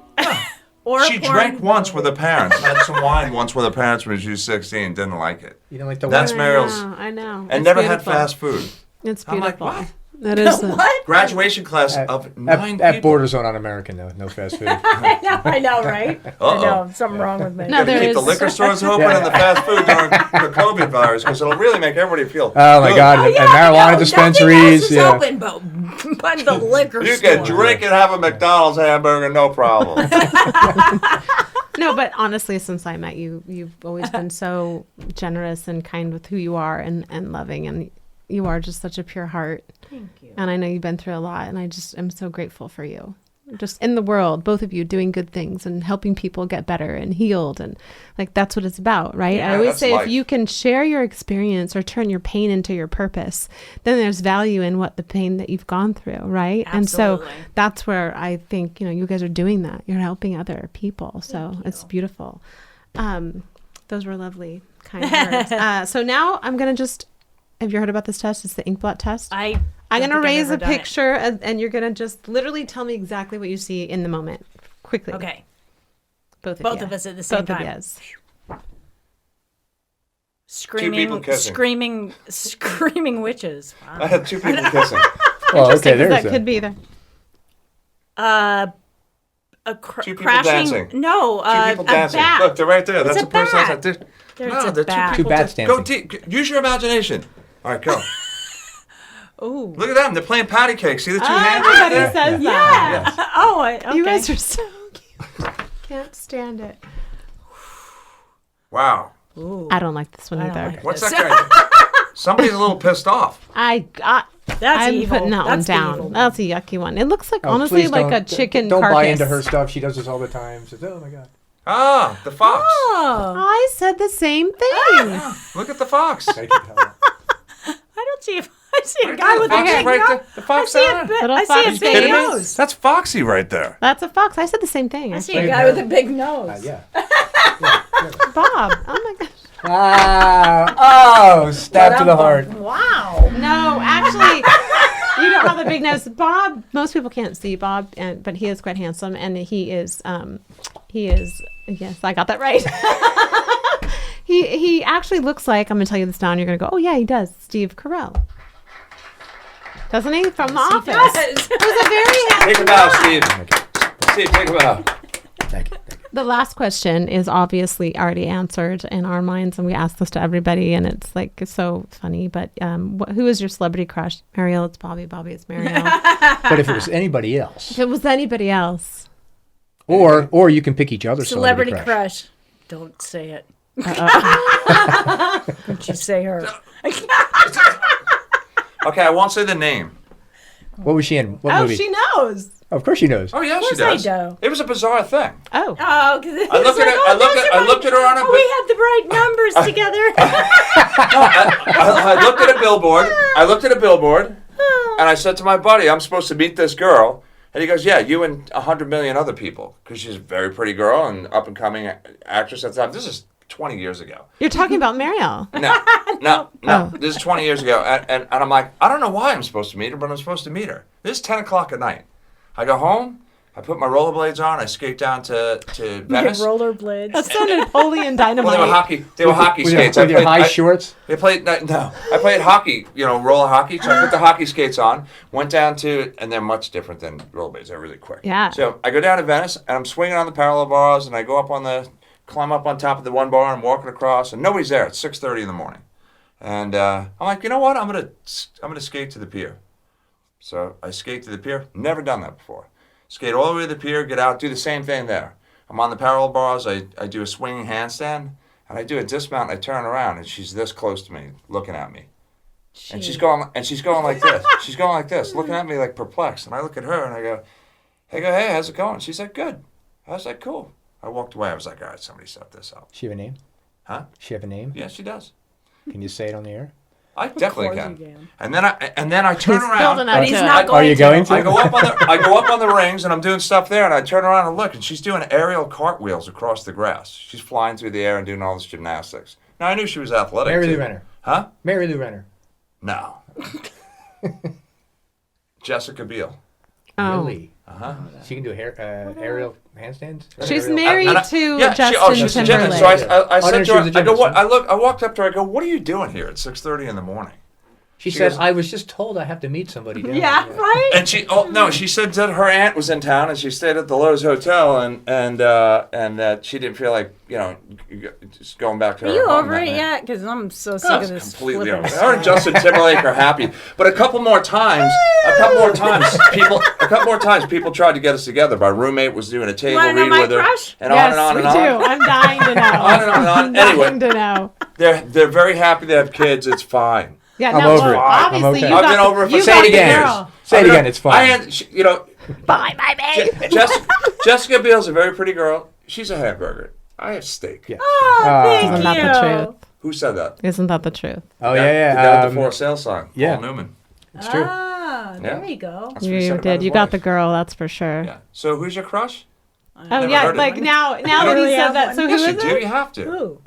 Or She porn. drank once with her parents. Had some wine once with her parents when she was 16. Didn't like it. You don't like the That's one? Mariel's. I know. And It's never beautiful. had fast food. It's I'm like, beautiful. what? That is What? Graduation class of 9 At people. borders on un-American, though. No fast food. I know, right? I Uh-oh. know. Something wrong with me. No, Gotta there keep the is- liquor stores open and the fast food during the COVID virus because it'll really make everybody feel Oh my good. God! And marijuana No, dispensaries. nothing else is open but the liquor You store. can drink and have a McDonald's hamburger, no problem. No, but honestly, since I met you, you've always been so generous and kind with who you are and loving. And you are just such a pure heart. Thank you. And I know you've been through a lot. And I just am so grateful for you. Just in the world, both of you doing good things and helping people get better and healed. And like, that's what it's about, right? Yeah, I always that's say life. if you can share your experience or turn your pain into your purpose, then there's value in what the pain that you've gone through, right? And so Absolutely. that's where I think, you guys are doing that. You're helping other people. So it's beautiful. Those were lovely, kind words. So now I'm going to just Have you heard about this test? It's the Inkblot test. I'm going to raise a picture, and you're going to just literally tell me exactly what you see in the moment. Quickly. Okay. Both Both of us at the same Both time. of yes. Screaming, screaming witches. Wow. I had two people kissing. Well, okay, there's That a- could be either. Two people crashing. dancing. No, Two people a dancing. bat. Look, they're right there. That's a a person. bat. There's There's a they're bat. Two bats Go dancing. deep. Use your imagination. All right, go. Ooh. Look at them. They're playing patty cake. See the two hands? Everybody right there? says that. Yes. Oh, okay. You guys are so cute. Can't stand it. Wow. Ooh, I don't like this one I don't either. like What's this. that guy? Somebody's a little pissed off. That's I'm evil. putting that That's one the evil down. That's a yucky one. It looks like Oh, honestly please like a don't- chicken Don't carcass. buy into her stuff. She does this all the time. Says, oh my god. Ah, the fox. Oh, I said the same thing. Look at the fox. Gotta keep telling her. I don't see. I see a Right guy there, with the a fox is big right nose. there. The fox I see on a it. big, Little I fox see a is big kidding me? nose. That's Foxy right there. That's a fox. I said the same thing. I see Wait, a guy no. with a big nose. Yeah. Bob. Oh my gosh. Oh, stab to the heart. Wow. No, actually, you don't have a big nose. Bob. Most people can't see Bob, but he is quite handsome, and he is. Yes, I got that right. He actually looks like. I'm gonna tell you this now, and you're gonna go, oh yeah, he does. Steve Carell. Doesn't he? From The Office. Yes. He was a very Take a bow, Steve. Steve, take a bow. Thank you. The last question is obviously already answered in our minds, and we ask this to everybody, and it's like so funny. But who is your celebrity crush? Mariel, it's Bobby. Bobby, it's Mariel. But if it was anybody else, If it was anybody else, or you can pick each other's Celebrity crush. Don't say it. Don't you say her. Okay, I won't say the name. What was she in? What movie? she knows. Of course she knows. Oh yeah, she course I does. do. It was a bizarre thing. Oh, Oh, because I looked at it. I looked at her on a. Oh, we had the right numbers together. I looked at a billboard. And I said to my buddy, "I'm supposed to meet this girl." And he goes, "Yeah, you and 100 million other people, because she's a very pretty girl and up and coming actress at the time." This is 20 years ago. you're talking about Mariel. No. Oh. This is 20 years ago. And I'm like, I don't know why I'm supposed to meet her, but I'm supposed to meet her. This is 10 o'clock at night. I go home. I put my rollerblades on. I skate down to Venice. Rollerblades. That's so Napoleon Dynamite. Well, they were hockey With skates. your high shorts. They played no. I played hockey, roller hockey. So I put the hockey skates on, went down to, and they're much different than rollerblades. They're really quick. Yeah. So I go down to Venice, and I'm swinging on the parallel bars, and I go climb up on top of the one bar, and walking across, and nobody's there. It's 6:30 in the morning, and I'm like, you know what? I'm gonna skate to the pier. So I skate to the pier. Never done that before. Skate all the way to the pier, get out, do the same thing there. I'm on the parallel bars. I do a swinging handstand, and I do a dismount. And I turn around, and she's this close to me, looking at me, and she's going like this. She's going like this, looking at me like perplexed. And I look at her, and I go, hey, how's it going? She's like, good. I was like, cool. I walked away. I was like, all right, somebody set this up. She have a name? Huh? She have a name? Yeah, she does. Can you say it on the air? I definitely course can. you can. And then I turn around. building up He's to it. not Are you going to? I go up on the rings, and I'm doing stuff there, and I turn around and look, and she's doing aerial cartwheels across the grass. She's flying through the air and doing all this gymnastics. Now I knew she was athletic. Mary Lou too. Renner. Huh? Mary Lou Renner. No. Jessica Biel. Oh. Really? She can do aerial handstands? She's Aerial- married And I- to yeah, Justin she's a Timberlake. gymnast. So I Oh, said no, to she her, was a I go, gymnast, what? huh? I walked up to her. I go, what are you doing here at 6:30 in the morning? She She said, goes- I was just told I have to meet somebody. down Yeah, there." right? And she said that her aunt was in town, and she stayed at the Lowe's Hotel, and that she didn't feel like just going back to Are her. you home over that it night. yet? Because I'm so sick I of was this. completely flipping over it. Her and Justin Timberlake are happy, but a couple more times, people tried to get us together. My roommate was doing a table wanna know read my with her, crush? and Yes, on and on we and on. do. I'm dying to know. On and on and on. I'm Anyway. dying to know. They're very happy they have kids. It's fine. Yeah, I'm no, over it. I'm obviously okay. you I've got been over it for you Say got it the again. girl. Say it again. It's fine. Bye, baby. Jessica Biel's a very pretty girl. She's a hamburger. I have steak. Yeah. Oh, thank Isn't that you. the truth? Who said that? Isn't that the truth? Oh, The yeah. guy with the for sale song. yeah. Paul Newman. It's true. Ah, there Yeah. you go. That's what he said You about did. his You got the wife. girl. That's for sure. Yeah. So who's your crush? Oh Never yeah, heard of like it. now that really he said have that. one. So who Yes, is you do. it? You have to. Ooh.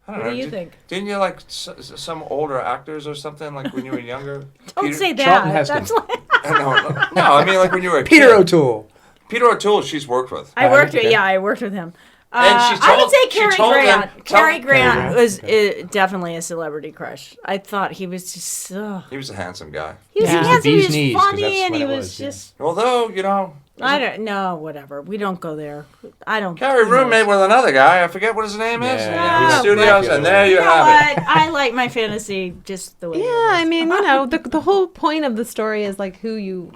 I don't What know. do you think? Didn't you like some older actors or something like when you were younger? Don't say Charlton that. Heston. That's like, No, I mean like when you were a Peter kid. O'Toole. Peter O'Toole, she's worked with. I worked with. okay. Yeah, I worked with him. And she I would told- say she Cary told them- Grant. Cary Grant Grant, was okay. definitely a celebrity crush. I thought he was just. He was a handsome guy. He was Yeah. He was the handsome. He bee's was knees, 'cause funny, that's and what he it was was, yeah. just. Although, you know, I don't know. Whatever. We don't go there. I don't. Carrie who knows? roommate with another guy. I forget what his name is. Yeah, In the yeah. studios, and there you You know have it. what? I like my fantasy just the way. Yeah, I mean, the whole point of the story is like who you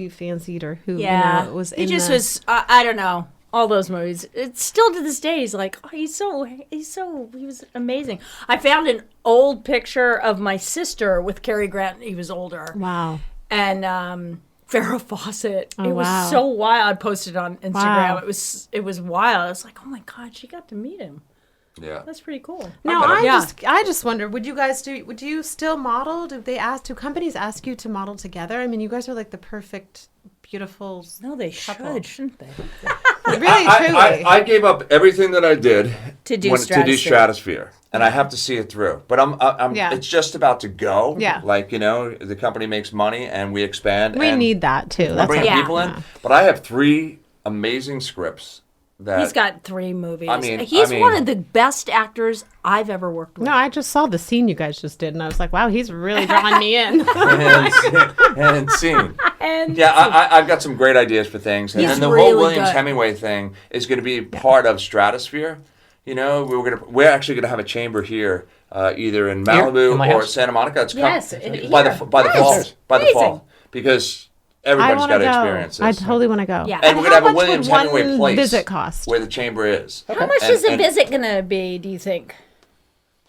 fancied or who Yeah, was he in just the, was. I don't know. All those movies. It's still to this day. He's like, oh, he was amazing. I found an old picture of my sister with Cary Grant. He was older. Wow. And Farrah Fawcett. Oh, it was wow. so wild. I posted on Instagram. Wow. It was wild. I was like, oh my god, she got to meet him. Yeah. That's pretty cool. No, Yeah. I just wonder, would you still model? Do companies ask you to model together? I mean, you guys are like the perfect, beautiful. No, they couple. should, shouldn't they? Really, truly. I gave up everything that I did To do Stratosphere, and I have to see it through. But I'm Yeah. it's just about to go. Yeah. Like, you know, the company makes money and we expand. We and need that too. we're That's bringing Yeah. people in. But I have 3 amazing scripts that He's got 3 movies. I mean- He's one of the best actors I've ever worked with. No, I just saw the scene you guys just did, and I was like, wow, he's really drawing me in. and scene. And Yeah, I've got some great ideas for things. And He's then the really whole Williams good. Hemingway thing is going to be part of Stratosphere. You know, we're actually going to have a chamber here, either in Malibu in my or house? Santa Monica. It's Yes, by here. the fall. Nice. By the Amazing. fall, because I everybody's want got to to go. experience this. I totally want to go. Yeah. And we're how going to have a much would Williams one Hemingway place visit cost? where the chamber is. how much And- is a and- visit going to be, do you think?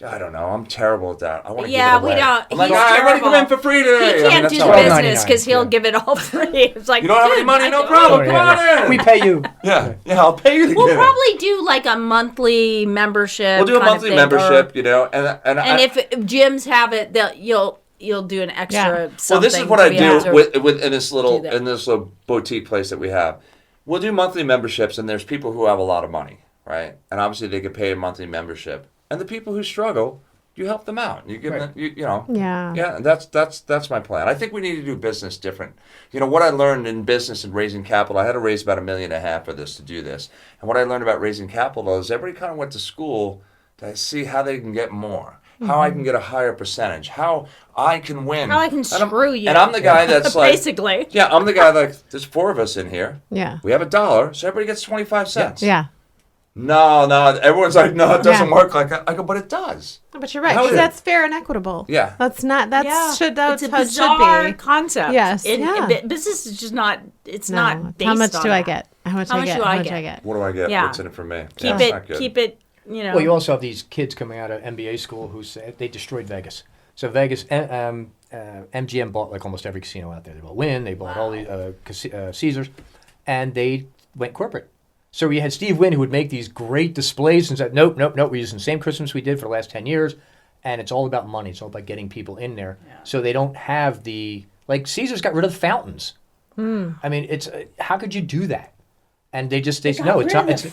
I don't know. I'm terrible at that. I want to Yeah, give it away. we don't. I'm like, He's everybody come in terrible. for free today. He I mean, can't that's do not the right. business because he'll yeah. give it all free. It's like, You don't have any dude, money? I No don't- problem. Come on in. We pay you. Yeah, I'll pay you to We'll get in. probably do like a monthly membership. We'll do a kind of monthly thing, membership, or- you know, and and if gyms have it, you'll do an extra. Yeah. Something well, this is what to I be able do to- with in this little do that. boutique place that we have. We'll do monthly memberships, and there's people who have a lot of money, right? And obviously they could pay a monthly membership, and the people who struggle, you help them out. You give them, you know. Yeah. Yeah, and that's my plan. I think we need to do business different. You know, what I learned in business and raising capital, I had to raise about $1.5 million for this to do this. And what I learned about raising capital is everybody kind of went to school to see how they can get more, how I can get a higher percentage, how I can win. How I can And I'm- screw you. And I'm the guy that's like, Basically. yeah, I'm the guy like, there's 4 of us in here. Yeah. We have $1, so everybody gets 25 cents. Yeah. No, everyone's like, no, it doesn't Yeah. work like that. I go, but it does. No, but you're right. How 'Cause is it? that's fair and equitable. Yeah. That's not. Yeah. That's it's a how it bizarre should be. concept. Yes, And yeah. business is just not. It's No. not based How much on do I that. get? How much How I much get? do How I much get? I get? What do I get? Yeah. What's in it for me? Keep Yeah, it's not good. Keep it. You know. Well, you also have these kids coming out of MBA school who said they destroyed Vegas. So Vegas, MGM bought like almost every casino out there. They bought Wynn, they bought all the Caesars, and they went corporate. So we had Steve Wynn who would make these great displays and said, nope, we're using the same Christmas we did for the last 10 years, and it's all about money. It's all about getting people in there. Yeah. So they don't have like Caesars got rid of the fountains. I mean, it's how could you do that? And they said, no, it's not.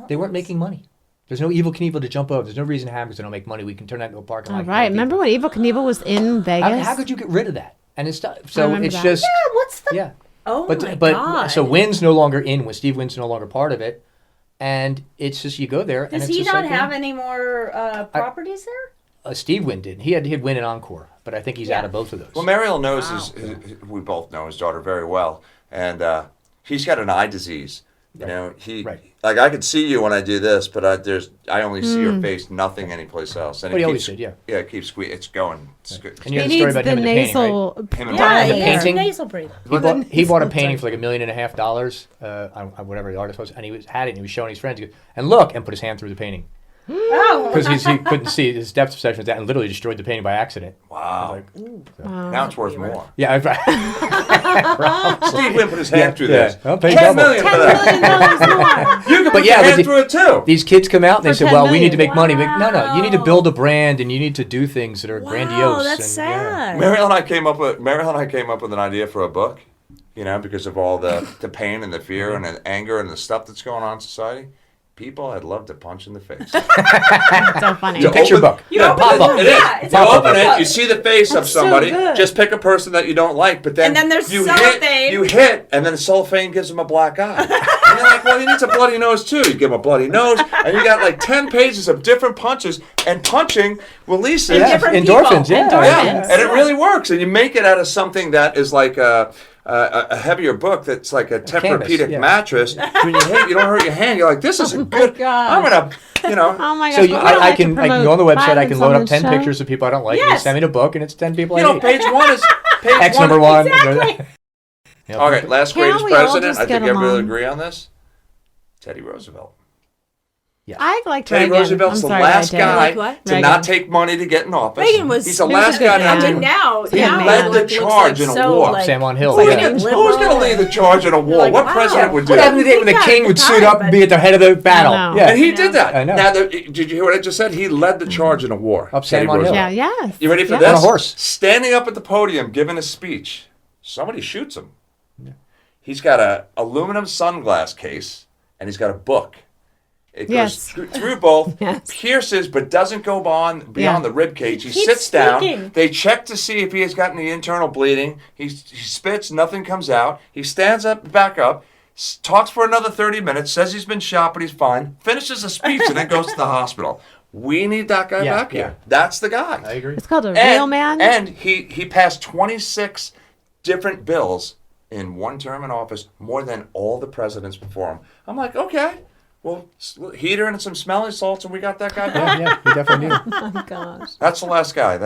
They weren't making money. There's no Evel Knievel to jump over. There's no reason to have because they don't make money. We can turn that into a parking lot. All right. Remember when Evel Knievel was in Vegas? How could you get rid of that? And it's not, so remember it's that. just Yeah, what's the? yeah. Oh But my but god. so Wynn's no longer in. When Steve Wynn's no longer part of it, and it's just you go there. and Does it's he just not like, have any more properties there? Steve Wynn did. He had Wynn and Encore, but I think he's out of both of those. Well, Mariel knows we both know his daughter very well, and he's got an eye disease. You know, like I could see you when I do this, but I only see your face, nothing anyplace else. And But it he always keeps, did, yeah. Yeah, it keeps it's going. It's good. And you He have the story needs about the him and the painting, right? nasal. Him and Yeah, Brian. the he has painting? nasal breathing. He bought a painting for like $1.5 million, on whatever the artist was, and he had it, and he was showing his friends, he goes, and look, and put his hand through the painting. Oh. Because he couldn't see his depth perception was that, and literally destroyed the painting by accident. Wow. So. Now it's worth more. Yeah, Steve Wynn put his hand through yeah. this. I'll pay $10 double. million for that. You can put yeah, your but hand through it too. These kids come out and they For say, $10 well, we need to million. make money. No, you need to build a brand and you need to do things that are grandiose. Wow, that's and, sad. Mariel and I came up with an idea for a book, you know, because of all the pain and the fear and the anger and the stuff that's going on in society. people I'd love to punch in the face. So funny. You Picture open- book. Yeah, open pop-up. it is. Yeah, it's You a open pop-up. it, you see the face of so somebody. good. Just pick a person that you don't like, but then And then there's you cellophane. You hit, and then cellophane gives him a black eye. And you're like, well, he needs a bloody nose too. You give him a bloody nose, and you got like 10 pages of different punches, and punching releases. Yeah, different endorphins, people. yeah. Endorphins. Yeah, and it really works. And you make it out of something that is like a heavier book that's like a Tempur-Pedic yeah. mattress. When you hit, you don't hurt your hand. You're like, this is a good. gosh. I'm gonna, you know. Oh my gosh. So but we don't I like to can promote go on the website. I can violence load on up this 10 show. pictures of people I don't like. Yes. You send me the book, and it's 10 people You I know, hate. page one is page X one. number one. Exactly. Yeah. All right, last Can't greatest we all president. just I think get everybody will along? agree on this. Teddy Roosevelt. I liked Teddy Reagan. Roosevelt's I'm the sorry, last I did. guy Like what? to Reagan. not take money to get in office. Reagan was. He's the he was last a good guy to not man. take. Now, He now led he the looks charge in a so, war. Like, Sam on Hill. Who's Yeah. going to lead the charge in a war? like, What wow. president would do What that? happened when the Yeah, king at would the suit time, up and be at the head of the battle? know. Yeah. And he did that. I know. Now, did you hear what I just said? He led the charge in a war. Up Teddy Sam on Hill. Roosevelt. Yeah, yes. You ready for Yeah. this? On a horse. Standing up at the podium, giving a speech. Somebody shoots him. He's got a aluminum sunglass case, and he's got a book. It goes Yes. through both, Yes. pierces, but doesn't go beyond Yeah. the rib cage. He keeps sits down. speaking. They check to see if he has gotten any internal bleeding. He spits, nothing comes out. He stands up, back up, talks for another 30 minutes, says he's been shot, but he's fine, finishes a speech, and then goes to the hospital. We need that guy Yeah, back yeah. here. That's the guy. I agree. It's called a real man. And he passed 26 different bills in one term in office, more than all the presidents before him. I'm like, okay, well, heater and some smelling salts, and we got that guy back. Yeah, we definitely do. Oh my gosh. That's the last guy.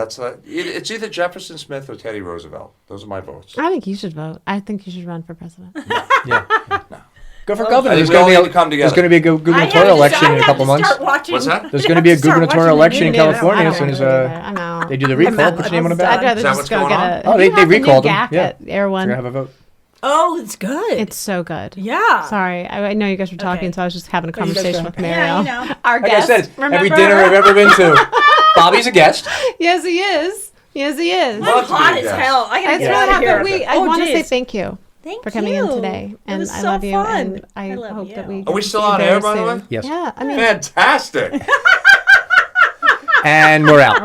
It's either Jefferson Smith or Teddy Roosevelt. Those are my votes. I think you should vote. I think you should run for president. Yeah. Go for I governor. think There's we going all to need to come be there's together. going to be a gubernatorial election in a couple months. What's that? There's going to be a gubernatorial election in California as soon as I know. they do the recall. Put your name on a I'd ballot. rather Is that just what's go going get on? a. Oh, they you have the new recalled him. GAC Yeah. at Air We're One. going to have a vote. Oh, it's good. It's so good. yeah. Sorry, I know you guys were talking, Okay. so I was just having a you guys conversation go. with Mariel. Yeah, you know. Our Like guest. I said, Remember every dinner her? I've ever been to, Bobby's a guest. Yes, he is. Yes, he is. Love I'm to be hot a as guest. hell. I gotta It's get really out of happy. here. I want to say geez. thank you Thank for coming in you. today, It and was I so love you, fun. and I love hope you. that we. Are we get to still see you on very air, by the soon. way? Yes. Yeah, I mean. Fantastic. And we're out.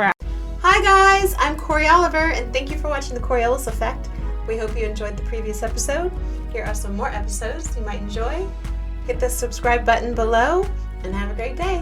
Hi guys, I'm Cory Oliver, and thank you for watching the Coriolis Effect. We hope you enjoyed the previous episode. Here are some more episodes you might enjoy. Hit the subscribe button below, and have a great day.